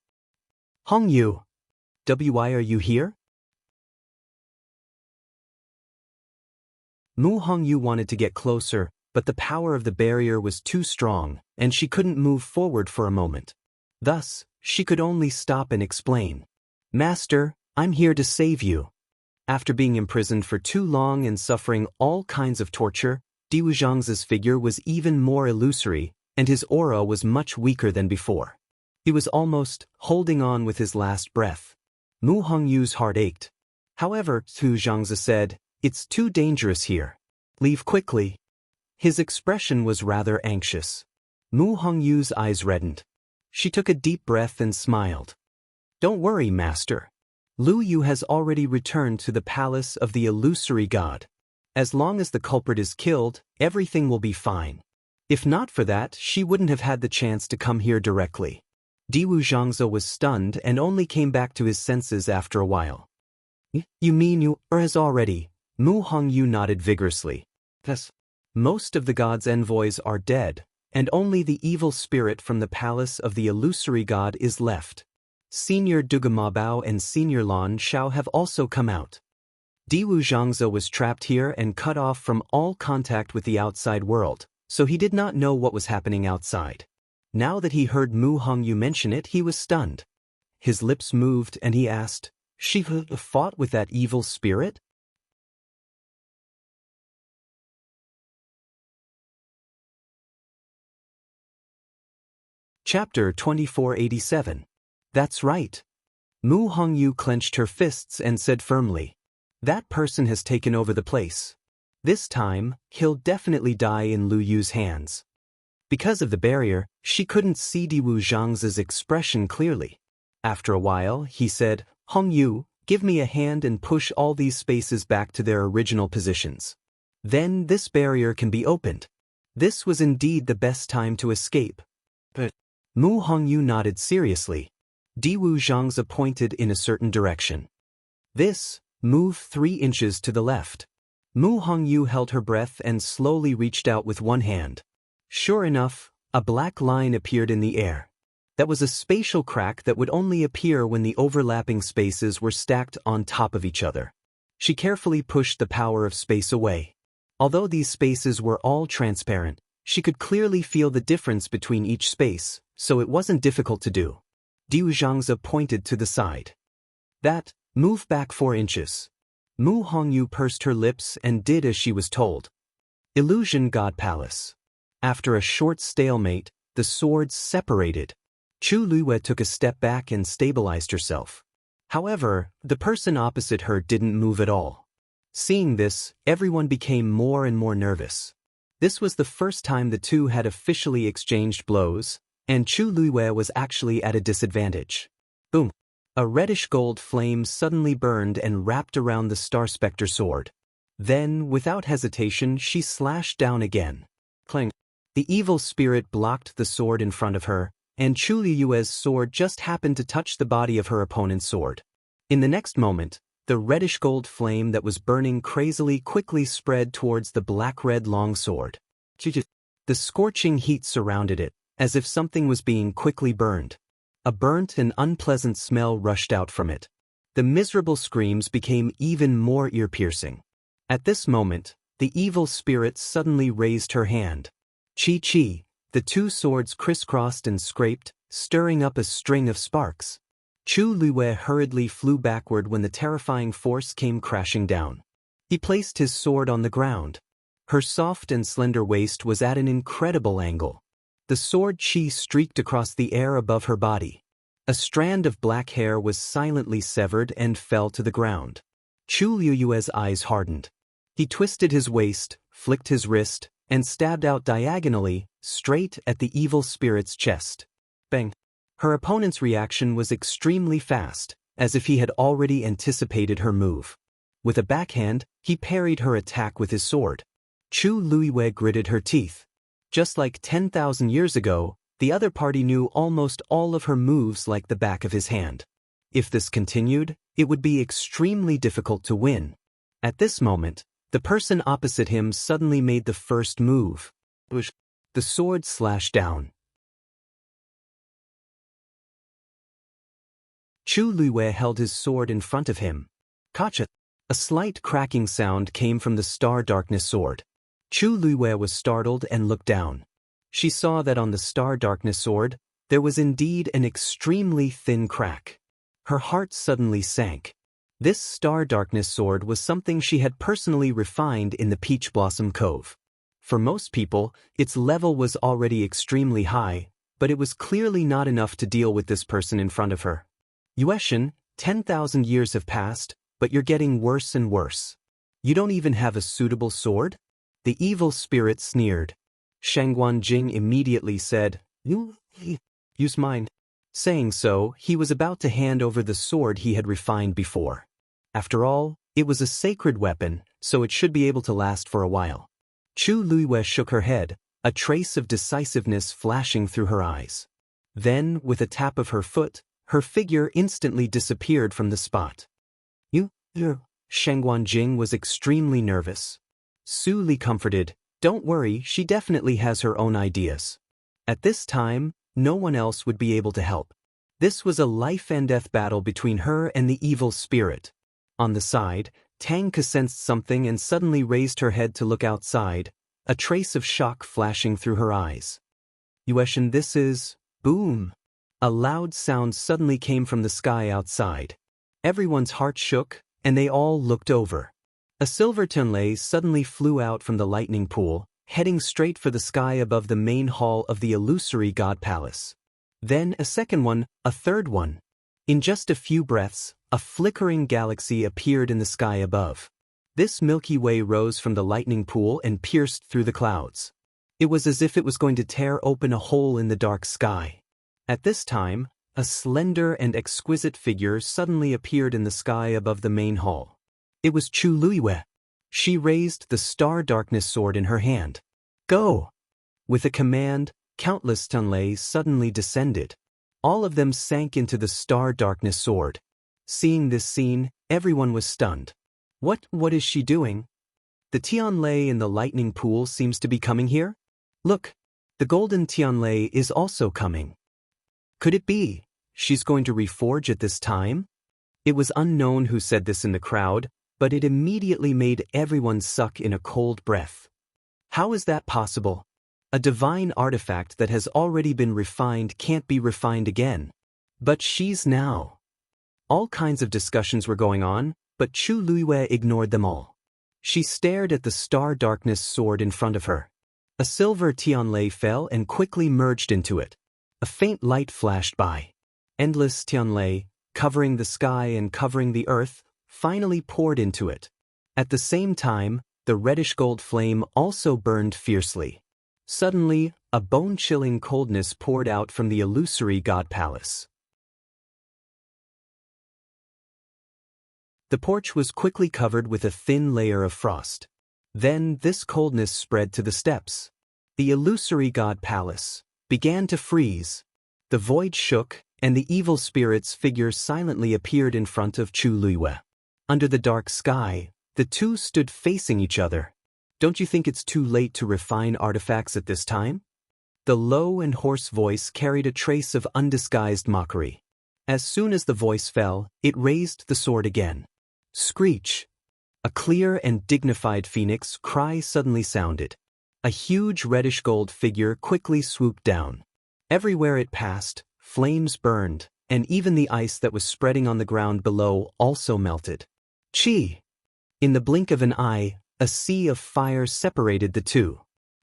Hongyu! Why are you here? Mu Hongyu wanted to get closer, but the power of the barrier was too strong, and she couldn't move forward for a moment. Thus, she could only stop and explain. Master, I'm here to save you. After being imprisoned for too long and suffering all kinds of torture, Diwu Xianxia's figure was even more illusory, and his aura was much weaker than before. He was almost holding on with his last breath. Mu Hongyu's heart ached. However, Diwu Xianxia said, It's too dangerous here. Leave quickly. His expression was rather anxious. Mu Hongyu's eyes reddened. She took a deep breath and smiled. Don't worry, Master. Lu Yu has already returned to the palace of the illusory god. As long as the culprit is killed, everything will be fine. If not for that, she wouldn't have had the chance to come here directly. Diwu Xianxia was stunned and only came back to his senses after a while. You mean you has already? Mu Hongyu nodded vigorously. Yes. Most of the god's envoys are dead, and only the evil spirit from the palace of the illusory god is left. Senior Dugamabao and Senior Lan Shao have also come out. Diwu Zhangze was trapped here and cut off from all contact with the outside world, so he did not know what was happening outside. Now that he heard Mu Hongyu mention it, he was stunned. His lips moved and he asked, "She fought with that evil spirit?" Chapter 2487. That's right. Mu Hongyu clenched her fists and said firmly, "That person has taken over the place. This time, he'll definitely die in Lu Yu's hands." Because of the barrier, she couldn't see Diwu Zhangze's expression clearly. After a while, he said, "Hongyu, give me a hand and push all these spaces back to their original positions. Then this barrier can be opened." This was indeed the best time to escape. But Mu Hongyu nodded seriously. Diwu Zhangze pointed in a certain direction. "This, move 3 inches to the left." Mu Hongyu held her breath and slowly reached out with one hand. Sure enough, a black line appeared in the air. That was a spatial crack that would only appear when the overlapping spaces were stacked on top of each other. She carefully pushed the power of space away. Although these spaces were all transparent, she could clearly feel the difference between each space, so it wasn't difficult to do. Diwu Zhangze pointed to the side. "That, move back 4 inches." Mu Hongyu pursed her lips and did as she was told. Illusion God Palace. After a short stalemate, the swords separated. Chu Luiwei took a step back and stabilized herself. However, the person opposite her didn't move at all. Seeing this, everyone became more and more nervous. This was the first time the two had officially exchanged blows, and Chu Luiwei was actually at a disadvantage. Boom! A reddish-gold flame suddenly burned and wrapped around the Star Spectre sword. Then, without hesitation, she slashed down again. Clang! The evil spirit blocked the sword in front of her, and Chu Luiwei's sword just happened to touch the body of her opponent's sword. In the next moment, the reddish-gold flame that was burning crazily quickly spread towards the black-red longsword. The scorching heat surrounded it, as if something was being quickly burned. A burnt and unpleasant smell rushed out from it. The miserable screams became even more ear-piercing. At this moment, the evil spirit suddenly raised her hand. Chi-chi, the two swords crisscrossed and scraped, stirring up a string of sparks. Chu Luiwei hurriedly flew backward when the terrifying force came crashing down. He placed his sword on the ground. Her soft and slender waist was at an incredible angle. The sword chi streaked across the air above her body. A strand of black hair was silently severed and fell to the ground. Chu Luiwei's eyes hardened. He twisted his waist, flicked his wrist, and stabbed out diagonally, straight at the evil spirit's chest. Bang! Her opponent's reaction was extremely fast, as if he had already anticipated her move. With a backhand, he parried her attack with his sword. Chu Luiwei gritted her teeth. Just like 10,000 years ago, the other party knew almost all of her moves like the back of his hand. If this continued, it would be extremely difficult to win. At this moment, the person opposite him suddenly made the first move. The sword slashed down. Chu Luiwei held his sword in front of him. Kacha! A slight cracking sound came from the Star Darkness sword. Chu Luiwei was startled and looked down. She saw that on the Star Darkness sword, there was indeed an extremely thin crack. Her heart suddenly sank. This Star Darkness sword was something she had personally refined in the Peach Blossom Cove. For most people, its level was already extremely high, but it was clearly not enough to deal with this person in front of her. Yueshin, 10,000 years have passed, but you're getting worse and worse. You don't even have a suitable sword? The evil spirit sneered. Shangguan Jing immediately said, "Use mine." Saying so, he was about to hand over the sword he had refined before. After all, it was a sacred weapon, so it should be able to last for a while. Chu Luiwei shook her head, a trace of decisiveness flashing through her eyes. Then, with a tap of her foot, her figure instantly disappeared from the spot. Shangguan Jing was extremely nervous. Su Li comforted, Don't worry, she definitely has her own ideas. At this time, no one else would be able to help. This was a life and death battle between her and the evil spirit. On the side, Tang sensed something and suddenly raised her head to look outside, a trace of shock flashing through her eyes. Yueshan, this is… Boom! A loud sound suddenly came from the sky outside. Everyone's heart shook, and they all looked over. A silver tunlei suddenly flew out from the lightning pool, heading straight for the sky above the main hall of the illusory god palace. Then a second one, a third one. In just a few breaths, a flickering galaxy appeared in the sky above. This Milky Way rose from the lightning pool and pierced through the clouds. It was as if it was going to tear open a hole in the dark sky. At this time, a slender and exquisite figure suddenly appeared in the sky above the main hall. It was Chu Luiyue. She raised the star darkness sword in her hand. Go! With a command, countless tunleis suddenly descended. All of them sank into the star darkness sword. Seeing this scene, everyone was stunned. What is she doing? The Tianlei in the lightning pool seems to be coming here? Look, the golden Tianlei is also coming. Could it be she's going to reforge at this time? It was unknown who said this in the crowd, but it immediately made everyone suck in a cold breath. How is that possible? A divine artifact that has already been refined can't be refined again. But she's now. All kinds of discussions were going on, but Chu Luiyue ignored them all. She stared at the star darkness sword in front of her. A silver Tianlei fell and quickly merged into it. A faint light flashed by. Endless Tianlei, covering the sky and covering the earth, finally poured into it. At the same time, the reddish-gold flame also burned fiercely. Suddenly, a bone-chilling coldness poured out from the illusory god palace. The porch was quickly covered with a thin layer of frost. Then this coldness spread to the steps. The illusory god palace began to freeze. The void shook, and the evil spirit's figure silently appeared in front of Chu Luiyue. Under the dark sky, the two stood facing each other. Don't you think it's too late to refine artifacts at this time? The low and hoarse voice carried a trace of undisguised mockery. As soon as the voice fell, it raised the sword again. Screech! A clear and dignified phoenix cry suddenly sounded. A huge reddish-gold figure quickly swooped down. Everywhere it passed, flames burned, and even the ice that was spreading on the ground below also melted. Chi! In the blink of an eye, a sea of fire separated the two.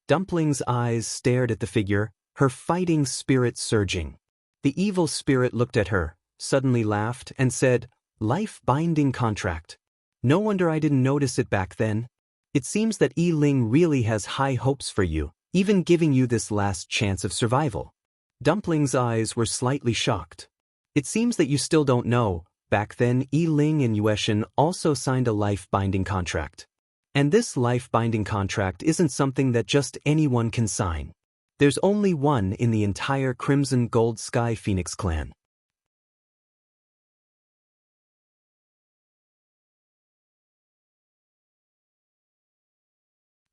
Dumpling's eyes stared at the figure, her fighting spirit surging. The evil spirit looked at her, suddenly laughed, and said, "Life-binding contract. No wonder I didn't notice it back then. It seems that Yi Ling really has high hopes for you, even giving you this last chance of survival." Dumpling's eyes were slightly shocked. It seems that you still don't know, back then Yi Ling and Yueshan also signed a life-binding contract. And this life-binding contract isn't something that just anyone can sign. There's only one in the entire Crimson Gold Sky Phoenix clan.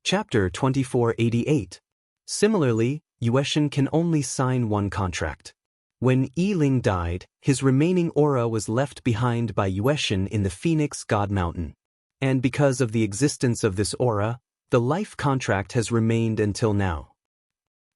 Chapter 2488. Similarly, Yueshan can only sign one contract. When Yi Ling died, his remaining aura was left behind by Yueshan in the Phoenix God Mountain. And because of the existence of this aura, the life contract has remained until now.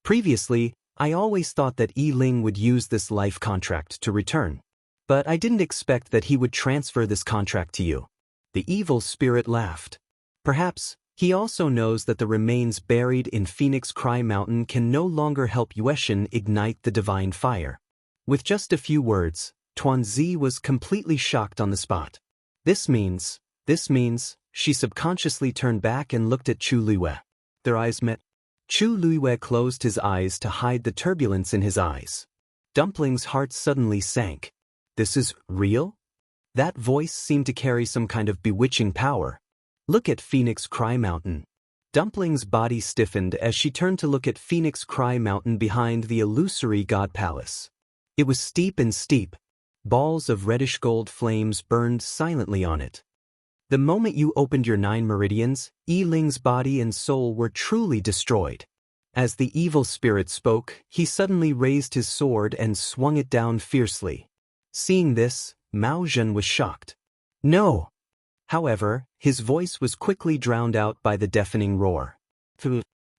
Previously, I always thought that Yi Ling would use this life contract to return. But I didn't expect that he would transfer this contract to you. The evil spirit laughed. Perhaps he also knows that the remains buried in Phoenix Cry Mountain can no longer help Yueshan ignite the divine fire. With just a few words, Tuanzi was completely shocked on the spot. This means, she subconsciously turned back and looked at Chu Luiyue. Their eyes met. Chu Luiyue closed his eyes to hide the turbulence in his eyes. Dumpling's heart suddenly sank. This is real? That voice seemed to carry some kind of bewitching power. Look at Phoenix Cry Mountain. Dumpling's body stiffened as she turned to look at Phoenix Cry Mountain behind the illusory god palace. It was steep and steep. Balls of reddish gold flames burned silently on it. The moment you opened your 9 meridians, Yi Ling's body and soul were truly destroyed. As the evil spirit spoke, he suddenly raised his sword and swung it down fiercely. Seeing this, Mao Zhen was shocked. No! However, his voice was quickly drowned out by the deafening roar.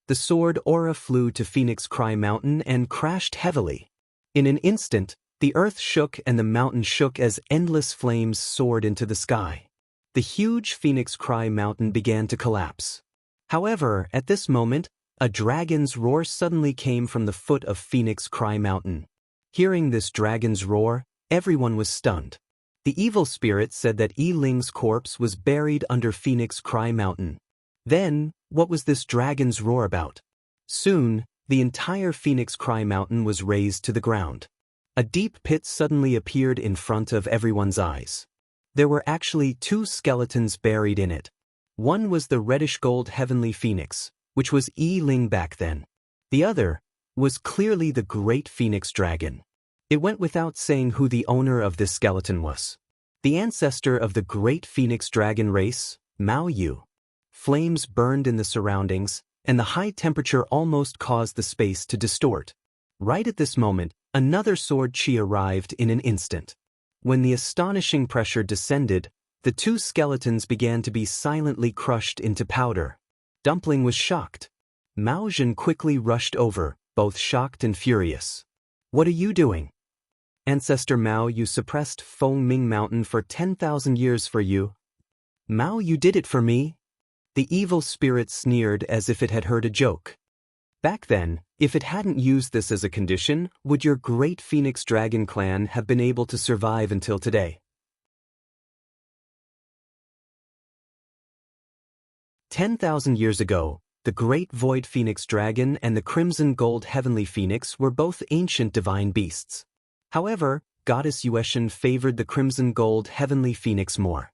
The sword aura flew to Phoenix Cry Mountain and crashed heavily. In an instant, the earth shook and the mountain shook as endless flames soared into the sky. The huge Phoenix Cry Mountain began to collapse. However, at this moment, a dragon's roar suddenly came from the foot of Phoenix Cry Mountain. Hearing this dragon's roar, everyone was stunned. The evil spirit said that Yi Ling's corpse was buried under Phoenix Cry Mountain. Then, what was this dragon's roar about? Soon, the entire Phoenix Cry Mountain was razed to the ground. A deep pit suddenly appeared in front of everyone's eyes. There were actually 2 skeletons buried in it. One was the reddish-gold heavenly phoenix, which was Yi Ling back then. The other was clearly the great phoenix dragon. It went without saying who the owner of this skeleton was. The ancestor of the great phoenix dragon race, Mao Yu. Flames burned in the surroundings, and the high temperature almost caused the space to distort. Right at this moment, another sword chi arrived in an instant. When the astonishing pressure descended, the 2 skeletons began to be silently crushed into powder. Dumpling was shocked. Mao Zhen quickly rushed over, both shocked and furious. What are you doing? Ancestor Mao, you suppressed Feng Ming Mountain for 10,000 years for you. Mao, you did it for me? The evil spirit sneered as if it had heard a joke. Back then, if it hadn't used this as a condition, would your great Phoenix Dragon clan have been able to survive until today? 10,000 years ago, the Great Void Phoenix Dragon and the Crimson Gold Heavenly Phoenix were both ancient divine beasts. However, Goddess Yuetian favored the Crimson Gold Heavenly Phoenix more.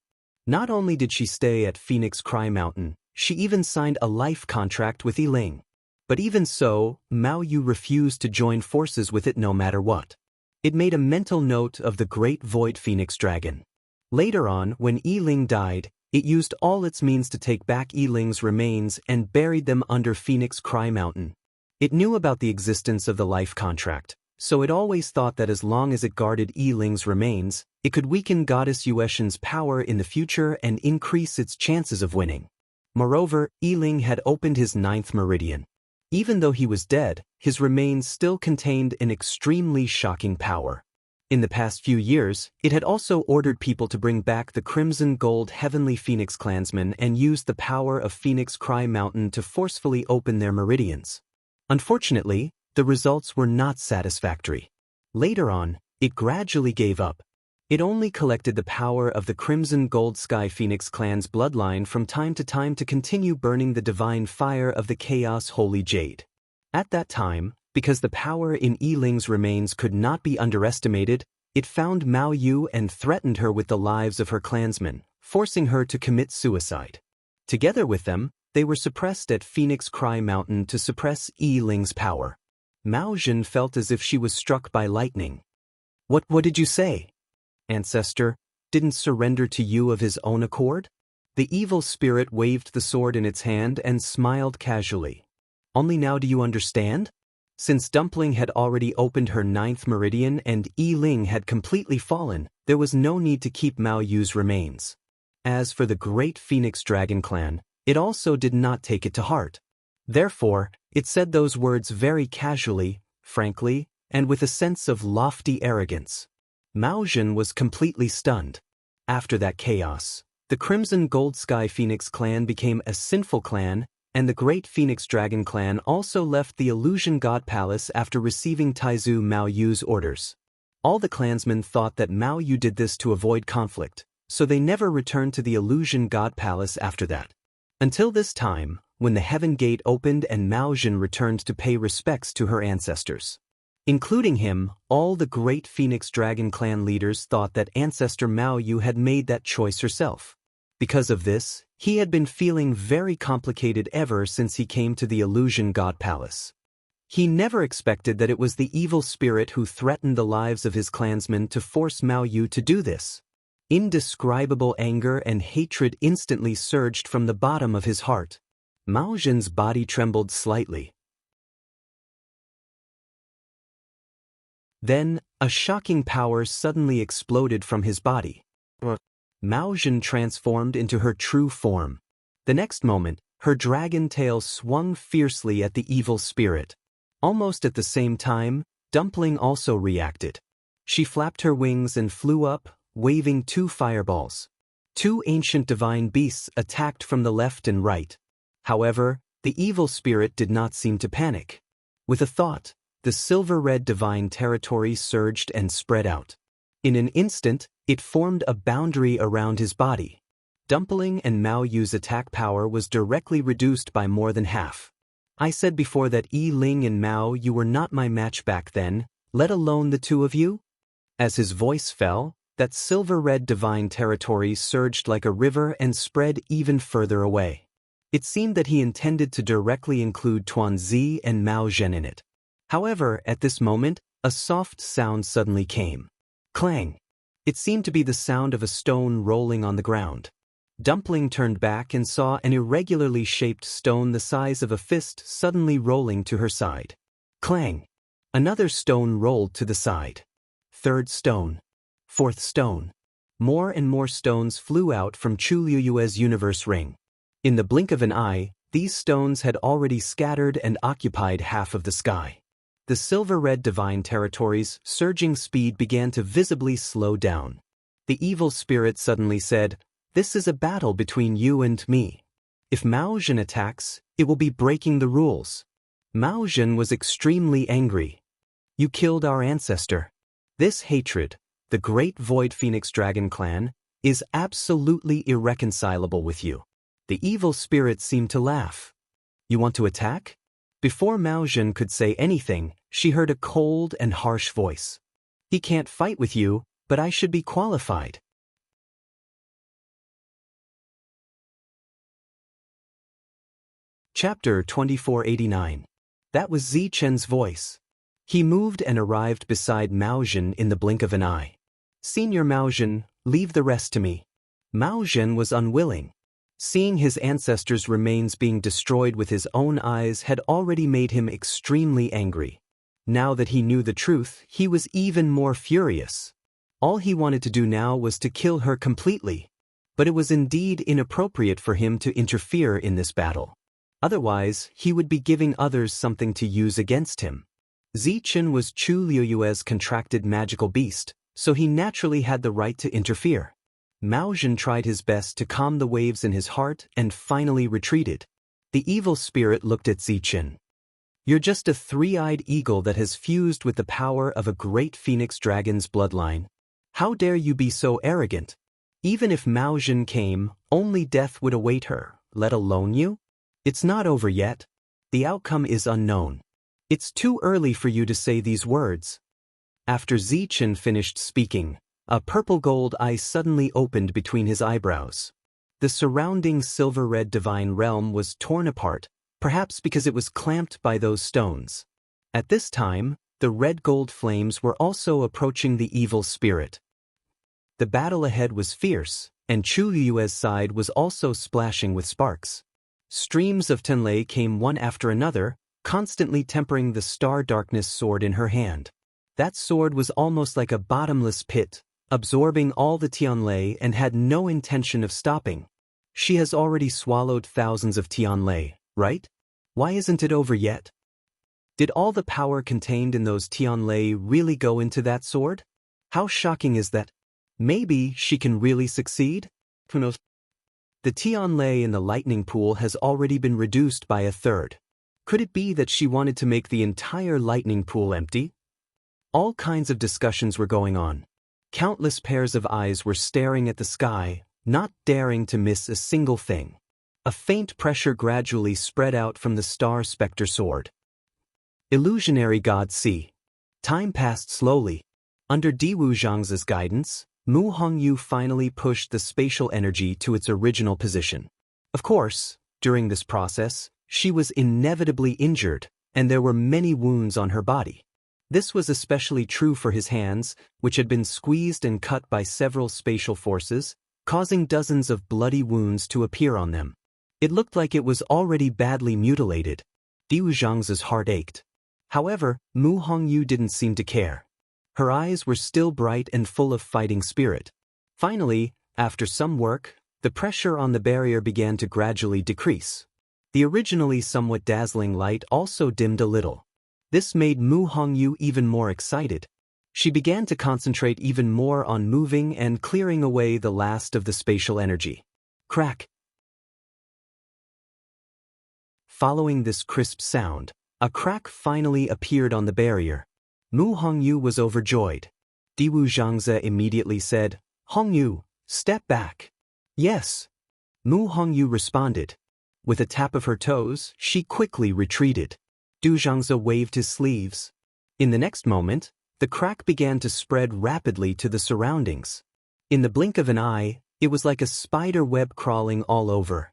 Not only did she stay at Phoenix Cry Mountain, she even signed a life contract with Yi Ling. But even so, Mao Yu refused to join forces with it no matter what. It made a mental note of the Great Void Phoenix Dragon. Later on, when Yi Ling died, it used all its means to take back Yi Ling's remains and buried them under Phoenix Cry Mountain. It knew about the existence of the life contract, so it always thought that as long as it guarded Yi Ling's remains, it could weaken Goddess Yuetian's power in the future and increase its chances of winning. Moreover, Yi Ling had opened his 9th meridian. Even though he was dead, his remains still contained an extremely shocking power. In the past few years, it had also ordered people to bring back the Crimson Gold Heavenly Phoenix clansmen and used the power of Phoenix Cry Mountain to forcefully open their meridians. Unfortunately, the results were not satisfactory. Later on, it gradually gave up. It only collected the power of the Crimson Gold Sky Phoenix clan's bloodline from time to continue burning the divine fire of the Chaos Holy Jade. At that time, because the power in Yi Ling's remains could not be underestimated, it found Mao Yu and threatened her with the lives of her clansmen, forcing her to commit suicide. Together with them, they were suppressed at Phoenix Cry Mountain to suppress Yi Ling's power. Mao Zhen felt as if she was struck by lightning. What did you say? Ancestor, didn't surrender to you of his own accord? The evil spirit waved the sword in its hand and smiled casually. Only now do you understand? Since Dumpling had already opened her 9th meridian and Yi Ling had completely fallen, there was no need to keep Mao Yu's remains. As for the great Phoenix Dragon clan, it also did not take it to heart. Therefore, it said those words very casually, frankly, and with a sense of lofty arrogance. Mao Zhen was completely stunned. After that chaos, the Crimson Gold Sky Phoenix clan became a sinful clan, and the Great Phoenix Dragon clan also left the Illusion God Palace after receiving Taizu Mao Yu's orders. All the clansmen thought that Mao Yu did this to avoid conflict, so they never returned to the Illusion God Palace after that. Until this time, when the Heaven Gate opened and Mao Zhen returned to pay respects to her ancestors. Including him, all the Great Phoenix Dragon clan leaders thought that Ancestor Mao Yu had made that choice herself. Because of this, he had been feeling very complicated ever since he came to the Illusion God Palace. He never expected that it was the evil spirit who threatened the lives of his clansmen to force Mao Yu to do this. Indescribable anger and hatred instantly surged from the bottom of his heart. Mao Zhen's body trembled slightly. Then, a shocking power suddenly exploded from his body. Mao Zhen transformed into her true form. The next moment, her dragon tail swung fiercely at the evil spirit. Almost at the same time, Dumpling also reacted. She flapped her wings and flew up, waving 2 fireballs. 2 ancient divine beasts attacked from the left and right. However, the evil spirit did not seem to panic. With a thought, the silver-red divine territory surged and spread out. In an instant, it formed a boundary around his body. Dumpling and Mao Yu's attack power was directly reduced by more than half. I said before that Yi Ling and Mao Yu were not my match back then, let alone the 2 of you? As his voice fell, that silver-red divine territory surged like a river and spread even further away. It seemed that he intended to directly include Tuanzi and Mao Zhen in it. However, at this moment, a soft sound suddenly came. Clang! It seemed to be the sound of a stone rolling on the ground. Dumpling turned back and saw an irregularly shaped stone the size of a fist suddenly rolling to her side. Clang! Another stone rolled to the side. 3rd stone. 4th stone. More and more stones flew out from Chu Liyue's universe ring. In the blink of an eye, these stones had already scattered and occupied half of the sky. The silver-red divine territory's surging speed began to visibly slow down. The evil spirit suddenly said, "This is a battle between you and me. If Mao Zhen attacks, it will be breaking the rules." Mao Zhen was extremely angry. "You killed our ancestor. This hatred, the great Void Phoenix Dragon clan, is absolutely irreconcilable with you." The evil spirit seemed to laugh. "You want to attack?" Before Mao Zhen could say anything, she heard a cold and harsh voice. "He can't fight with you, but I should be qualified." Chapter 2489. That was Zichen's voice. He moved and arrived beside Mao Zhen in the blink of an eye. "Senior Mao Zhen, leave the rest to me." Mao Zhen was unwilling. Seeing his ancestors' remains being destroyed with his own eyes had already made him extremely angry. Now that he knew the truth, he was even more furious. All he wanted to do now was to kill her completely. But it was indeed inappropriate for him to interfere in this battle. Otherwise, he would be giving others something to use against him. Zichen was Chu Liyue's contracted magical beast, so he naturally had the right to interfere. Mao Zhen tried his best to calm the waves in his heart and finally retreated. The evil spirit looked at Zichen. "You're just a 3-eyed eagle that has fused with the power of a great phoenix dragon's bloodline. How dare you be so arrogant? Even if Mao Zhen came, only death would await her, let alone you? It's not over yet. The outcome is unknown. It's too early for you to say these words." After Zichen finished speaking, a purple-gold eye suddenly opened between his eyebrows. The surrounding silver-red divine realm was torn apart, perhaps because it was clamped by those stones. At this time, the red-gold flames were also approaching the evil spirit. The battle ahead was fierce, and Chu Liyue's side was also splashing with sparks. Streams of Tenlei came one after another, constantly tempering the star-darkness sword in her hand. That sword was almost like a bottomless pit, absorbing all the Tianlei and had no intention of stopping. She has already swallowed thousands of Tianlei, right? Why isn't it over yet? Did all the power contained in those Tianlei really go into that sword? How shocking is that? Maybe she can really succeed? Who knows? The Tianlei in the lightning pool has already been reduced by 1/3. Could it be that she wanted to make the entire lightning pool empty? All kinds of discussions were going on. Countless pairs of eyes were staring at the sky, not daring to miss a single thing. A faint pressure gradually spread out from the star specter sword. Illusionary God C. Time passed slowly. Under Diwu Zhang's guidance, Mu Hongyu finally pushed the spatial energy to its original position. Of course, during this process, she was inevitably injured, and there were many wounds on her body. This was especially true for his hands, which had been squeezed and cut by several spatial forces, causing dozens of bloody wounds to appear on them. It looked like it was already badly mutilated. Diwu Zhang's heart ached. However, Mu Hongyu didn't seem to care. Her eyes were still bright and full of fighting spirit. Finally, after some work, the pressure on the barrier began to gradually decrease. The originally somewhat dazzling light also dimmed a little. This made Mu Hongyu even more excited. She began to concentrate even more on moving and clearing away the last of the spatial energy. Crack. Following this crisp sound, a crack finally appeared on the barrier. Mu Hongyu was overjoyed. Diwu Zhangzi immediately said, "Hongyu, step back." "Yes." Mu Hongyu responded. With a tap of her toes, she quickly retreated. Du Zhangzi waved his sleeves. In the next moment, the crack began to spread rapidly to the surroundings. In the blink of an eye, it was like a spider web crawling all over.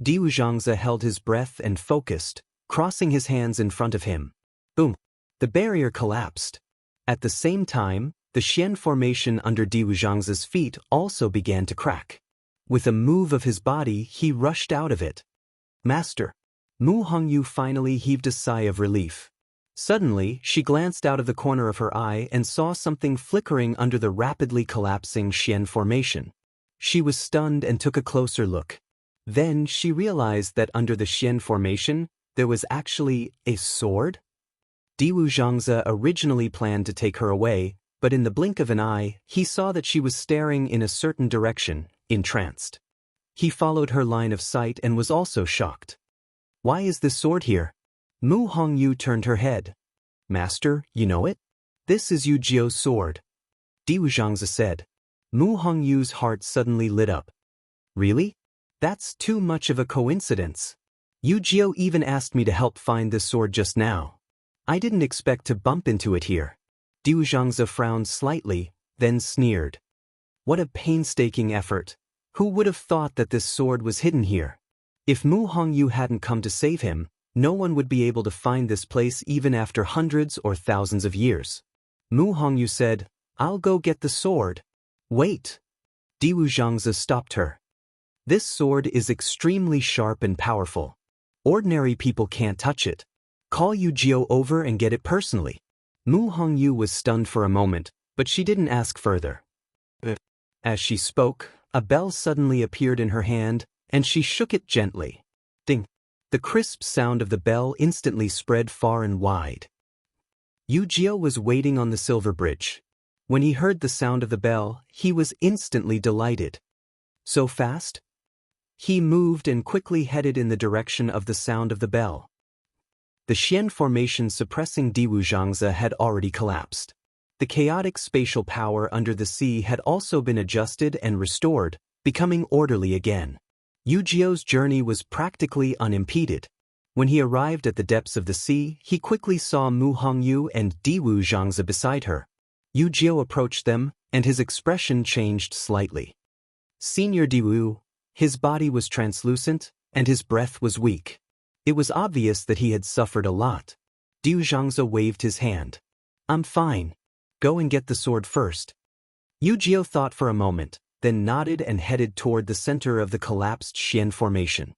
Diwu Zhangzi held his breath and focused, crossing his hands in front of him. Boom! The barrier collapsed. At the same time, the Xian formation under Diwu Zhangzi's feet also began to crack. With a move of his body, he rushed out of it. "Master." Mu Hongyu finally heaved a sigh of relief. Suddenly, she glanced out of the corner of her eye and saw something flickering under the rapidly collapsing Xian formation. She was stunned and took a closer look. Then she realized that under the Xian formation, there was actually a sword? Diwu Zhangzi originally planned to take her away, but in the blink of an eye, he saw that she was staring in a certain direction, entranced. He followed her line of sight and was also shocked. "Why is this sword here?" Mu Hongyu turned her head. "Master, you know it? This is Yu Jiao's sword," Diwu Zhangzi said. Mu Hongyu's heart suddenly lit up. "Really? That's too much of a coincidence. Yu Jiao even asked me to help find this sword just now. I didn't expect to bump into it here." Diwu Zhangzi frowned slightly, then sneered. "What a painstaking effort. Who would have thought that this sword was hidden here? If Mu Hongyu hadn't come to save him, no one would be able to find this place even after hundreds or thousands of years." Mu Hongyu said, "I'll go get the sword." "Wait." Diwu Zhangzi stopped her. "This sword is extremely sharp and powerful. Ordinary people can't touch it. Call Yu Jiao over and get it personally." Mu Hongyu was stunned for a moment, but she didn't ask further. As she spoke, a bell suddenly appeared in her hand, and she shook it gently. Ding! The crisp sound of the bell instantly spread far and wide. Yu Jiao was waiting on the silver bridge. When he heard the sound of the bell, he was instantly delighted. So fast? He moved and quickly headed in the direction of the sound of the bell. The Xian formation suppressing Diwu Zhangzi had already collapsed. The chaotic spatial power under the sea had also been adjusted and restored, becoming orderly again. Yu Jiao's journey was practically unimpeded. When he arrived at the depths of the sea, he quickly saw Mu Hongyu and Diwu Zhangzi beside her. Yu Jiao approached them, and his expression changed slightly. Senior Diwu, his body was translucent, and his breath was weak. It was obvious that he had suffered a lot. Diwu Zhangzi waved his hand. "I'm fine. Go and get the sword first." Yu Jiao thought for a moment, then nodded and headed toward the center of the collapsed Xian formation.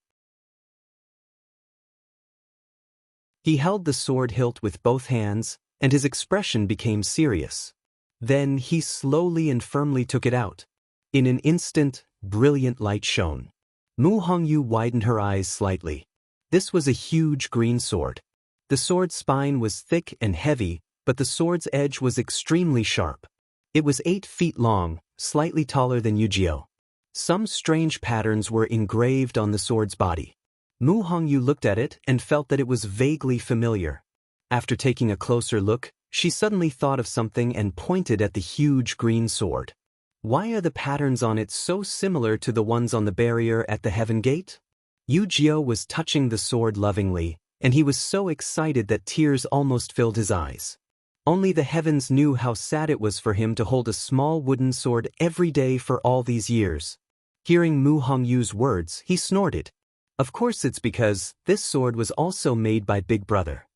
He held the sword hilt with both hands, and his expression became serious. Then he slowly and firmly took it out. In an instant, brilliant light shone. Mu Hongyu widened her eyes slightly. This was a huge green sword. The sword's spine was thick and heavy, but the sword's edge was extremely sharp. It was 8 feet long, slightly taller than Yu Jiao. Some strange patterns were engraved on the sword's body. Mu Hongyu looked at it and felt that it was vaguely familiar. After taking a closer look, she suddenly thought of something and pointed at the huge green sword. Why are the patterns on it so similar to the ones on the barrier at the Heaven Gate? Yu Jiao was touching the sword lovingly, and he was so excited that tears almost filled his eyes. Only the heavens knew how sad it was for him to hold a small wooden sword every day for all these years. Hearing Mu Hongyu's words, he snorted. Of course it's because this sword was also made by Big Brother.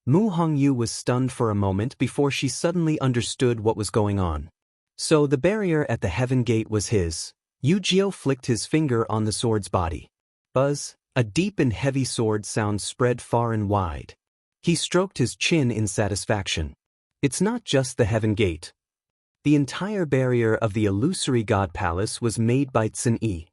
Mu Hongyu was stunned for a moment before she suddenly understood what was going on. So the barrier at the heaven gate was his. Yu Jiao flicked his finger on the sword's body. Buzz, a deep and heavy sword sound spread far and wide. He stroked his chin in satisfaction. It's not just the heaven gate. The entire barrier of the illusory god palace was made by Tsin Yi.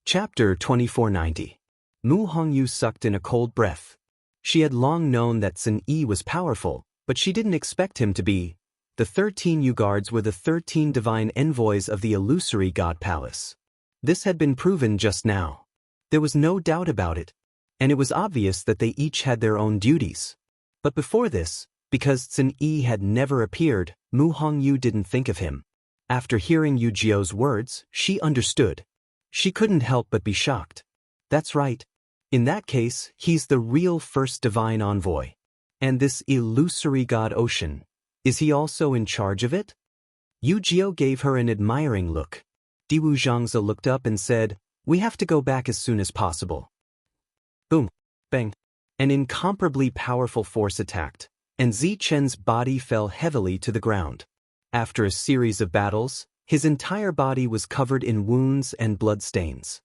Chapter 2490. Mu Hongyu sucked in a cold breath. She had long known that Tsin Yi was powerful, but she didn't expect him to be. The 13 Yu guards were the 13 divine envoys of the illusory god palace. This had been proven just now. There was no doubt about it. And it was obvious that they each had their own duties. But before this, because Tsin Yi had never appeared, Mu Hongyu didn't think of him. After hearing Yu Jiao's words, she understood. She couldn't help but be shocked. That's right. In that case, he's the real first divine envoy. And this illusory god ocean, is he also in charge of it? Yu Jiao gave her an admiring look. Diwu Zhangzi looked up and said, "We have to go back as soon as possible." Boom. Bang. An incomparably powerful force attacked, and Zichen's body fell heavily to the ground. After a series of battles, his entire body was covered in wounds and bloodstains.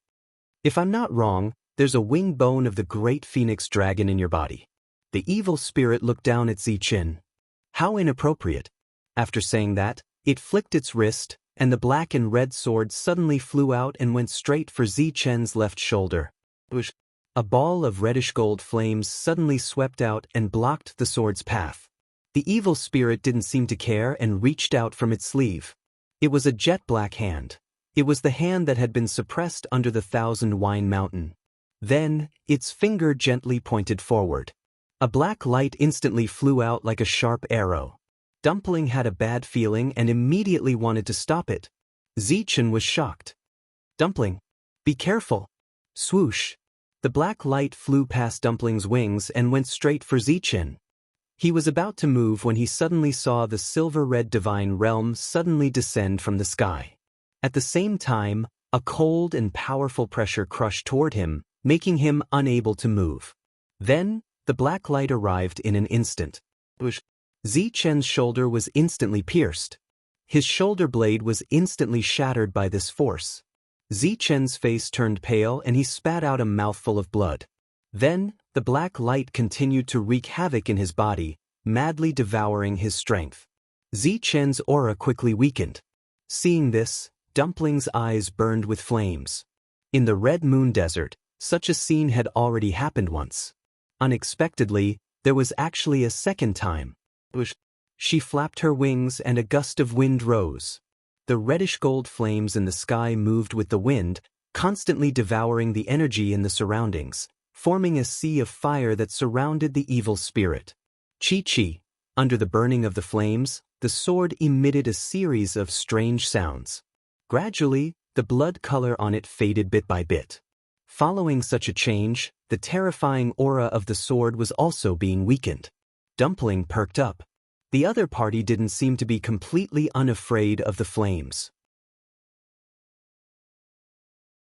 If I'm not wrong, there's a wing bone of the great phoenix dragon in your body. The evil spirit looked down at Zichen. How inappropriate. After saying that, it flicked its wrist, and the black and red sword suddenly flew out and went straight for Zichen's left shoulder. A ball of reddish-gold flames suddenly swept out and blocked the sword's path. The evil spirit didn't seem to care and reached out from its sleeve. It was a jet-black hand. It was the hand that had been suppressed under the Thousand Wine Mountain. Then, its finger gently pointed forward. A black light instantly flew out like a sharp arrow. Dumpling had a bad feeling and immediately wanted to stop it. Zichen was shocked. "Dumpling, be careful." Swoosh. The black light flew past Dumpling's wings and went straight for Zichen. He was about to move when he suddenly saw the silver-red divine realm suddenly descend from the sky. At the same time, a cold and powerful pressure crushed toward him, making him unable to move. Then, the black light arrived in an instant. Zichen's shoulder was instantly pierced. His shoulder blade was instantly shattered by this force. Zichen's face turned pale and he spat out a mouthful of blood. Then, the black light continued to wreak havoc in his body, madly devouring his strength. Zichen's aura quickly weakened. Seeing this, Dumpling's eyes burned with flames. In the Red Moon Desert, such a scene had already happened once. Unexpectedly, there was actually a second time. She flapped her wings and a gust of wind rose. The reddish-gold flames in the sky moved with the wind, constantly devouring the energy in the surroundings, forming a sea of fire that surrounded the evil spirit. Chi-chi. Under the burning of the flames, the sword emitted a series of strange sounds. Gradually, the blood color on it faded bit by bit. Following such a change, the terrifying aura of the sword was also being weakened. Dumpling perked up. The other party didn't seem to be completely unafraid of the flames.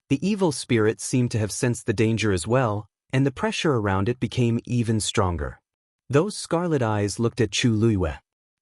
The evil spirit seemed to have sensed the danger as well, and the pressure around it became even stronger. Those scarlet eyes looked at Chu Luiyue.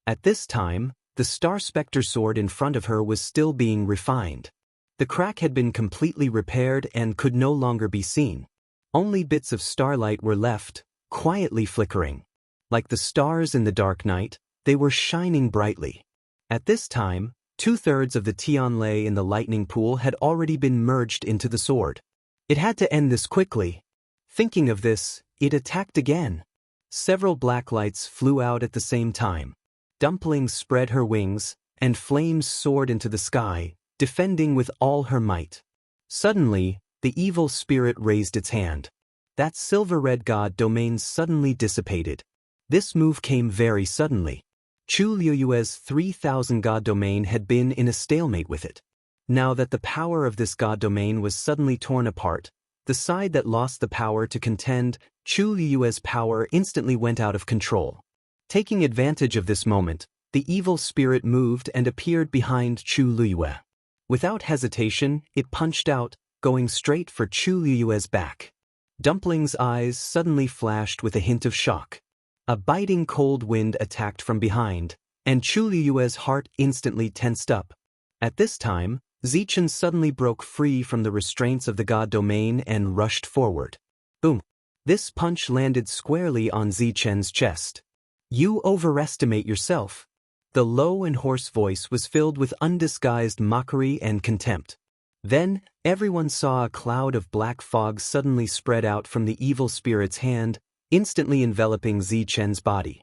At this time, the Star Spectre sword in front of her was still being refined. The crack had been completely repaired and could no longer be seen. Only bits of starlight were left, quietly flickering. Like the stars in the dark night, they were shining brightly. At this time, 2/3 of the Tianlei in the lightning pool had already been merged into the sword. It had to end this quickly. Thinking of this, it attacked again. Several black lights flew out at the same time. Dumpling spread her wings, and flames soared into the sky, defending with all her might. Suddenly, the evil spirit raised its hand. That silver-red god domain suddenly dissipated. This move came very suddenly. Chu Liuyue's 3,000 god domain had been in a stalemate with it. Now that the power of this god domain was suddenly torn apart, the side that lost the power to contend, Chu Liuyue's power instantly went out of control. Taking advantage of this moment, the evil spirit moved and appeared behind Chu Liyue. Without hesitation, it punched out, going straight for Chu Liyue's back. Dumpling's eyes suddenly flashed with a hint of shock. A biting cold wind attacked from behind, and Chu Liyue's heart instantly tensed up. At this time, Zichen suddenly broke free from the restraints of the god domain and rushed forward. Boom! This punch landed squarely on Zichen's chest. You overestimate yourself. The low and hoarse voice was filled with undisguised mockery and contempt. Then, everyone saw a cloud of black fog suddenly spread out from the evil spirit's hand, instantly enveloping Zichen's body.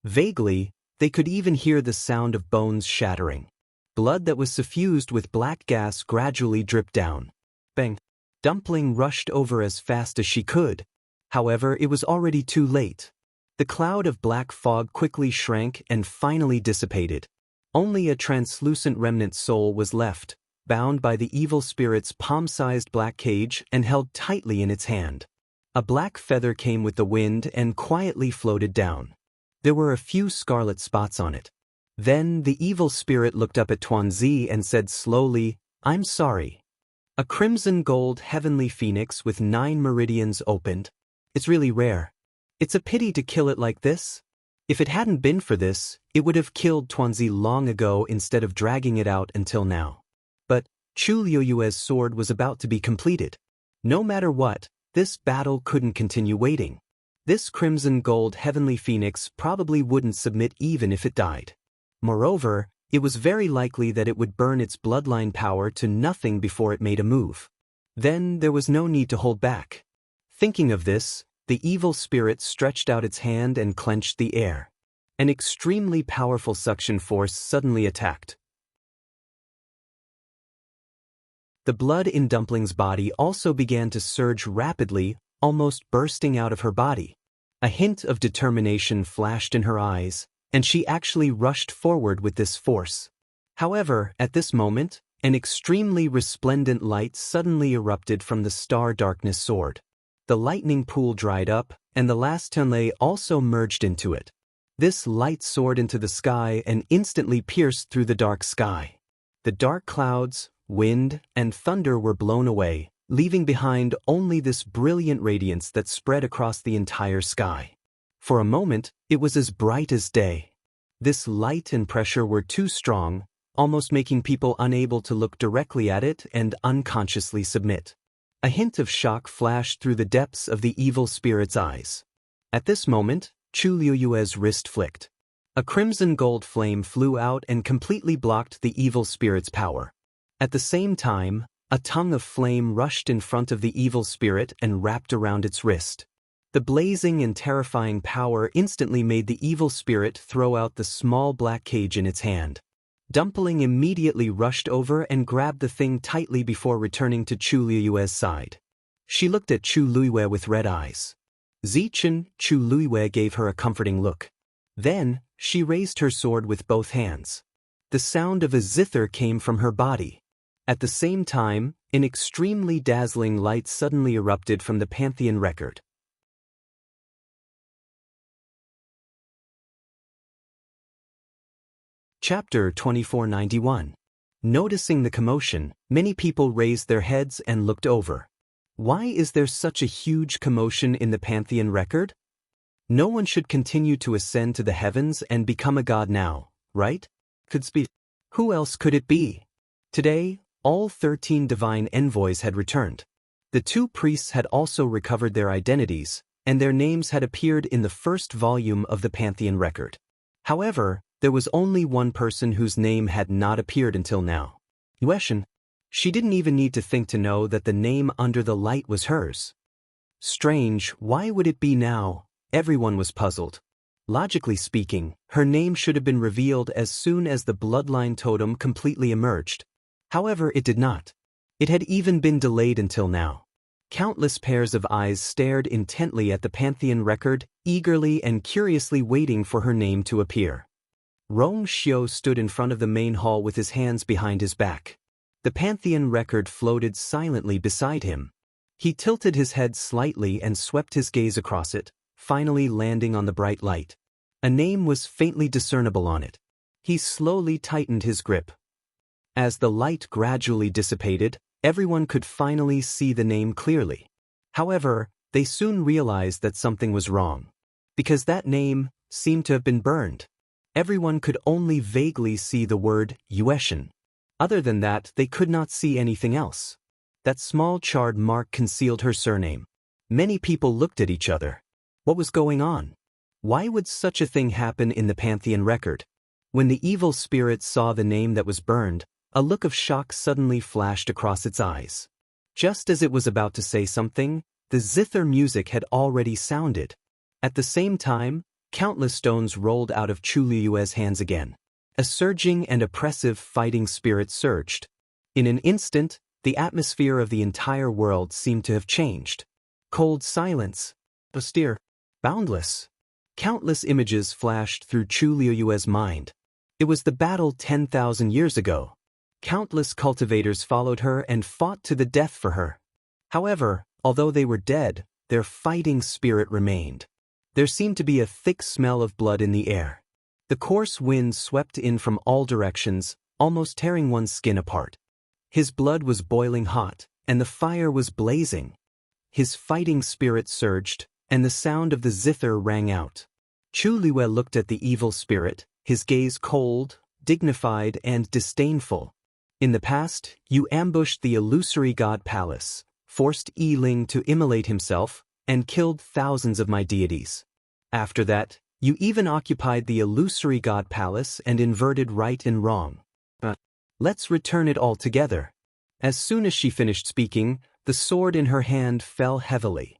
Vaguely, they could even hear the sound of bones shattering. Blood that was suffused with black gas gradually dripped down. Bang! Dumpling rushed over as fast as she could. However, it was already too late. The cloud of black fog quickly shrank and finally dissipated. Only a translucent remnant soul was left, bound by the evil spirit's palm-sized black cage and held tightly in its hand. A black feather came with the wind and quietly floated down. There were a few scarlet spots on it. Then the evil spirit looked up at Tuanzi and said slowly, "I'm sorry." A crimson gold heavenly phoenix with 9 meridians opened. It's really rare. It's a pity to kill it like this. If it hadn't been for this, it would have killed Tuanzi long ago instead of dragging it out until now. But Chu Liyue's sword was about to be completed. No matter what, this battle couldn't continue waiting. This crimson gold heavenly phoenix probably wouldn't submit even if it died. Moreover, it was very likely that it would burn its bloodline power to nothing before it made a move. Then there was no need to hold back. Thinking of this, the evil spirit stretched out its hand and clenched the air. An extremely powerful suction force suddenly attacked. The blood in Dumpling's body also began to surge rapidly, almost bursting out of her body. A hint of determination flashed in her eyes, and she actually rushed forward with this force. However, at this moment, an extremely resplendent light suddenly erupted from the star-darkness sword. The lightning pool dried up, and the last tenlei also merged into it. This light soared into the sky and instantly pierced through the dark sky. The dark clouds, wind, and thunder were blown away, leaving behind only this brilliant radiance that spread across the entire sky. For a moment, it was as bright as day. This light and pressure were too strong, almost making people unable to look directly at it and unconsciously submit. A hint of shock flashed through the depths of the evil spirit's eyes. At this moment, Chu Liyue's wrist flicked. A crimson gold flame flew out and completely blocked the evil spirit's power. At the same time, a tongue of flame rushed in front of the evil spirit and wrapped around its wrist. The blazing and terrifying power instantly made the evil spirit throw out the small black cage in its hand. Dumpling immediately rushed over and grabbed the thing tightly before returning to Chu Liyue's side. She looked at Chu Liyue with red eyes. Zichen, Chu Liyue gave her a comforting look. Then, she raised her sword with both hands. The sound of a zither came from her body. At the same time, an extremely dazzling light suddenly erupted from the Pantheon record. Chapter 2491. Noticing the commotion, many people raised their heads and looked over. Why is there such a huge commotion in the Pantheon record? No one should continue to ascend to the heavens and become a god now, right? Who else could it be? Today, all 13 divine envoys had returned. The 2 priests had also recovered their identities, and their names had appeared in the first volume of the Pantheon record. However, there was only one person whose name had not appeared until now. Yueshan. She didn't even need to think to know that the name under the light was hers. Strange, why would it be now? Everyone was puzzled. Logically speaking, her name should have been revealed as soon as the bloodline totem completely emerged. However, it did not. It had even been delayed until now. Countless pairs of eyes stared intently at the Pantheon record, eagerly and curiously waiting for her name to appear. Rong Xiu stood in front of the main hall with his hands behind his back. The Pantheon record floated silently beside him. He tilted his head slightly and swept his gaze across it, finally landing on the bright light. A name was faintly discernible on it. He slowly tightened his grip. As the light gradually dissipated, Everyone could finally see the name clearly. However, they soon realized that something was wrong. Because that name seemed to have been burned. Everyone could only vaguely see the word Yuetian. Other than that, they could not see anything else. That small charred mark concealed her surname. Many people looked at each other. What was going on? Why would such a thing happen in the Pantheon record? When the evil spirit saw the name that was burned, a look of shock suddenly flashed across its eyes. Just as it was about to say something, the zither music had already sounded. At the same time, countless stones rolled out of Chu Liyue's hands again. A surging and oppressive fighting spirit surged. In an instant, the atmosphere of the entire world seemed to have changed. Cold silence. Austere. Boundless. Countless images flashed through Chu Liyue's mind. It was the battle 10,000 years ago. Countless cultivators followed her and fought to the death for her. However, although they were dead, their fighting spirit remained. There seemed to be a thick smell of blood in the air. The coarse wind swept in from all directions, almost tearing one's skin apart. His blood was boiling hot, and the fire was blazing. His fighting spirit surged, and the sound of the zither rang out. Chu Liyue looked at the evil spirit, his gaze cold, dignified, and disdainful. In the past, you ambushed the illusory god palace, forced Yi Ling to immolate himself, and killed thousands of my deities. After that, you even occupied the illusory god palace and inverted right and wrong. Let's return it all together. As soon as she finished speaking, the sword in her hand fell heavily.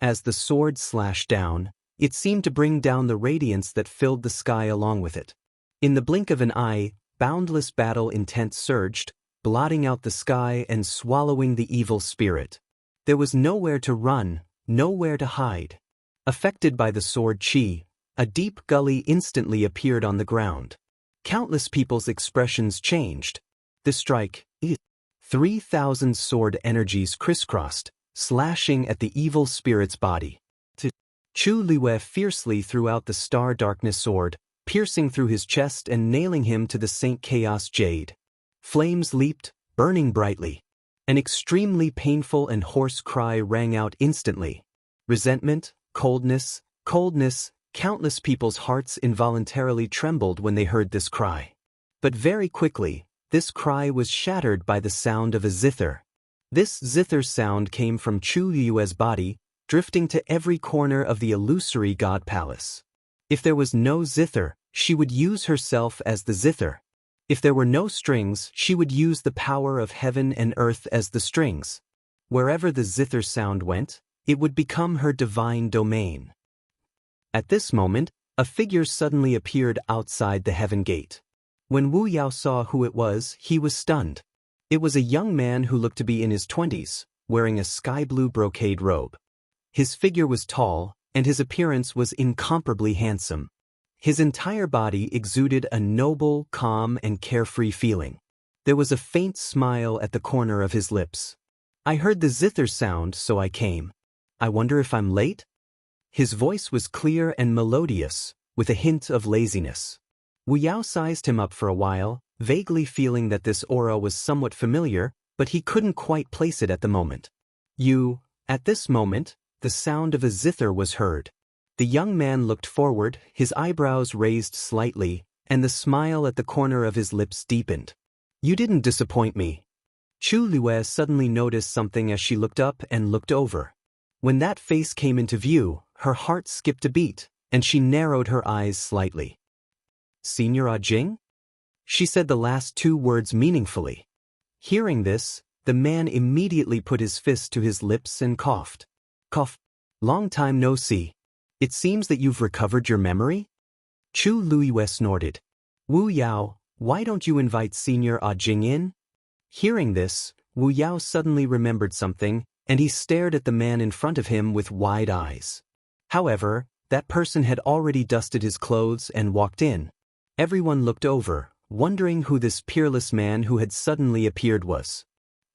As the sword slashed down, it seemed to bring down the radiance that filled the sky along with it. In the blink of an eye, boundless battle intent surged, blotting out the sky and swallowing the evil spirit. There was nowhere to run, nowhere to hide. Affected by the sword chi, a deep gully instantly appeared on the ground. Countless people's expressions changed. The strike, 3,000 sword energies crisscrossed, slashing at the evil spirit's body. Chu Liyue fiercely threw out the star darkness sword, piercing through his chest and nailing him to the Saint Chaos Jade. Flames leaped, burning brightly. An extremely painful and hoarse cry rang out instantly. Resentment, coldness, countless people's hearts involuntarily trembled when they heard this cry. But very quickly, this cry was shattered by the sound of a zither. This zither sound came from Chu Liyue's body, drifting to every corner of the illusory god palace. If there was no zither, she would use herself as the zither. If there were no strings, she would use the power of heaven and earth as the strings. Wherever the zither sound went, it would become her divine domain. At this moment, a figure suddenly appeared outside the heaven gate. When Wu Yao saw who it was, he was stunned. It was a young man who looked to be in his 20s, wearing a sky-blue brocade robe. His figure was tall, and his appearance was incomparably handsome. His entire body exuded a noble, calm, and carefree feeling. There was a faint smile at the corner of his lips. I heard the zither sound, so I came. I wonder if I'm late? His voice was clear and melodious, with a hint of laziness. Wu Yao sized him up for a while, vaguely feeling that this aura was somewhat familiar, but he couldn't quite place it at the moment. At this moment, the sound of a zither was heard. The young man looked forward, his eyebrows raised slightly, and the smile at the corner of his lips deepened. You didn't disappoint me. Chu Liyue suddenly noticed something as she looked up and looked over. When that face came into view, her heart skipped a beat, and she narrowed her eyes slightly. Senior Jing? She said the last two words meaningfully. Hearing this, the man immediately put his fist to his lips and coughed. Cough. Long time no see. It seems that you've recovered your memory? Chu Liyue snorted. Wu Yao, why don't you invite Senior Jing in? Hearing this, Wu Yao suddenly remembered something, and he stared at the man in front of him with wide eyes. However, that person had already dusted his clothes and walked in. Everyone looked over, wondering who this peerless man who had suddenly appeared was.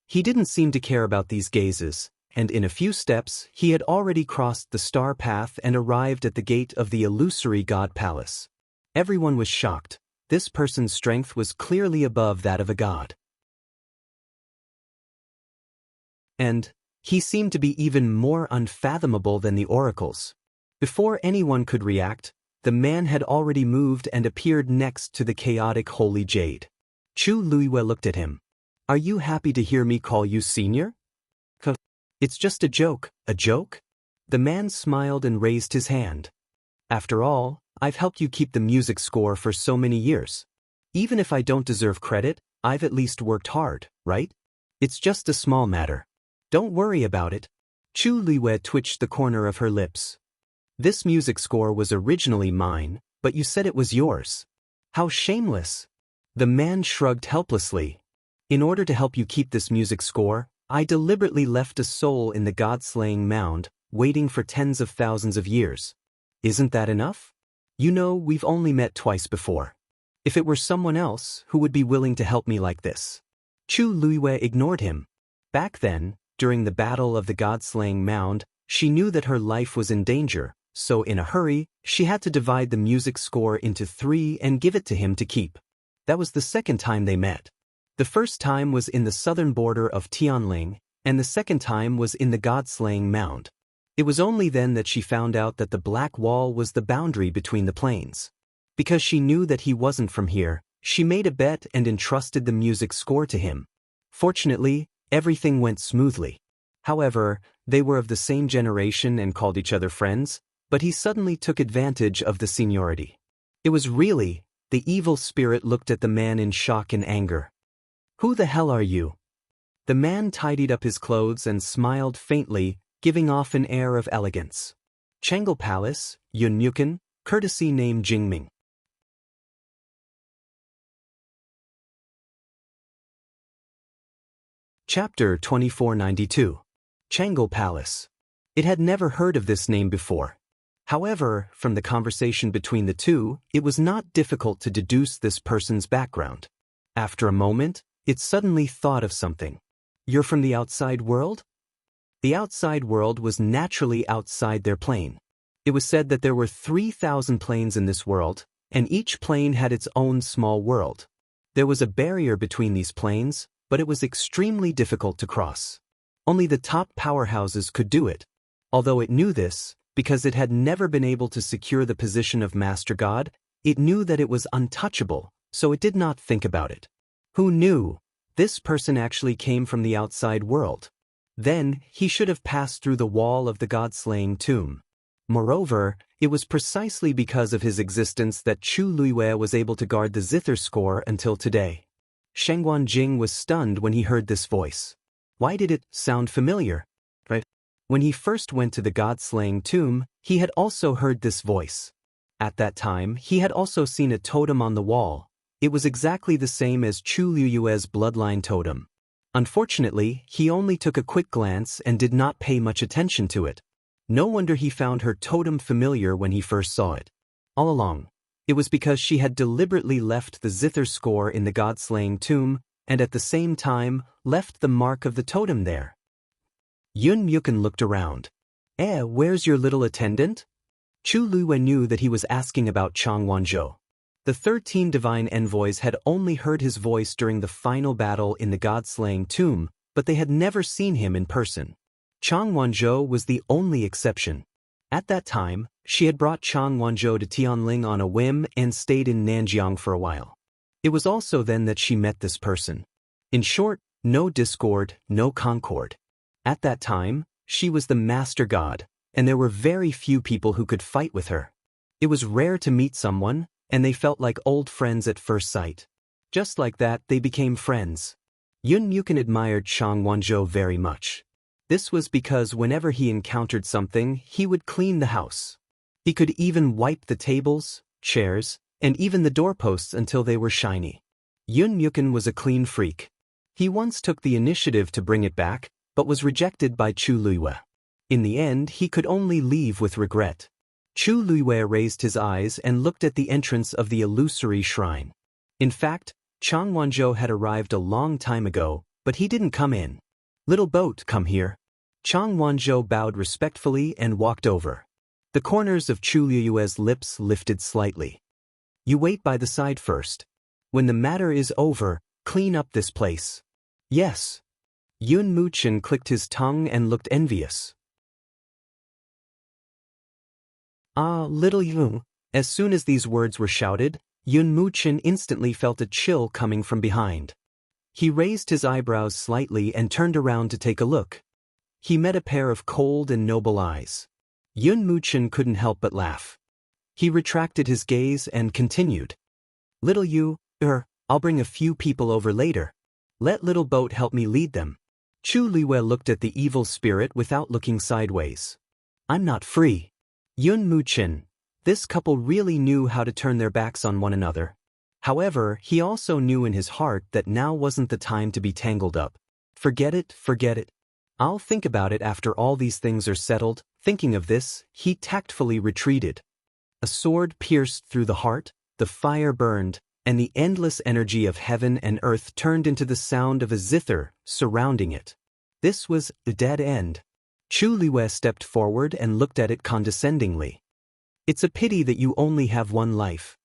He didn't seem to care about these gazes, and in a few steps he had already crossed the star path and arrived at the gate of the illusory god palace. Everyone was shocked. this person's strength was clearly above that of a god. And he seemed to be even more unfathomable than the oracles. Before anyone could react, the man had already moved and appeared next to the chaotic holy jade. Chu Luiyue looked at him. Are you happy to hear me call you senior? It's just a joke, a joke? The man smiled and raised his hand. After all, I've helped you keep the music score for so many years. Even if I don't deserve credit, I've at least worked hard, right? It's just a small matter. Don't worry about it. Chu Luiyue twitched the corner of her lips. This music score was originally mine, but you said it was yours. How shameless. The man shrugged helplessly. In order to help you keep this music score, I deliberately left a soul in the god-slaying mound, waiting for tens of thousands of years. Isn't that enough? You know, we've only met twice before. If it were someone else, who would be willing to help me like this? Chu Luiyue ignored him. Back then, during the battle of the god-slaying mound, she knew that her life was in danger, so in a hurry, she had to divide the music score into 3 and give it to him to keep. That was the second time they met. The first time was in the southern border of Tianling, and the second time was in the god-slaying mound. It was only then that she found out that the black wall was the boundary between the plains. Because she knew that he wasn't from here, she made a bet and entrusted the music score to him. Fortunately, everything went smoothly. However, they were of the same generation and called each other friends, but he suddenly took advantage of the seniority. It was really, the evil spirit looked at the man in shock and anger. Who the hell are you? The man tidied up his clothes and smiled faintly, giving off an air of elegance. Chengel Palace, Yunmukan, courtesy name Jingming. Chapter 2492. Chengel Palace. It had never heard of this name before. However, from the conversation between the two, it was not difficult to deduce this person's background. After a moment, it suddenly thought of something. You're from the outside world? The outside world was naturally outside their plane. It was said that there were 3,000 planes in this world, and each plane had its own small world. There was a barrier between these planes, but it was extremely difficult to cross. Only the top powerhouses could do it. Although it knew this, because it had never been able to secure the position of Master God, it knew that it was untouchable, so it did not think about it. Who knew? This person actually came from the outside world. Then, he should have passed through the wall of the god-slaying tomb. Moreover, it was precisely because of his existence that Chu Luiyue was able to guard the zither score until today. Shengguan Jing was stunned when he heard this voice. Why did it sound familiar? Right? When he first went to the god-slaying tomb, he had also heard this voice. At that time, he had also seen a totem on the wall. It was exactly the same as Chu Luiyue's bloodline totem. Unfortunately, he only took a quick glance and did not pay much attention to it. No wonder he found her totem familiar when he first saw it. All along, it was because she had deliberately left the zither score in the god-slaying tomb, and at the same time, left the mark of the totem there. Yun Mukan looked around. Where's your little attendant? Chu Luiyue knew that he was asking about Chang Wanzhou. The 13 divine envoys had only heard his voice during the final battle in the god-slaying tomb, but they had never seen him in person. Chang Wanzhou was the only exception. At that time, she had brought Chang Wanzhou to Tianling on a whim and stayed in Nanjiang for a while. It was also then that she met this person. In short, no discord, no concord. At that time, she was the master god, and there were very few people who could fight with her. It was rare to meet someone, and they felt like old friends at first sight. Just like that, they became friends. Yun Mukan admired Chang Wanzhou very much. This was because whenever he encountered something, he would clean the house. He could even wipe the tables, chairs, and even the doorposts until they were shiny. Yun Mukan was a clean freak. He once took the initiative to bring it back, but was rejected by Chu Luiyue. In the end, he could only leave with regret. Chu Luiyue raised his eyes and looked at the entrance of the illusory shrine. In fact, Chang Wanzhou had arrived a long time ago, but he didn't come in. Little boat, come here. Chang Wanzhou bowed respectfully and walked over. The corners of Chu Luiyue's lips lifted slightly. You wait by the side first. When the matter is over, clean up this place. Yes. Yun Muchen clicked his tongue and looked envious. Ah, little Yun. As soon as these words were shouted, Yun Muchen instantly felt a chill coming from behind. He raised his eyebrows slightly and turned around to take a look. He met a pair of cold and noble eyes. Yun Muchen couldn't help but laugh. He retracted his gaze and continued. Little Yu, I'll bring a few people over later. Let little boat help me lead them. Chu Liwei looked at the evil spirit without looking sideways. I'm not free. Yun Muchen. This couple really knew how to turn their backs on one another. However, he also knew in his heart that now wasn't the time to be tangled up. Forget it, forget it. I'll think about it after all these things are settled. Thinking of this, he tactfully retreated. A sword pierced through the heart, the fire burned, and the endless energy of heaven and earth turned into the sound of a zither surrounding it. This was the dead end. Chu Liwei stepped forward and looked at it condescendingly. It's a pity that you only have one life.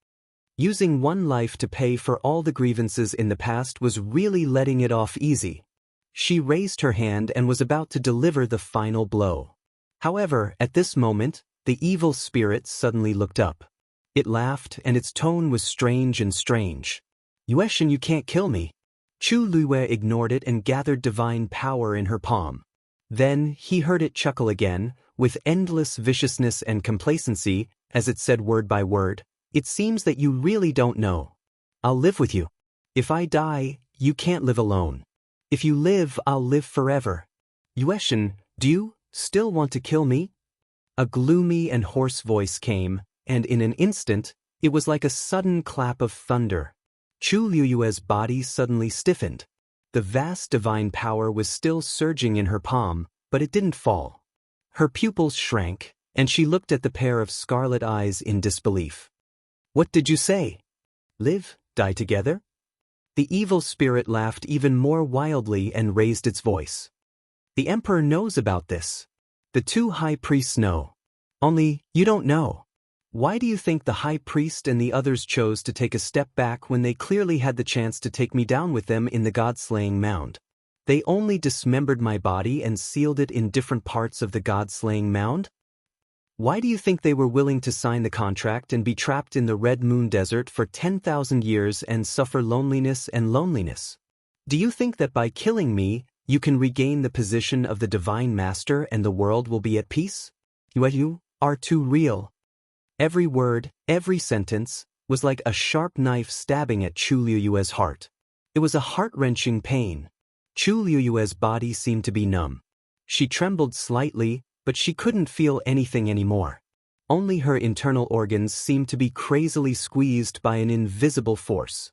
Using one life to pay for all the grievances in the past was really letting it off easy. She raised her hand and was about to deliver the final blow. However, at this moment, the evil spirit suddenly looked up. It laughed, and its tone was strange and strange. Yueshin, you can't kill me. Chu Liwei ignored it and gathered divine power in her palm. Then, he heard it chuckle again, with endless viciousness and complacency, as it said word by word, it seems that you really don't know. I'll live with you. If I die, you can't live alone. If you live, I'll live forever. Yueshin, do you still want to kill me? A gloomy and hoarse voice came, and in an instant, it was like a sudden clap of thunder. Chu Liu's body suddenly stiffened. The vast divine power was still surging in her palm, but it didn't fall. Her pupils shrank, and she looked at the pair of scarlet eyes in disbelief. What did you say? Live, die together? The evil spirit laughed even more wildly and raised its voice. The emperor knows about this. The two high priests know. Only, you don't know. Why do you think the high priest and the others chose to take a step back when they clearly had the chance to take me down with them in the god-slaying mound? They only dismembered my body and sealed it in different parts of the god-slaying mound? Why do you think they were willing to sign the contract and be trapped in the Red Moon Desert for 10,000 years and suffer loneliness and loneliness? Do you think that by killing me, you can regain the position of the Divine Master and the world will be at peace? You are too real. Every word, every sentence, was like a sharp knife stabbing at Chu Liu's heart. It was a heart-wrenching pain. Chu Liu's body seemed to be numb. She trembled slightly, but she couldn't feel anything anymore. Only her internal organs seemed to be crazily squeezed by an invisible force.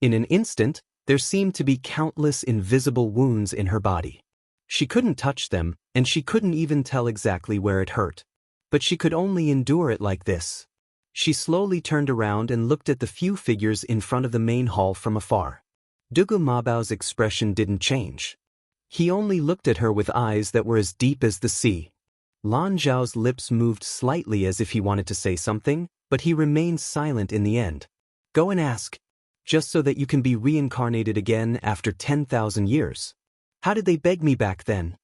In an instant, there seemed to be countless invisible wounds in her body. She couldn't touch them, and she couldn't even tell exactly where it hurt. But she could only endure it like this. She slowly turned around and looked at the few figures in front of the main hall from afar. Dugu Mabao's expression didn't change. He only looked at her with eyes that were as deep as the sea. Lan Zhao's lips moved slightly as if he wanted to say something, but he remained silent in the end. Go and ask. Just so that you can be reincarnated again after 10,000 years. How did they beg me back then?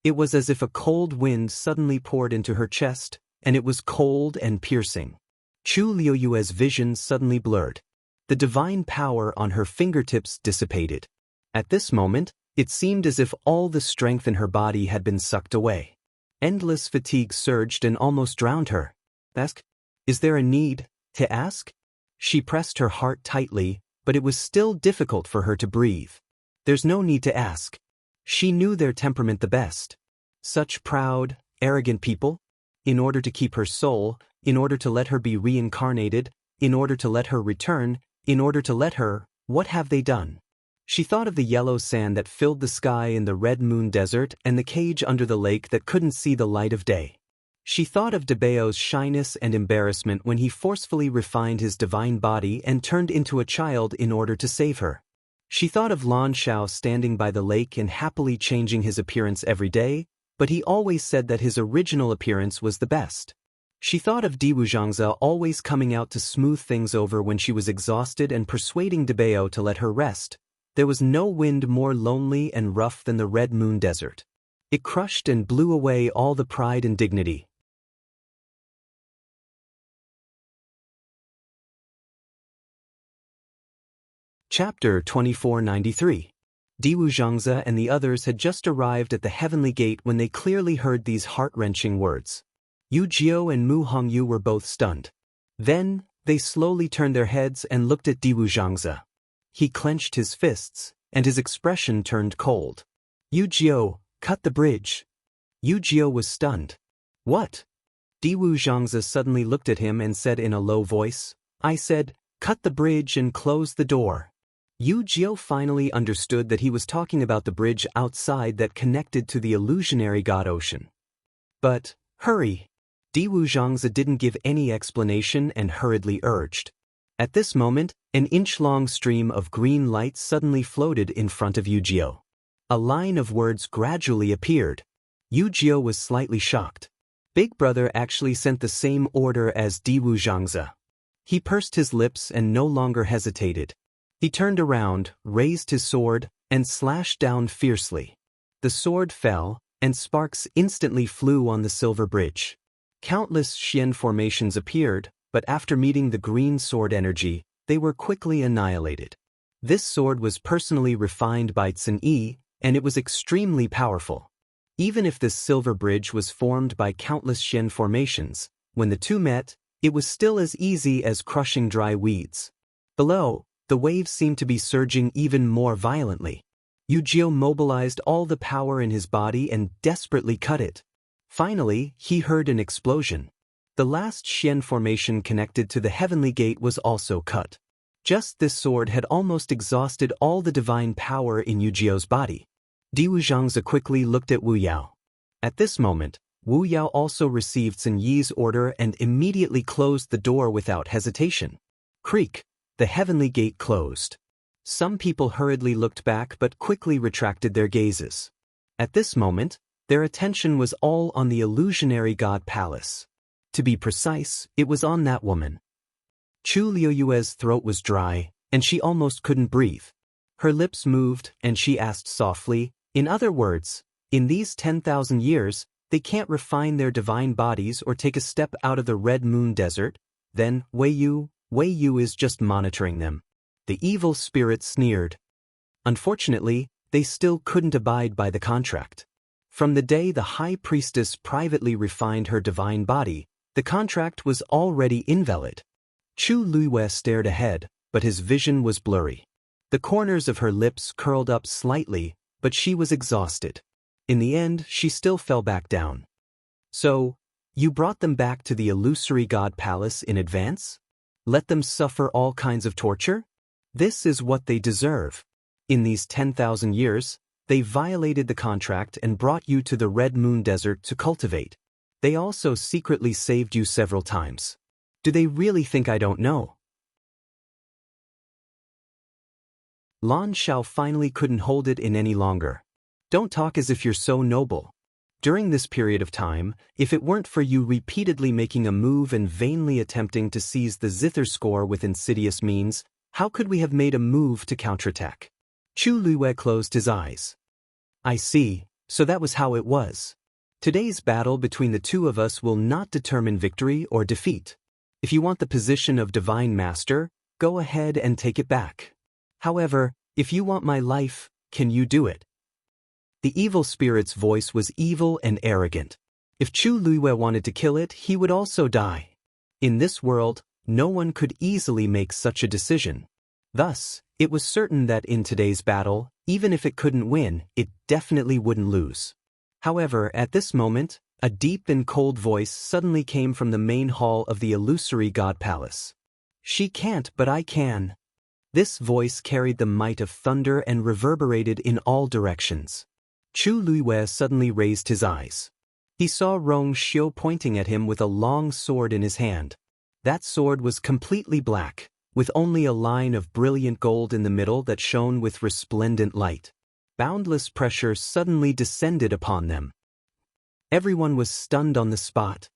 It was as if a cold wind suddenly poured into her chest, and it was cold and piercing. Chu Liu's vision suddenly blurred. The divine power on her fingertips dissipated. At this moment, it seemed as if all the strength in her body had been sucked away. Endless fatigue surged and almost drowned her. Ask? Is there a need to ask? She pressed her heart tightly, but it was still difficult for her to breathe. There's no need to ask. She knew their temperament the best. Such proud, arrogant people. In order to keep her soul, in order to let her be reincarnated, in order to let her return, in order to let her, what have they done? She thought of the yellow sand that filled the sky in the Red Moon Desert and the cage under the lake that couldn't see the light of day. She thought of Daoist's shyness and embarrassment when he forcefully refined his divine body and turned into a child in order to save her. She thought of Lan Zhao standing by the lake and happily changing his appearance every day, but he always said that his original appearance was the best. She thought of Diwu Zhangzi always coming out to smooth things over when she was exhausted and persuading Dabeo to let her rest. There was no wind more lonely and rough than the Red Moon Desert. It crushed and blew away all the pride and dignity. Chapter 2493. Diwu Zhangzi and the others had just arrived at the heavenly gate when they clearly heard these heart-wrenching words. Yu Jiao and Mu Hongyu were both stunned. Then, they slowly turned their heads and looked at Diwu Zhangzi. He clenched his fists, and his expression turned cold. Yu Jiao, cut the bridge. Yu Jiao was stunned. What? Diwu Zhangzi suddenly looked at him and said in a low voice, I said, cut the bridge and close the door. Yu Jiao finally understood that he was talking about the bridge outside that connected to the illusionary god ocean. But, hurry. Diwu Zhangzi didn't give any explanation and hurriedly urged. At this moment, an inch-long stream of green light suddenly floated in front of Yu Jiao. A line of words gradually appeared. Yu Jiao was slightly shocked. Big Brother actually sent the same order as Diwu Zhangzi. He pursed his lips and no longer hesitated. He turned around, raised his sword, and slashed down fiercely. The sword fell, and sparks instantly flew on the silver bridge. Countless Xian formations appeared, but after meeting the green sword energy, they were quickly annihilated. This sword was personally refined by Cin Yi, and it was extremely powerful. Even if this silver bridge was formed by countless Xian formations, when the two met, it was still as easy as crushing dry weeds. Below, the waves seemed to be surging even more violently. Yu Jiao mobilized all the power in his body and desperately cut it. Finally, he heard an explosion. The last Xian formation connected to the heavenly gate was also cut. Just this sword had almost exhausted all the divine power in Yu Jiao's body. Diwu Zhangzi quickly looked at Wu Yao. At this moment, Wu Yao also received Cin Yi's order and immediately closed the door without hesitation. Creak. The heavenly gate closed. Some people hurriedly looked back but quickly retracted their gazes. At this moment, their attention was all on the illusionary god palace. To be precise, it was on that woman. Chu Liuyue's throat was dry, and she almost couldn't breathe. Her lips moved, and she asked softly, in other words, in these 10,000 years, they can't refine their divine bodies or take a step out of the Red Moon Desert? Then, Wei Yu is just monitoring them. The evil spirit sneered. Unfortunately, they still couldn't abide by the contract. From the day the high priestess privately refined her divine body, the contract was already invalid. Chu Luiyue stared ahead, but his vision was blurry. The corners of her lips curled up slightly, but she was exhausted. In the end, she still fell back down. So, you brought them back to the illusory god palace in advance? Let them suffer all kinds of torture? This is what they deserve. In these 10,000 years, they violated the contract and brought you to the Red Moon Desert to cultivate. They also secretly saved you several times. Do they really think I don't know? Lan Xiao finally couldn't hold it in any longer. Don't talk as if you're so noble. During this period of time, if it weren't for you repeatedly making a move and vainly attempting to seize the zither score with insidious means, how could we have made a move to counterattack? Chu Luiyue closed his eyes. I see, so that was how it was. Today's battle between the two of us will not determine victory or defeat. If you want the position of Divine Master, go ahead and take it back. However, if you want my life, can you do it? The evil spirit's voice was evil and arrogant. If Chu Luiyue wanted to kill it, he would also die. In this world, no one could easily make such a decision. Thus, it was certain that in today's battle, even if it couldn't win, it definitely wouldn't lose. However, at this moment, a deep and cold voice suddenly came from the main hall of the illusory god palace. She can't, but I can. This voice carried the might of thunder and reverberated in all directions. Chu Luiyue suddenly raised his eyes. He saw Rong Xiu pointing at him with a long sword in his hand. That sword was completely black, with only a line of brilliant gold in the middle that shone with resplendent light. Boundless pressure suddenly descended upon them. Everyone was stunned on the spot.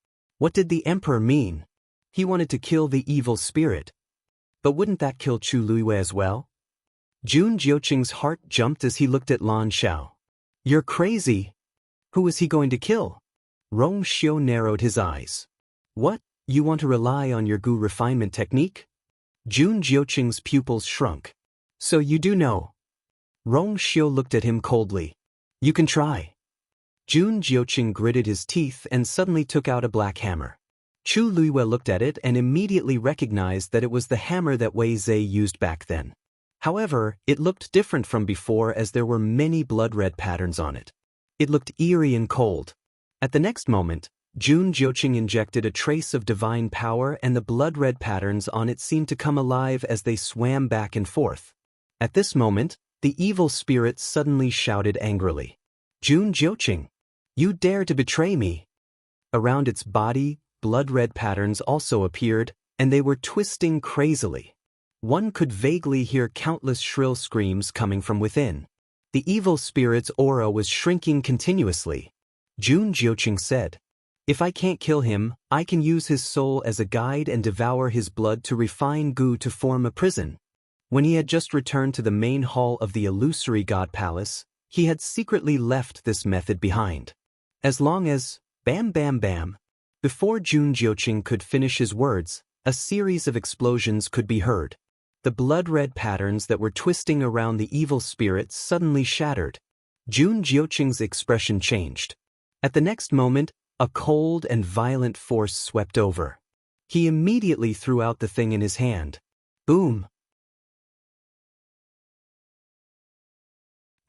What did the emperor mean? He wanted to kill the evil spirit. But wouldn't that kill Chu Luiwei as well? Jun Jiuqing's heart jumped as he looked at Lan Xiao. You're crazy. Who is he going to kill? Rong Xiu narrowed his eyes. What, you want to rely on your gu refinement technique? Jun Jiuqing's pupils shrunk. So you do know. Rong Xiu looked at him coldly. You can try. Jun Jiuqing gritted his teeth and suddenly took out a black hammer. Chu Luiwei looked at it and immediately recognized that it was the hammer that Wei Zhe used back then. However, it looked different from before as there were many blood-red patterns on it. It looked eerie and cold. At the next moment, Jun Jiuqing injected a trace of divine power and the blood-red patterns on it seemed to come alive as they swam back and forth. At this moment, the evil spirit suddenly shouted angrily. Jun Jiuqing, you dare to betray me! Around its body, blood-red patterns also appeared, and they were twisting crazily. One could vaguely hear countless shrill screams coming from within. The evil spirit's aura was shrinking continuously. Jun Jiuqing said, if I can't kill him, I can use his soul as a guide and devour his blood to refine gu to form a prison. When he had just returned to the main hall of the illusory god palace, he had secretly left this method behind. As long as, bam bam bam, before Jun Jiuqing could finish his words, a series of explosions could be heard. The blood-red patterns that were twisting around the evil spirit suddenly shattered. Jun Jiuqing's expression changed. At the next moment, a cold and violent force swept over. He immediately threw out the thing in his hand. Boom!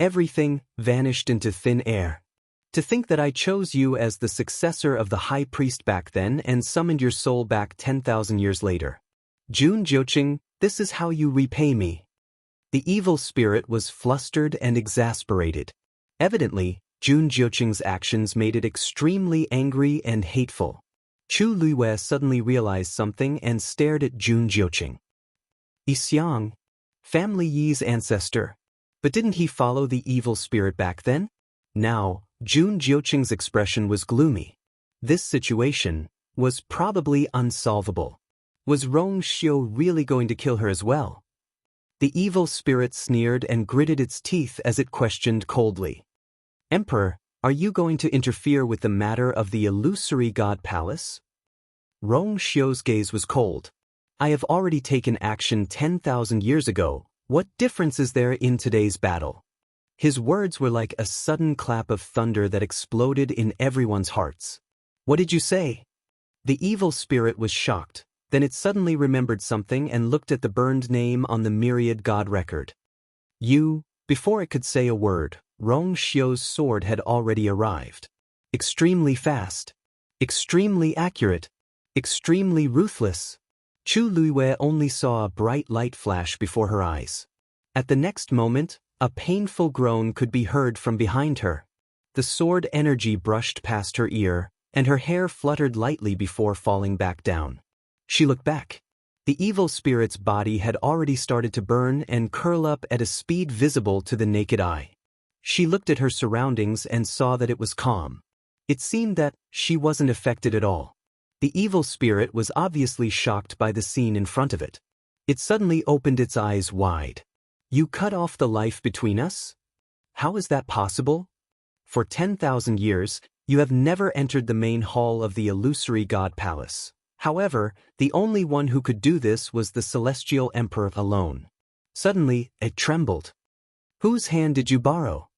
Everything vanished into thin air. To think that I chose you as the successor of the high priest back then and summoned your soul back 10,000 years later. Jun Jiuqing, this is how you repay me. The evil spirit was flustered and exasperated. Evidently, Jun Jiuqing's actions made it extremely angry and hateful. Chu Luiwei suddenly realized something and stared at Jun Jiuqing. Xiang, family Yi's ancestor. But didn't he follow the evil spirit back then? Now, Jun Jiuqing's expression was gloomy. This situation was probably unsolvable. Was Rong Xiu really going to kill her as well? The evil spirit sneered and gritted its teeth as it questioned coldly. Emperor, are you going to interfere with the matter of the illusory god palace? Rong Xiu's gaze was cold. I have already taken action 10,000 years ago. What difference is there in today's battle? His words were like a sudden clap of thunder that exploded in everyone's hearts. What did you say? The evil spirit was shocked. Then it suddenly remembered something and looked at the burned name on the myriad god record. Before it could say a word, Rong Xiu's sword had already arrived. Extremely fast. Extremely accurate. Extremely ruthless. Chu Luiwei only saw a bright light flash before her eyes. At the next moment, a painful groan could be heard from behind her. The sword energy brushed past her ear, and her hair fluttered lightly before falling back down. She looked back. The evil spirit's body had already started to burn and curl up at a speed visible to the naked eye. She looked at her surroundings and saw that it was calm. It seemed that she wasn't affected at all. The evil spirit was obviously shocked by the scene in front of it. It suddenly opened its eyes wide. You cut off the life between us? How is that possible? For 10,000 years, you have never entered the main hall of the illusory god palace. However, the only one who could do this was the celestial emperor alone. Suddenly, it trembled. Whose hand did you borrow?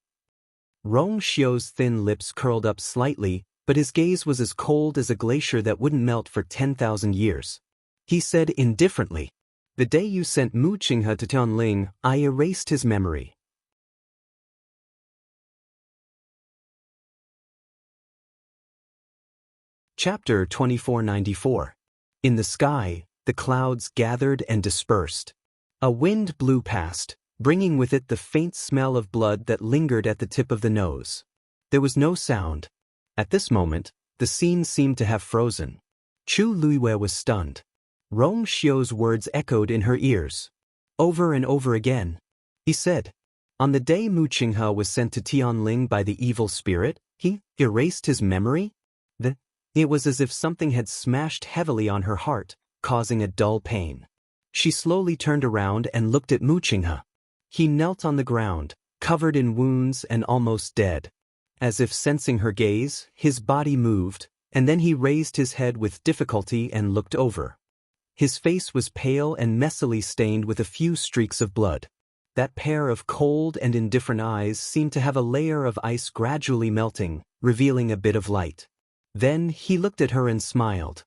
Rong Xiu's thin lips curled up slightly, but his gaze was as cold as a glacier that wouldn't melt for 10,000 years. He said indifferently, the day you sent Mu Qinghe to Tianling, I erased his memory. Chapter 2494. In the sky, the clouds gathered and dispersed. A wind blew past, bringing with it the faint smell of blood that lingered at the tip of the nose. There was no sound. At this moment, the scene seemed to have frozen. Chu Luiwei was stunned. Rong Xiu's words echoed in her ears. Over and over again. He said, on the day Mu Qinghe was sent to Tianling by the evil spirit, he erased his memory? The It was as if something had smashed heavily on her heart, causing a dull pain. She slowly turned around and looked at Mu Qinghe. He knelt on the ground, covered in wounds and almost dead. As if sensing her gaze, his body moved, and then he raised his head with difficulty and looked over. His face was pale and messily stained with a few streaks of blood. That pair of cold and indifferent eyes seemed to have a layer of ice gradually melting, revealing a bit of light. Then he looked at her and smiled.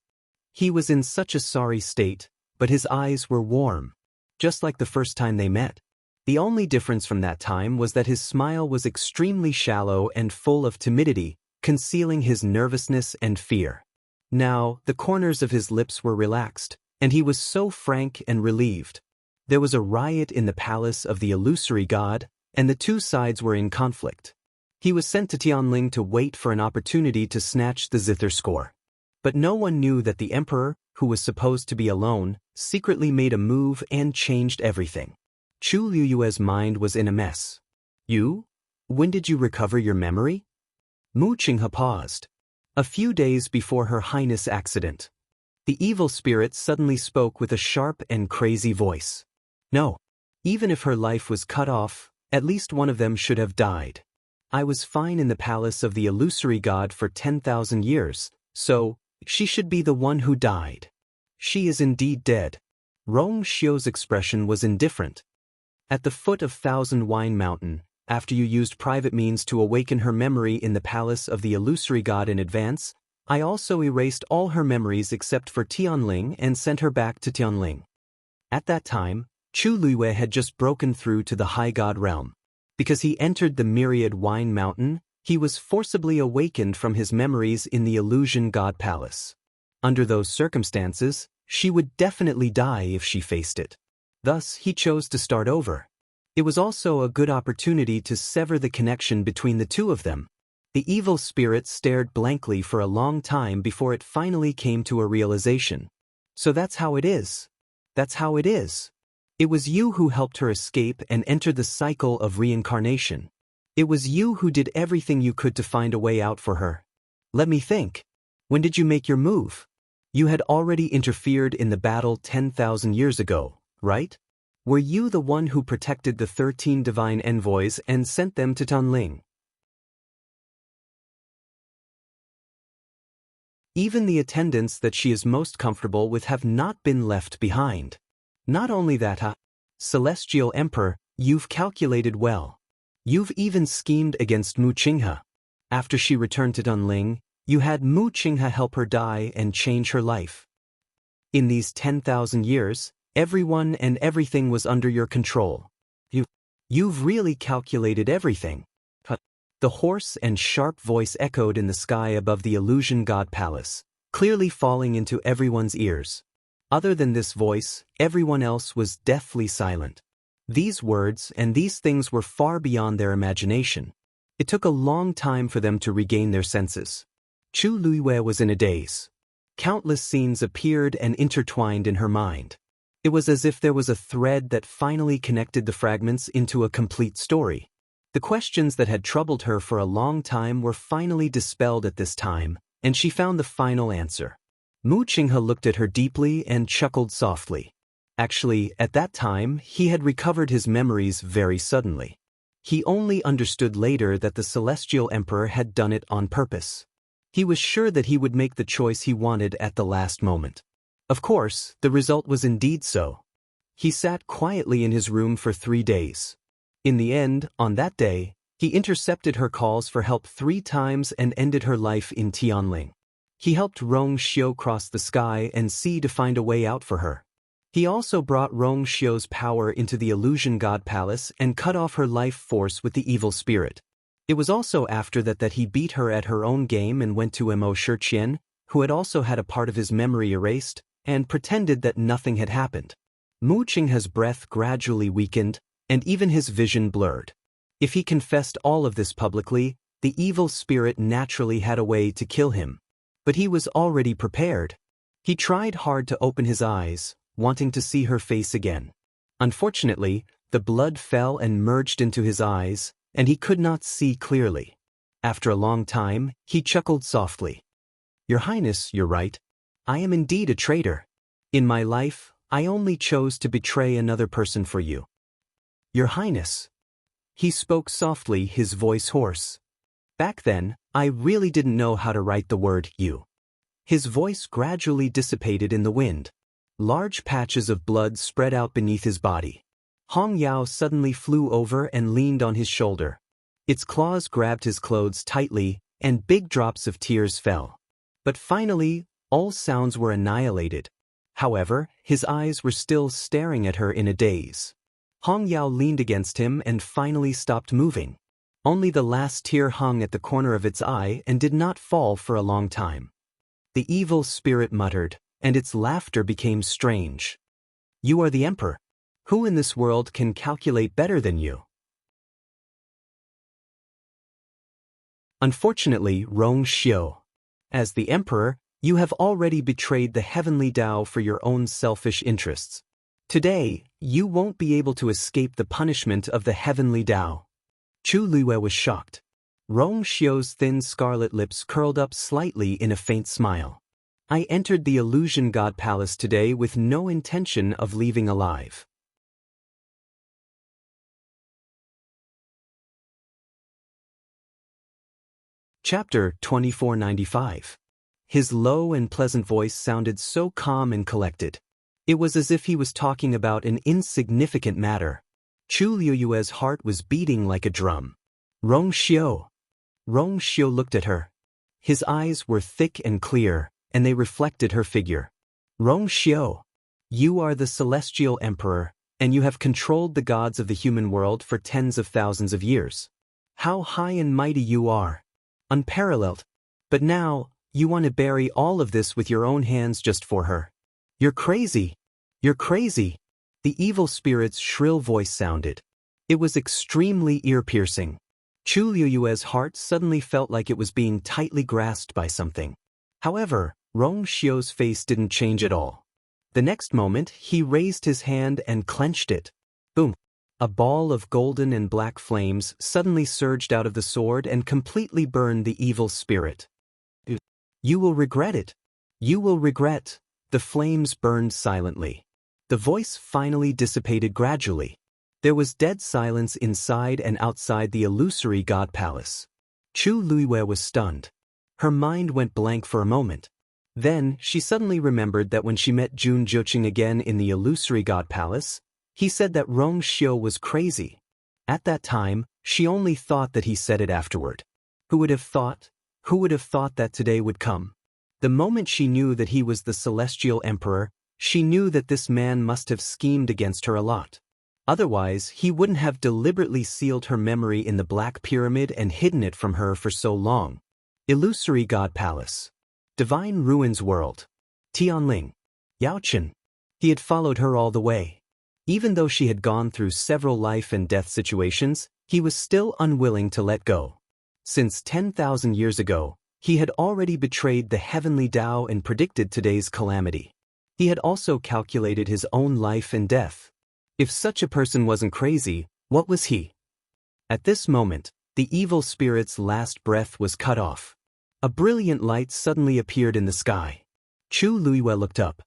He was in such a sorry state, but his eyes were warm, just like the first time they met. The only difference from that time was that his smile was extremely shallow and full of timidity, concealing his nervousness and fear. Now, the corners of his lips were relaxed, and he was so frank and relieved. There was a riot in the palace of the illusory god, and the two sides were in conflict. He was sent to Tianling to wait for an opportunity to snatch the zither score. But no one knew that the emperor, who was supposed to be alone, secretly made a move and changed everything. Chu Liyue's mind was in a mess. You? When did you recover your memory? Mu Qinghe paused. A few days before Her Highness' accident. The evil spirit suddenly spoke with a sharp and crazy voice. No. Even if her life was cut off, at least one of them should have died. I was fine in the palace of the illusory god for 10,000 years, so she should be the one who died. She is indeed dead. Rong Xiu's expression was indifferent. At the foot of Thousand Wine Mountain, after you used private means to awaken her memory in the palace of the illusory god in advance, I also erased all her memories except for Tianling and sent her back to Tianling. At that time, Chu Liyue had just broken through to the high god realm. Because he entered the myriad wine mountain, he was forcibly awakened from his memories in the illusion god palace. Under those circumstances, she would definitely die if she faced it. Thus, he chose to start over. It was also a good opportunity to sever the connection between the two of them. The evil spirit stared blankly for a long time before it finally came to a realization. So that's how it is. That's how it is. It was you who helped her escape and enter the cycle of reincarnation. It was you who did everything you could to find a way out for her. Let me think. When did you make your move? You had already interfered in the battle 10,000 years ago, right? Were you the one who protected the 13 divine envoys and sent them to Tianling? Even the attendants that she is most comfortable with have not been left behind. Not only that, Celestial Emperor, you've calculated well. You've even schemed against Mu Qinghe. After she returned to Tianling, you had Mu Qinghe help her die and change her life. In these 10,000 years, everyone and everything was under your control. You've really calculated everything. The hoarse and sharp voice echoed in the sky above the illusion god palace, clearly falling into everyone's ears. Other than this voice, everyone else was deathly silent. These words and these things were far beyond their imagination. It took a long time for them to regain their senses. Chu Liyue was in a daze. Countless scenes appeared and intertwined in her mind. It was as if there was a thread that finally connected the fragments into a complete story. The questions that had troubled her for a long time were finally dispelled at this time, and she found the final answer. Mu Qinghe looked at her deeply and chuckled softly. Actually, at that time, he had recovered his memories very suddenly. He only understood later that the Celestial Emperor had done it on purpose. He was sure that he would make the choice he wanted at the last moment. Of course, the result was indeed so. He sat quietly in his room for 3 days. In the end, on that day, he intercepted her calls for help 3 times and ended her life in Tianling. He helped Rong Xiu cross the sky and sea to find a way out for her. He also brought Rong Xiu's power into the illusion god palace and cut off her life force with the evil spirit. It was also after that he beat her at her own game and went to Mo Shiqian, who had also had a part of his memory erased, and pretended that nothing had happened. Mu Qinghe's breath gradually weakened, and even his vision blurred. If he confessed all of this publicly, the evil spirit naturally had a way to kill him. But he was already prepared. He tried hard to open his eyes, wanting to see her face again. Unfortunately, the blood fell and merged into his eyes, and he could not see clearly. After a long time, he chuckled softly. Your Highness, you're right. I am indeed a traitor. In my life, I only chose to betray another person for you. Your Highness. He spoke softly, his voice hoarse. Back then, I really didn't know how to write the word you. His voice gradually dissipated in the wind. Large patches of blood spread out beneath his body. Hong Yao suddenly flew over and leaned on his shoulder. Its claws grabbed his clothes tightly, and big drops of tears fell. But finally, all sounds were annihilated. However, his eyes were still staring at her in a daze. Hong Yao leaned against him and finally stopped moving. Only the last tear hung at the corner of its eye and did not fall for a long time. The evil spirit muttered, and its laughter became strange. You are the emperor. Who in this world can calculate better than you? Unfortunately, Rong Xiu. As the emperor, you have already betrayed the heavenly Tao for your own selfish interests. Today, you won't be able to escape the punishment of the heavenly Tao. Chu Luiwei was shocked. Rong Xiu's thin scarlet lips curled up slightly in a faint smile. I entered the Illusion God Palace today with no intention of leaving alive. Chapter 2495. His low and pleasant voice sounded so calm and collected. It was as if he was talking about an insignificant matter. Chu Liuyue's heart was beating like a drum. Rong Xiu. Rong Xiu looked at her. His eyes were thick and clear, and they reflected her figure. Rong Xiu, you are the celestial emperor, and you have controlled the gods of the human world for tens of thousands of years. How high and mighty you are. Unparalleled. But now, you want to bury all of this with your own hands just for her. You're crazy. You're crazy. The evil spirit's shrill voice sounded. It was extremely ear-piercing. Chu Liuyue's heart suddenly felt like it was being tightly grasped by something. However, Rong Xiu's face didn't change at all. The next moment, he raised his hand and clenched it. Boom! A ball of golden and black flames suddenly surged out of the sword and completely burned the evil spirit. You will regret it. You will regret. The flames burned silently. The voice finally dissipated gradually. There was dead silence inside and outside the illusory God Palace. Chu Luiwei was stunned. Her mind went blank for a moment. Then, she suddenly remembered that when she met Jun Zhuqing again in the illusory God Palace, he said that Rong Xiu was crazy. At that time, she only thought that he said it afterward. Who would have thought? Who would have thought that today would come? The moment she knew that he was the celestial emperor, she knew that this man must have schemed against her a lot. Otherwise, he wouldn't have deliberately sealed her memory in the Black Pyramid and hidden it from her for so long. Illusory God Palace. Divine Ruins World. Tianling. Yaochen. He had followed her all the way. Even though she had gone through several life and death situations, he was still unwilling to let go. Since 10,000 years ago, he had already betrayed the heavenly Tao and predicted today's calamity. He had also calculated his own life and death. If such a person wasn't crazy, what was he? At this moment, the evil spirit's last breath was cut off. A brilliant light suddenly appeared in the sky. Chu Luiwei looked up.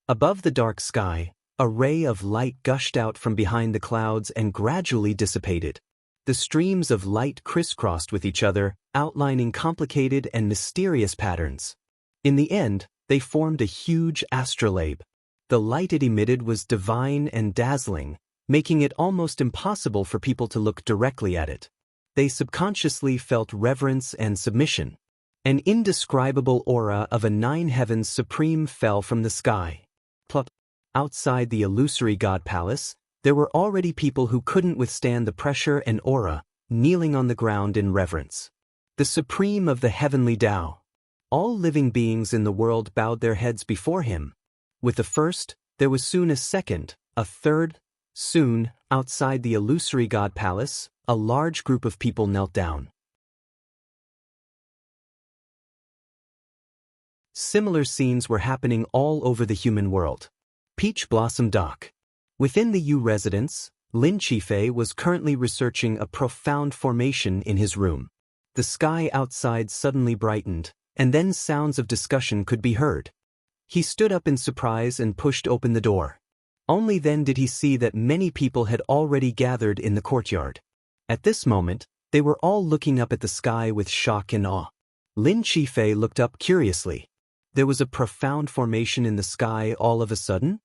Above the dark sky, a ray of light gushed out from behind the clouds and gradually dissipated. The streams of light crisscrossed with each other, outlining complicated and mysterious patterns. In the end, they formed a huge astrolabe. The light it emitted was divine and dazzling, making it almost impossible for people to look directly at it. They subconsciously felt reverence and submission. An indescribable aura of a nine heavens supreme fell from the sky. Plop. Outside the illusory God Palace, there were already people who couldn't withstand the pressure and aura, kneeling on the ground in reverence. The supreme of the heavenly Tao. All living beings in the world bowed their heads before him. With the first, there was soon a second, a third. Soon, outside the illusory God Palace, a large group of people knelt down. Similar scenes were happening all over the human world. Peach Blossom Dock. Within the Yu residence, Lin Qifei was currently researching a profound formation in his room. The sky outside suddenly brightened, and then sounds of discussion could be heard. He stood up in surprise and pushed open the door. Only then did he see that many people had already gathered in the courtyard. At this moment, they were all looking up at the sky with shock and awe. Lin Qifei looked up curiously. There was a profound formation in the sky all of a sudden?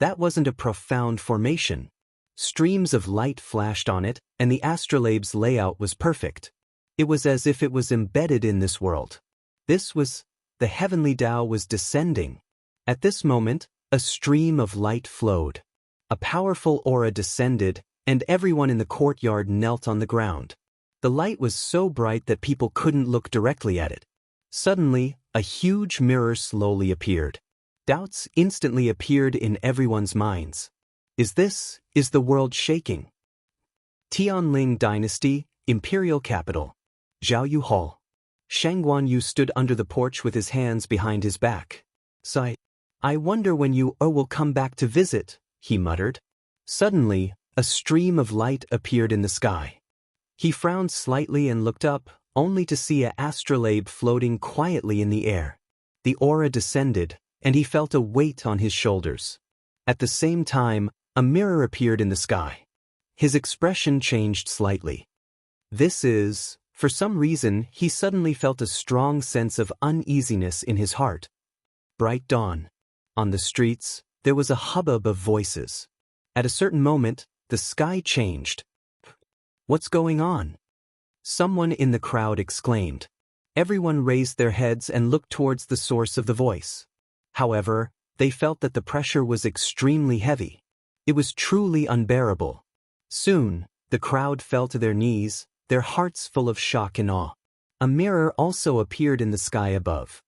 That wasn't a profound formation. Streams of light flashed on it, and the astrolabe's layout was perfect. It was as if it was embedded in this world. The heavenly Tao was descending. At this moment, a stream of light flowed. A powerful aura descended, and everyone in the courtyard knelt on the ground. The light was so bright that people couldn't look directly at it. Suddenly, a huge mirror slowly appeared. Doubts instantly appeared in everyone's minds. Is the world shaking? Tianling Dynasty, Imperial Capital. Zhaoyu Hall. Shang Guanyu stood under the porch with his hands behind his back. Sigh. I wonder when you will come back to visit, he muttered. Suddenly, a stream of light appeared in the sky. He frowned slightly and looked up, only to see an astrolabe floating quietly in the air. The aura descended, and he felt a weight on his shoulders. At the same time, a mirror appeared in the sky. His expression changed slightly. For some reason, he suddenly felt a strong sense of uneasiness in his heart. Bright dawn. On the streets, there was a hubbub of voices. At a certain moment, the sky changed. What's going on? Someone in the crowd exclaimed. Everyone raised their heads and looked towards the source of the voice. However, they felt that the pressure was extremely heavy. It was truly unbearable. Soon, the crowd fell to their knees, their hearts full of shock and awe. A mirror also appeared in the sky above.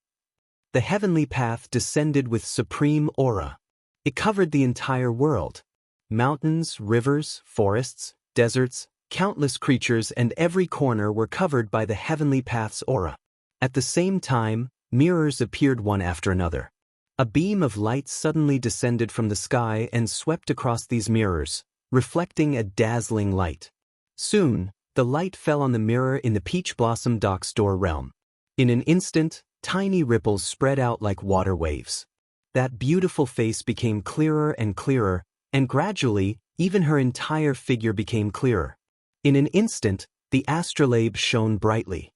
The heavenly path descended with supreme aura. It covered the entire world. Mountains, rivers, forests, deserts, countless creatures and every corner were covered by the heavenly path's aura. At the same time, mirrors appeared one after another. A beam of light suddenly descended from the sky and swept across these mirrors, reflecting a dazzling light. Soon, the light fell on the mirror in the Peach Blossom Dock Store realm. In an instant, tiny ripples spread out like water waves. That beautiful face became clearer, and gradually, even her entire figure became clearer. In an instant, the astrolabe shone brightly.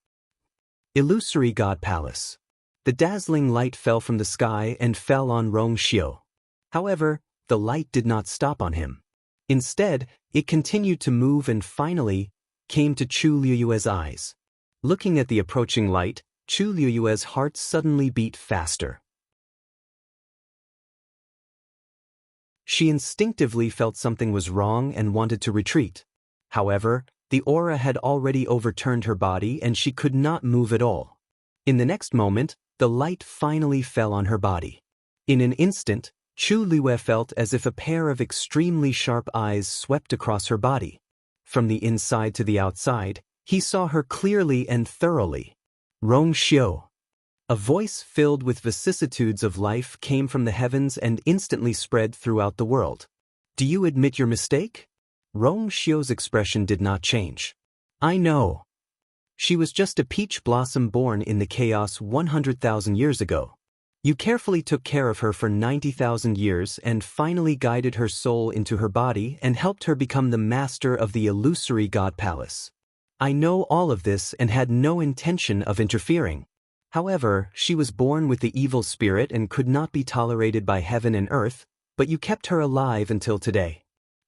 Illusory God Palace. The dazzling light fell from the sky and fell on Rong Xiu. However, the light did not stop on him. Instead, it continued to move and finally came to Chu Liyue's eyes. Looking at the approaching light, Chu Liyue's heart suddenly beat faster. She instinctively felt something was wrong and wanted to retreat. However, the aura had already overturned her body and she could not move at all. In the next moment, the light finally fell on her body. In an instant, Chu Liyue felt as if a pair of extremely sharp eyes swept across her body. From the inside to the outside, he saw her clearly and thoroughly. Rong Xiu. A voice filled with vicissitudes of life came from the heavens and instantly spread throughout the world. Do you admit your mistake? Rong Xiu's expression did not change. I know. She was just a peach blossom born in the chaos 100,000 years ago. You carefully took care of her for 90,000 years and finally guided her soul into her body and helped her become the master of the illusory God Palace. I know all of this and had no intention of interfering. However, she was born with the evil spirit and could not be tolerated by heaven and earth, but you kept her alive until today.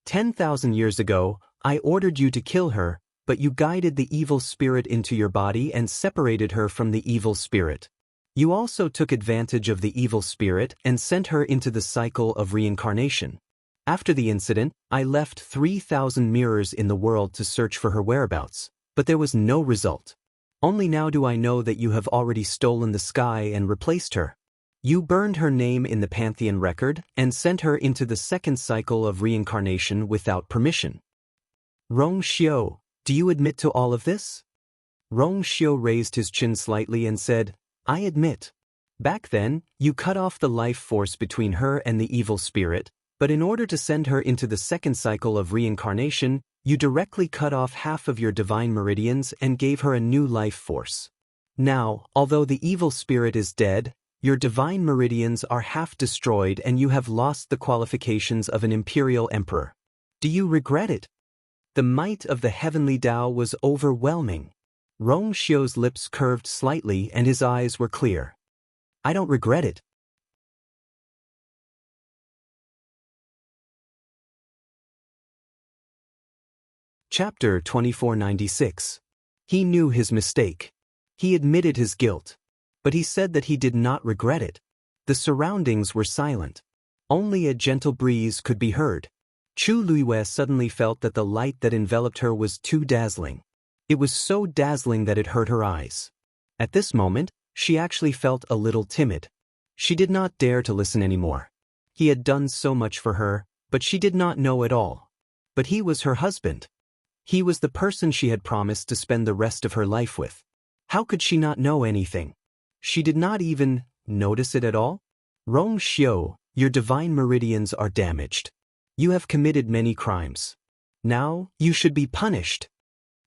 10,000 years ago, I ordered you to kill her, but you guided the evil spirit into your body and separated her from the evil spirit. You also took advantage of the evil spirit and sent her into the cycle of reincarnation. After the incident, I left 3,000 mirrors in the world to search for her whereabouts, but there was no result. Only now do I know that you have already stolen the sky and replaced her. You burned her name in the Pantheon record and sent her into the second cycle of reincarnation without permission. Rong Xiu, do you admit to all of this? Rong Xiu raised his chin slightly and said, I admit. Back then, you cut off the life force between her and the evil spirit, but in order to send her into the second cycle of reincarnation, you directly cut off half of your divine meridians and gave her a new life force. Now, although the evil spirit is dead, your divine meridians are half destroyed and you have lost the qualifications of an imperial emperor. Do you regret it? The might of the heavenly Tao was overwhelming. Rong Xiu's lips curved slightly and his eyes were clear. I don't regret it. Chapter 2496. He knew his mistake. He admitted his guilt. But he said that he did not regret it. The surroundings were silent. Only a gentle breeze could be heard. Chu Luiyue suddenly felt that the light that enveloped her was too dazzling. It was so dazzling that it hurt her eyes. At this moment, she actually felt a little timid. She did not dare to listen anymore. He had done so much for her, but she did not know it all. But he was her husband. He was the person she had promised to spend the rest of her life with. How could she not know anything? She did not even notice it at all? Rong Xiu, your divine meridians are damaged. You have committed many crimes. Now, you should be punished.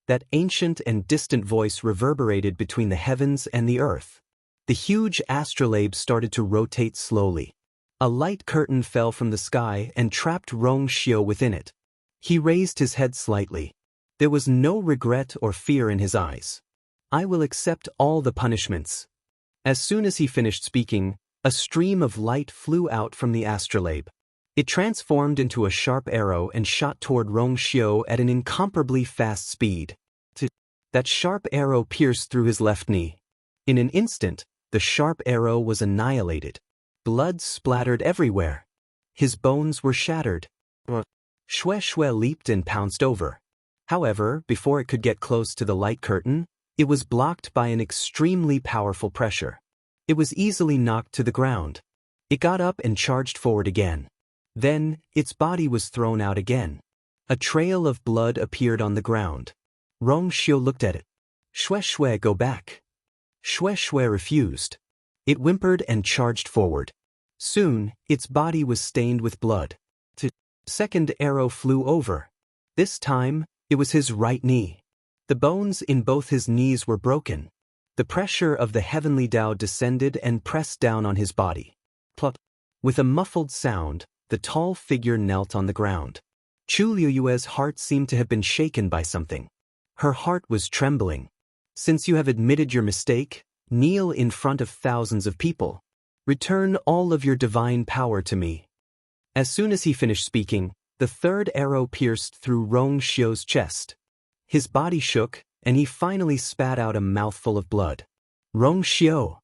That ancient and distant voice reverberated between the heavens and the earth. The huge astrolabe started to rotate slowly. A light curtain fell from the sky and trapped Rong Xiu within it. He raised his head slightly. There was no regret or fear in his eyes. I will accept all the punishments. As soon as he finished speaking, a stream of light flew out from the astrolabe. It transformed into a sharp arrow and shot toward Rong Xiu at an incomparably fast speed. That sharp arrow pierced through his left knee. In an instant, the sharp arrow was annihilated. Blood splattered everywhere. His bones were shattered. Shui leaped and pounced over. However, before it could get close to the light curtain, it was blocked by an extremely powerful pressure. It was easily knocked to the ground. It got up and charged forward again. Then, its body was thrown out again. A trail of blood appeared on the ground. Rong Xiu looked at it. Shui, go back. Shui refused. It whimpered and charged forward. Soon, its body was stained with blood. The second arrow flew over. This time, it was his right knee. The bones in both his knees were broken. The pressure of the heavenly Tao descended and pressed down on his body. Plop. With a muffled sound, the tall figure knelt on the ground. Chu Luiyue's heart seemed to have been shaken by something. Her heart was trembling. Since you have admitted your mistake, kneel in front of thousands of people. Return all of your divine power to me. As soon as he finished speaking, the third arrow pierced through Rong Xiu's chest. His body shook, and he finally spat out a mouthful of blood. Rong Xiu.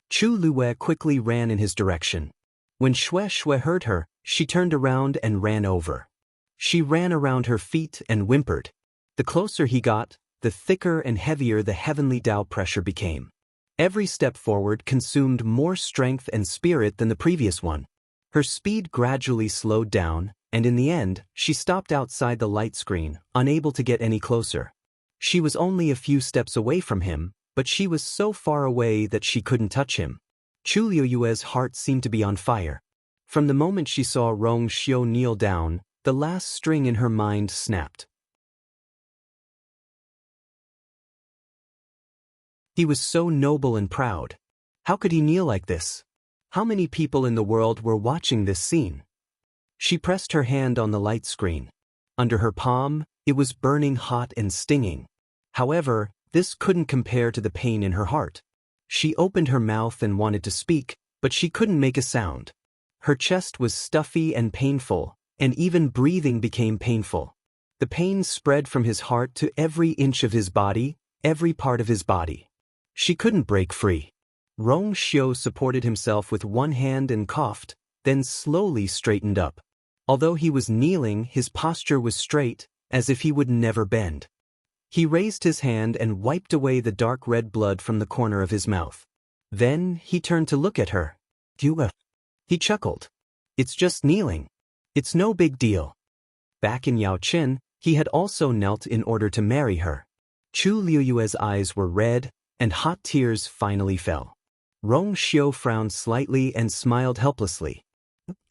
Chu Luiyue quickly ran in his direction. When Shui heard her, she turned around and ran over. She ran around her feet and whimpered. The closer he got, the thicker and heavier the heavenly Tao pressure became. Every step forward consumed more strength and spirit than the previous one. Her speed gradually slowed down, and in the end, she stopped outside the light screen, unable to get any closer. She was only a few steps away from him, but she was so far away that she couldn't touch him. Chu Luiyue's heart seemed to be on fire. From the moment she saw Rong Xiu kneel down, the last string in her mind snapped. He was so noble and proud. How could he kneel like this? How many people in the world were watching this scene? She pressed her hand on the light screen. Under her palm, it was burning hot and stinging. However, this couldn't compare to the pain in her heart. She opened her mouth and wanted to speak, but she couldn't make a sound. Her chest was stuffy and painful, and even breathing became painful. The pain spread from his heart to every inch of his body, every part of his body. She couldn't break free. Rong Xiu supported himself with one hand and coughed, then slowly straightened up. Although he was kneeling, his posture was straight, as if he would never bend. He raised his hand and wiped away the dark red blood from the corner of his mouth. Then he turned to look at her. He chuckled. It's just kneeling. It's no big deal. Back in Yaoqin, he had also knelt in order to marry her. Chu Luiyue's eyes were red, and hot tears finally fell. Rong Xiu frowned slightly and smiled helplessly.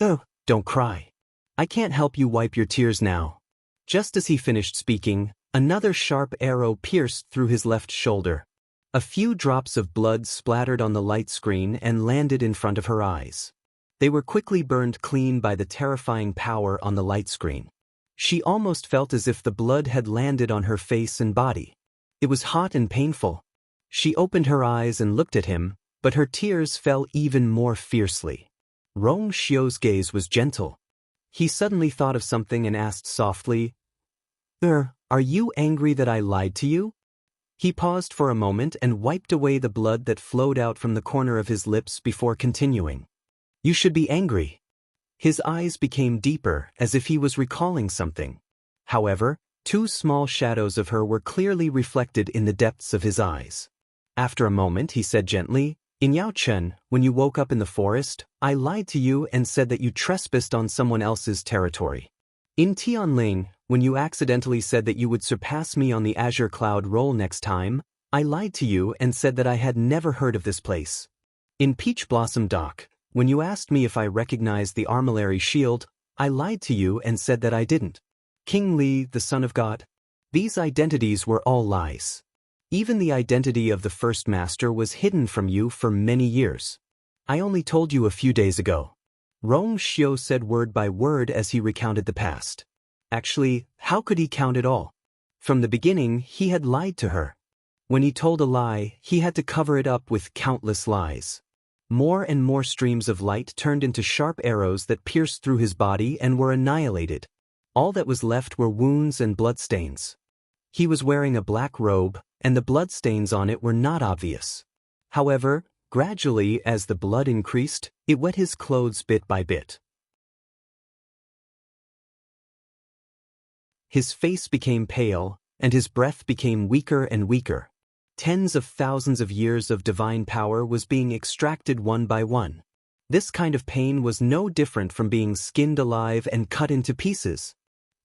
Oh, don't cry. I can't help you wipe your tears now. Just as he finished speaking, another sharp arrow pierced through his left shoulder. A few drops of blood splattered on the light screen and landed in front of her eyes. They were quickly burned clean by the terrifying power on the light screen. She almost felt as if the blood had landed on her face and body. It was hot and painful. She opened her eyes and looked at him, but her tears fell even more fiercely. Rong Xiu's gaze was gentle. He suddenly thought of something and asked softly, "Are you angry that I lied to you?" He paused for a moment and wiped away the blood that flowed out from the corner of his lips before continuing. "You should be angry." His eyes became deeper, as if he was recalling something. However, two small shadows of her were clearly reflected in the depths of his eyes. After a moment, he said gently, "In Yaochen, when you woke up in the forest, I lied to you and said that you trespassed on someone else's territory. In Tianling, when you accidentally said that you would surpass me on the Azure Cloud roll next time, I lied to you and said that I had never heard of this place. In Peach Blossom Dock, when you asked me if I recognized the armillary shield, I lied to you and said that I didn't. King Li, the son of God. These identities were all lies. Even the identity of the first master was hidden from you for many years. I only told you a few days ago." Rong Xiu said word by word as he recounted the past. Actually, how could he count it all? From the beginning, he had lied to her. When he told a lie, he had to cover it up with countless lies. More and more streams of light turned into sharp arrows that pierced through his body and were annihilated. All that was left were wounds and bloodstains. He was wearing a black robe, and the bloodstains on it were not obvious. However, gradually, as the blood increased, it wet his clothes bit by bit. His face became pale, and his breath became weaker and weaker. Tens of thousands of years of divine power was being extracted one by one. This kind of pain was no different from being skinned alive and cut into pieces.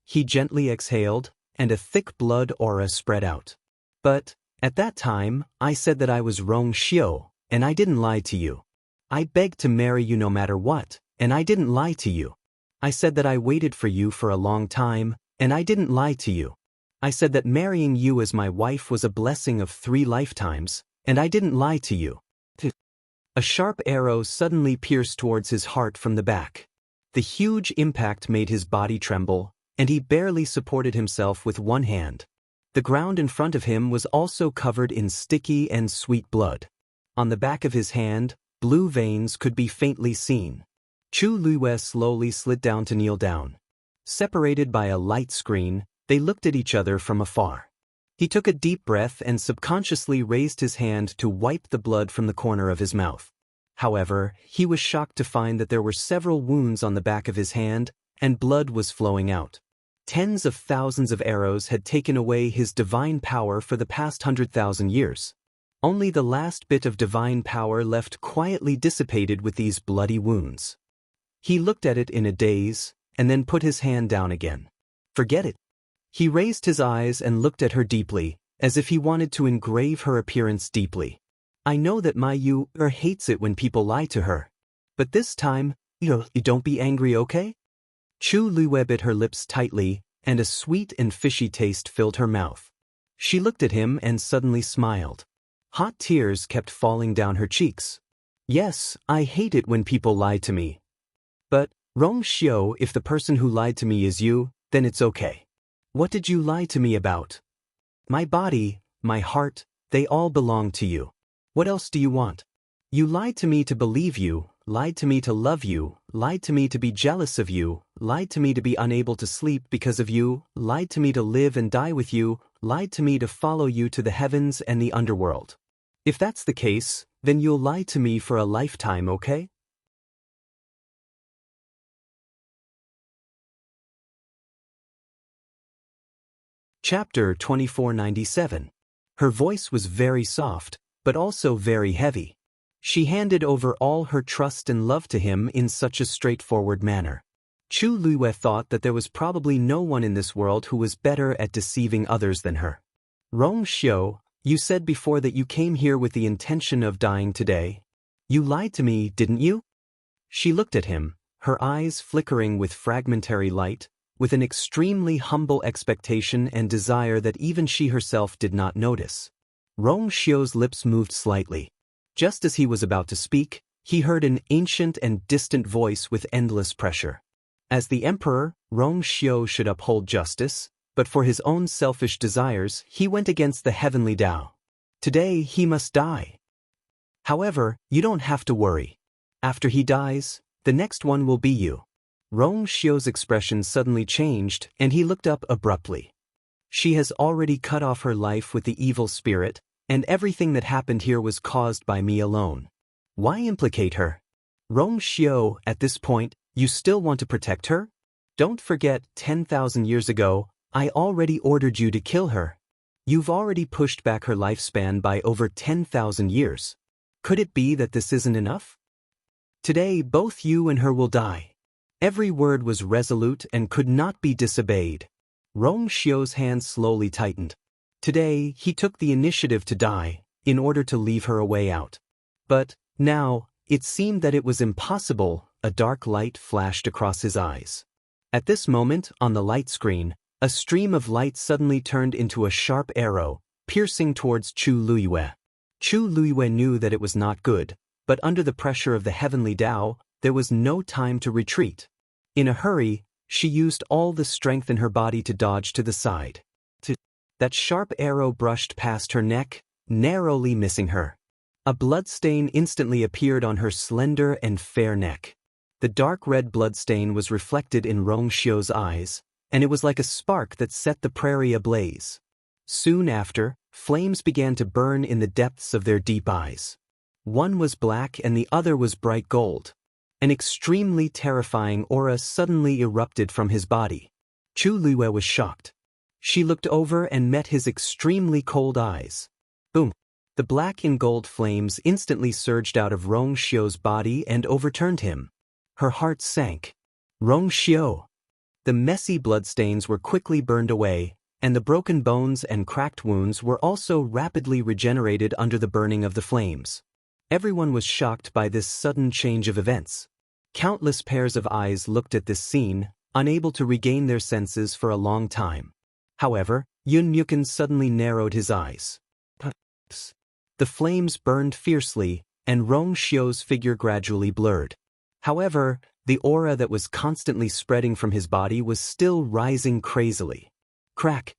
He gently exhaled, and a thick blood aura spread out. "But, at that time, I said that I was Rong Xiu, and I didn't lie to you. I begged to marry you no matter what, and I didn't lie to you. I said that I waited for you for a long time, and I didn't lie to you. I said that marrying you as my wife was a blessing of 3 lifetimes, and I didn't lie to you." A sharp arrow suddenly pierced towards his heart from the back. The huge impact made his body tremble, and he barely supported himself with one hand. The ground in front of him was also covered in sticky and sweet blood. On the back of his hand, blue veins could be faintly seen. Chu Luwe slowly slid down to kneel down. Separated by a light screen, they looked at each other from afar. He took a deep breath and subconsciously raised his hand to wipe the blood from the corner of his mouth. However, he was shocked to find that there were several wounds on the back of his hand, and blood was flowing out. Tens of thousands of arrows had taken away his divine power for the past 100,000 years. Only the last bit of divine power left quietly dissipated with these bloody wounds. He looked at it in a daze, and then put his hand down again. "Forget it." He raised his eyes and looked at her deeply, as if he wanted to engrave her appearance deeply. "I know that my you hates it when people lie to her. But this time, you don't be angry, okay?" Chu Luwe bit her lips tightly, and a sweet and fishy taste filled her mouth. She looked at him and suddenly smiled. Hot tears kept falling down her cheeks. "Yes, I hate it when people lie to me. But, Rong Xiu, if the person who lied to me is you, then it's okay. What did you lie to me about? My body, my heart, they all belong to you. What else do you want? You lied to me to believe you, lied to me to love you, lied to me to be jealous of you, lied to me to be unable to sleep because of you, lied to me to live and die with you, lied to me to follow you to the heavens and the underworld. If that's the case, then you'll lie to me for a lifetime, okay?" Chapter 2497. Her voice was very soft, but also very heavy. She handed over all her trust and love to him in such a straightforward manner. Chu Luwe thought that there was probably no one in this world who was better at deceiving others than her. "Rong Xiu, you said before that you came here with the intention of dying today. You lied to me, didn't you?" She looked at him, her eyes flickering with fragmentary light, with an extremely humble expectation and desire that even she herself did not notice. Rong Xiu's lips moved slightly. Just as he was about to speak, he heard an ancient and distant voice with endless pressure. As the emperor, Rong Xiu should uphold justice, but for his own selfish desires, he went against the heavenly Tao. Today, he must die. However, you don't have to worry. After he dies, the next one will be you. Rong Xiu's expression suddenly changed, and he looked up abruptly. She has already cut off her life with the evil spirit, and everything that happened here was caused by me alone. Why implicate her? Rong Xiu, at this point, you still want to protect her? Don't forget, 10,000 years ago, I already ordered you to kill her. You've already pushed back her lifespan by over 10,000 years. Could it be that this isn't enough? Today, both you and her will die. Every word was resolute and could not be disobeyed. Rong Xiu's hands slowly tightened. Today, he took the initiative to die, in order to leave her a way out. But, now, it seemed that it was impossible. A dark light flashed across his eyes. At this moment, on the light screen, a stream of light suddenly turned into a sharp arrow, piercing towards Chu Luiyue. Chu Luiyue knew that it was not good, but under the pressure of the heavenly Tao, there was no time to retreat. In a hurry, she used all the strength in her body to dodge to the side. That sharp arrow brushed past her neck, narrowly missing her. A bloodstain instantly appeared on her slender and fair neck. The dark red bloodstain was reflected in Rong Xiu's eyes, and it was like a spark that set the prairie ablaze. Soon after, flames began to burn in the depths of their deep eyes. One was black and the other was bright gold. An extremely terrifying aura suddenly erupted from his body. Chu Luiyue was shocked. She looked over and met his extremely cold eyes. Boom! The black and gold flames instantly surged out of Rong Xiu's body and overturned him. Her heart sank. Rong Xiu! The messy bloodstains were quickly burned away, and the broken bones and cracked wounds were also rapidly regenerated under the burning of the flames. Everyone was shocked by this sudden change of events. Countless pairs of eyes looked at this scene, unable to regain their senses for a long time. However, Yun Mukin suddenly narrowed his eyes. The flames burned fiercely, and Rong Xiu's figure gradually blurred. However, the aura that was constantly spreading from his body was still rising crazily. Crack!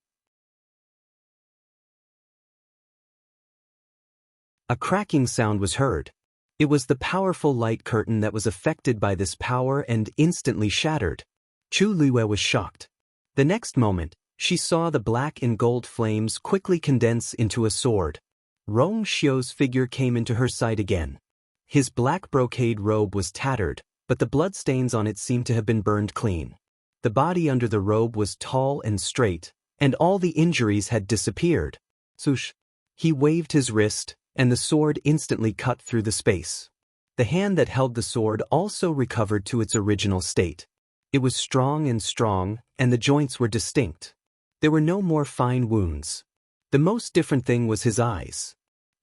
A cracking sound was heard. It was the powerful light curtain that was affected by this power and instantly shattered. Chu Luiyue was shocked. The next moment, she saw the black and gold flames quickly condense into a sword. Rong Xiu's figure came into her sight again. His black brocade robe was tattered, but the bloodstains on it seemed to have been burned clean. The body under the robe was tall and straight, and all the injuries had disappeared. Swoosh! He waved his wrist, and the sword instantly cut through the space. The hand that held the sword also recovered to its original state. It was strong, and the joints were distinct. There were no more fine wounds. The most different thing was his eyes.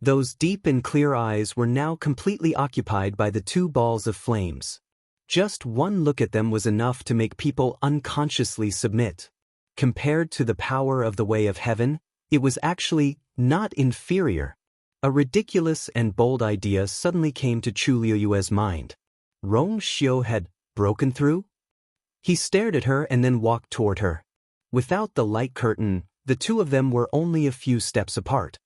Those deep and clear eyes were now completely occupied by the two balls of flames. Just one look at them was enough to make people unconsciously submit. Compared to the power of the Way of Heaven, it was actually not inferior. A ridiculous and bold idea suddenly came to Chu Luiyue's mind. Rong Xiu had broken through? He stared at her and then walked toward her. Without the light curtain, the two of them were only a few steps apart.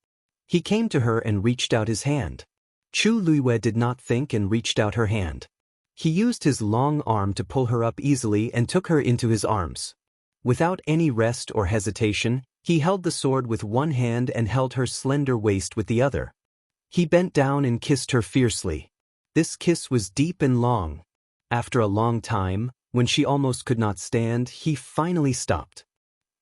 He came to her and reached out his hand. Chu Luiyue did not think and reached out her hand. He used his long arm to pull her up easily and took her into his arms. Without any rest or hesitation, he held the sword with one hand and held her slender waist with the other. He bent down and kissed her fiercely. This kiss was deep and long. After a long time, when she almost could not stand, he finally stopped.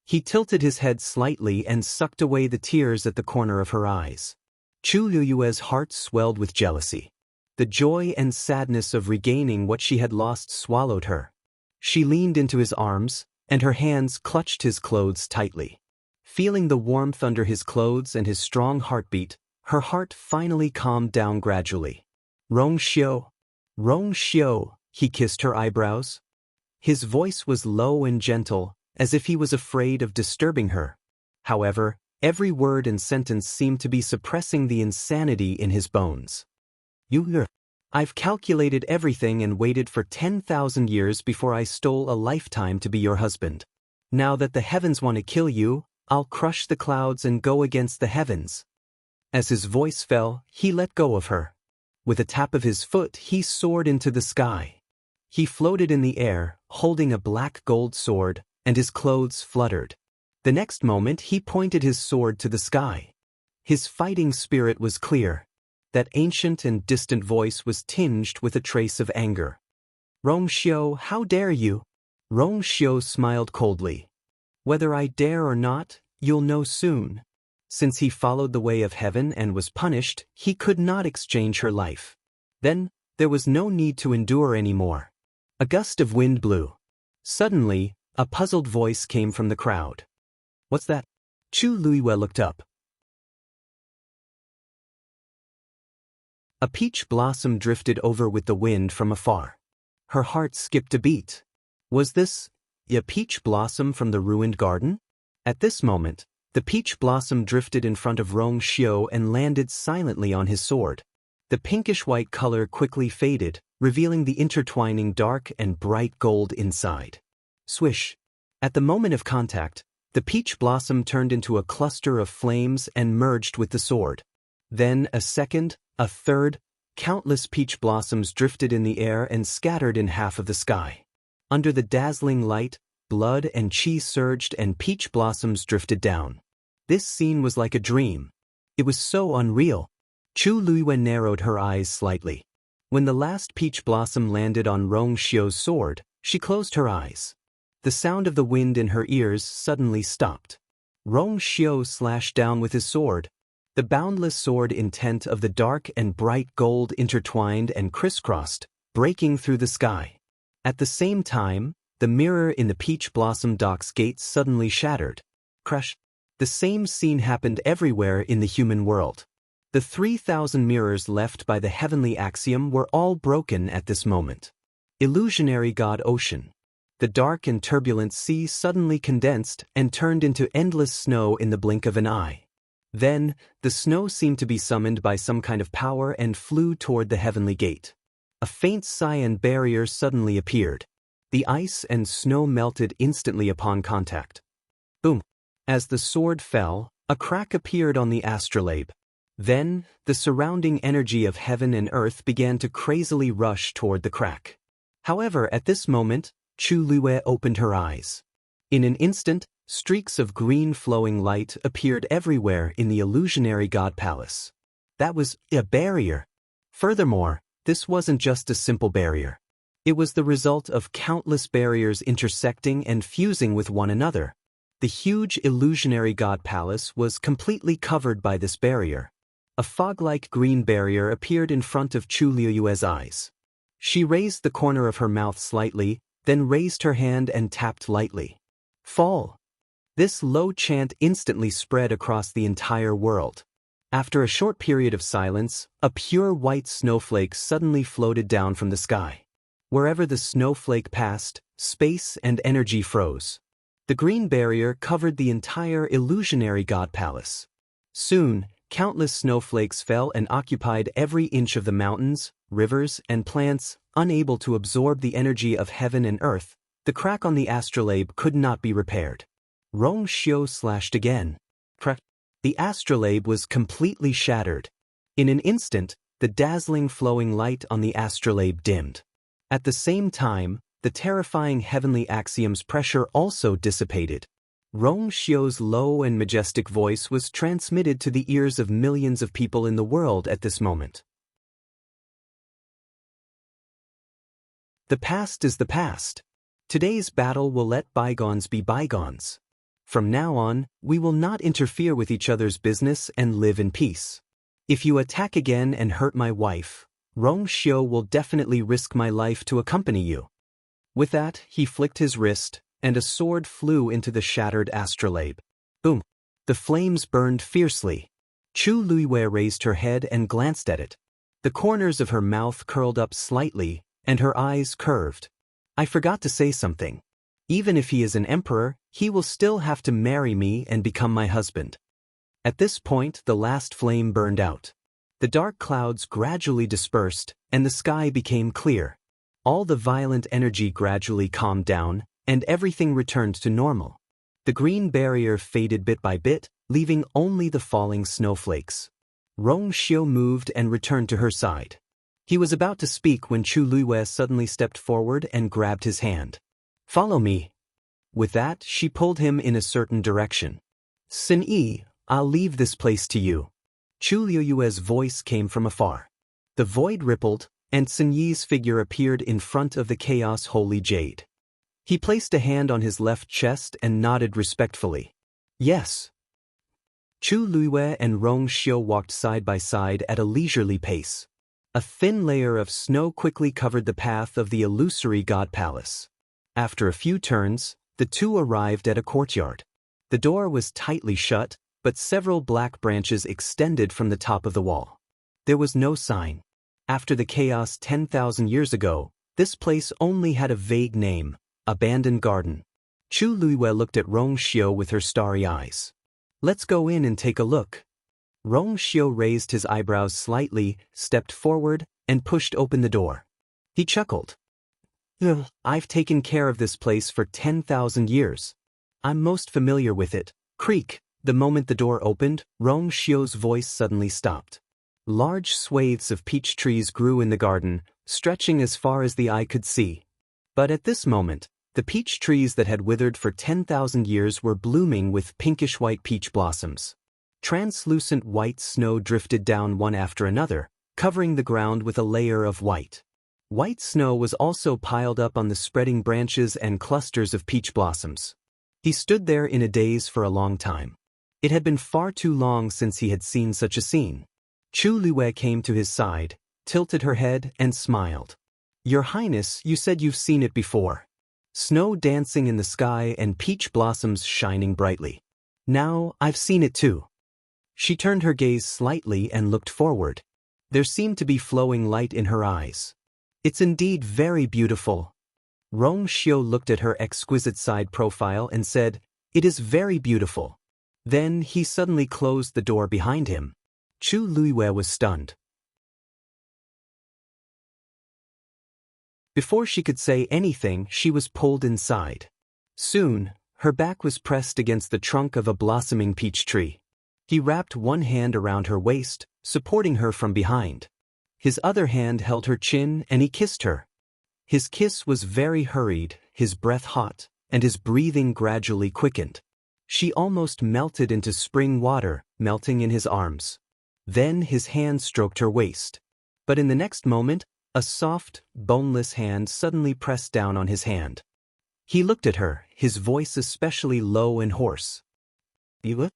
He tilted his head slightly and sucked away the tears at the corner of her eyes. Chu Luiyue's heart swelled with jealousy. The joy and sadness of regaining what she had lost swallowed her. She leaned into his arms, and her hands clutched his clothes tightly. Feeling the warmth under his clothes and his strong heartbeat, her heart finally calmed down gradually. Rong Xiu, he kissed her eyebrows. His voice was low and gentle, as if he was afraid of disturbing her. However, Every word and sentence seemed to be suppressing the insanity in his bones. I've calculated everything and waited for 10,000 years before I stole a lifetime to be your husband. Now that the heavens want to kill you, I'll crush the clouds and go against the heavens. As his voice fell, he let go of her. With a tap of his foot, he soared into the sky. He floated in the air, holding a black gold sword, and his clothes fluttered. The next moment, he pointed his sword to the sky. His fighting spirit was clear. That ancient and distant voice was tinged with a trace of anger. Rong Xiu, how dare you? Rong Xiu smiled coldly. Whether I dare or not, you'll know soon. Since he followed the way of heaven and was punished, he could not exchange her life. Then, there was no need to endure anymore. A gust of wind blew. Suddenly, a puzzled voice came from the crowd. What's that? Chu Luiwei looked up. A peach blossom drifted over with the wind from afar. Her heart skipped a beat. Was this a peach blossom from the ruined garden? At this moment, the peach blossom drifted in front of Rong Xiu and landed silently on his sword. The pinkish-white color quickly faded, revealing the intertwining dark and bright gold inside. Swish! At the moment of contact, the peach blossom turned into a cluster of flames and merged with the sword. Then a second, a third, countless peach blossoms drifted in the air and scattered in half of the sky. Under the dazzling light, blood and chi surged and peach blossoms drifted down. This scene was like a dream. It was so unreal. Chu Luiwen narrowed her eyes slightly. When the last peach blossom landed on Rong Xiu's sword, she closed her eyes. The sound of the wind in her ears suddenly stopped. Rong Xiu slashed down with his sword. The boundless sword intent of the dark and bright gold intertwined and crisscrossed, breaking through the sky. At the same time, the mirror in the peach blossom dock's gate suddenly shattered. Crash! The same scene happened everywhere in the human world. The 3,000 mirrors left by the heavenly axiom were all broken at this moment. Illusionary God Ocean. The dark and turbulent sea suddenly condensed and turned into endless snow in the blink of an eye. Then, the snow seemed to be summoned by some kind of power and flew toward the heavenly gate. A faint cyan barrier suddenly appeared. The ice and snow melted instantly upon contact. Boom! As the sword fell, a crack appeared on the astrolabe. Then, the surrounding energy of heaven and earth began to crazily rush toward the crack. However, at this moment, Chu Luiwei opened her eyes. In an instant, streaks of green flowing light appeared everywhere in the illusionary god palace. That was a barrier. Furthermore, this wasn't just a simple barrier. It was the result of countless barriers intersecting and fusing with one another. The huge illusionary god palace was completely covered by this barrier. A fog-like green barrier appeared in front of Chu Luiwei's eyes. She raised the corner of her mouth slightly, then raised her hand and tapped lightly. Fall! This low chant instantly spread across the entire world. After a short period of silence, a pure white snowflake suddenly floated down from the sky. Wherever the snowflake passed, space and energy froze. The green barrier covered the entire illusionary god palace. Soon, countless snowflakes fell and occupied every inch of the mountains, rivers, and plants. Unable to absorb the energy of heaven and earth, the crack on the astrolabe could not be repaired. Rong Xiu slashed again. Crack! The astrolabe was completely shattered. In an instant, the dazzling flowing light on the astrolabe dimmed. At the same time, the terrifying heavenly axiom's pressure also dissipated. Rong Xiu's low and majestic voice was transmitted to the ears of millions of people in the world at this moment. The past is the past. Today's battle will let bygones be bygones. From now on, we will not interfere with each other's business and live in peace. If you attack again and hurt my wife, Rong Xiu will definitely risk my life to accompany you. With that, he flicked his wrist, and a sword flew into the shattered astrolabe. Boom! The flames burned fiercely. Chu Luiwei raised her head and glanced at it. The corners of her mouth curled up slightly, and her eyes curved. I forgot to say something. Even if he is an emperor, he will still have to marry me and become my husband. At this point, the last flame burned out. The dark clouds gradually dispersed, and the sky became clear. All the violent energy gradually calmed down, and everything returned to normal. The green barrier faded bit by bit, leaving only the falling snowflakes. Rong Xiu moved and returned to her side. He was about to speak when Chu Luiyue suddenly stepped forward and grabbed his hand. "Follow me." With that, she pulled him in a certain direction. "Sin Yi, I'll leave this place to you." Chu Luiyue's voice came from afar. The void rippled, and Sin Yi's figure appeared in front of the Chaos Holy Jade. He placed a hand on his left chest and nodded respectfully. "Yes." Chu Luiyue and Rong Xiu walked side by side at a leisurely pace. A thin layer of snow quickly covered the path of the illusory god palace. After a few turns, the two arrived at a courtyard. The door was tightly shut, but several black branches extended from the top of the wall. There was no sign. After the chaos 10,000 years ago, this place only had a vague name, Abandoned Garden. Chu Luiyue looked at Rong Xiu with her starry eyes. "Let's go in and take a look." Rong Xiu raised his eyebrows slightly, stepped forward, and pushed open the door. He chuckled. "I've taken care of this place for 10,000 years. I'm most familiar with it." Creak. The moment the door opened, Rong Xiu's voice suddenly stopped. Large swathes of peach trees grew in the garden, stretching as far as the eye could see. But at this moment, the peach trees that had withered for 10,000 years were blooming with pinkish-white peach blossoms. Translucent white snow drifted down one after another, covering the ground with a layer of white. White snow was also piled up on the spreading branches and clusters of peach blossoms. He stood there in a daze for a long time. It had been far too long since he had seen such a scene. Chu Luiyue came to his side, tilted her head, and smiled. "Your Highness, you said you've seen it before. Snow dancing in the sky and peach blossoms shining brightly. Now, I've seen it too." She turned her gaze slightly and looked forward. There seemed to be flowing light in her eyes. "It's indeed very beautiful." Rong Xiu looked at her exquisite side profile and said, "It is very beautiful." Then he suddenly closed the door behind him. Chu Luiyue was stunned. Before she could say anything, she was pulled inside. Soon, her back was pressed against the trunk of a blossoming peach tree. He wrapped one hand around her waist, supporting her from behind. His other hand held her chin and he kissed her. His kiss was very hurried, his breath hot, and his breathing gradually quickened. She almost melted into spring water, melting in his arms. Then his hand stroked her waist. But in the next moment, a soft, boneless hand suddenly pressed down on his hand. He looked at her, his voice especially low and hoarse. "You?"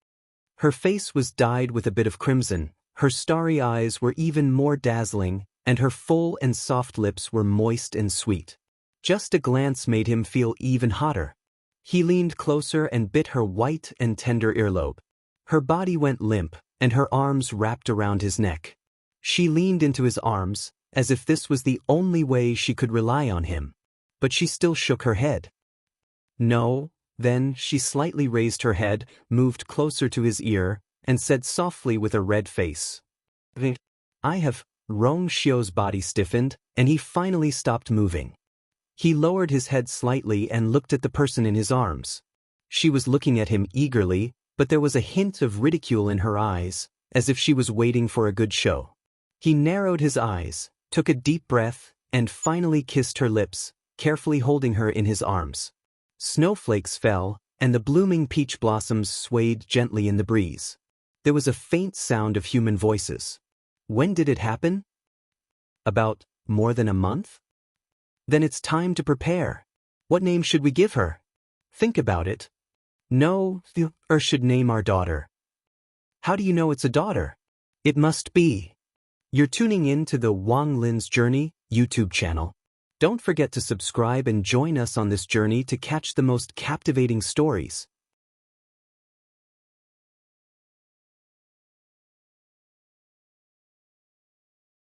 Her face was dyed with a bit of crimson, her starry eyes were even more dazzling, and her full and soft lips were moist and sweet. Just a glance made him feel even hotter. He leaned closer and bit her white and tender earlobe. Her body went limp, and her arms wrapped around his neck. She leaned into his arms, as if this was the only way she could rely on him. But she still shook her head. "No." Then she slightly raised her head, moved closer to his ear, and said softly with a red face, "I have." Rong Xiu's body stiffened, and he finally stopped moving. He lowered his head slightly and looked at the person in his arms. She was looking at him eagerly, but there was a hint of ridicule in her eyes, as if she was waiting for a good show. He narrowed his eyes, took a deep breath, and finally kissed her lips, carefully holding her in his arms. Snowflakes fell, and the blooming peach blossoms swayed gently in the breeze. There was a faint sound of human voices. "When did it happen?" "About more than a month?" "Then it's time to prepare. What name should we give her?" "Think about it." "No, should name our daughter." "How do you know it's a daughter?" "It must be." You're tuning in to the Wang Lin's Journey YouTube channel. Don't forget to subscribe and join us on this journey to catch the most captivating stories.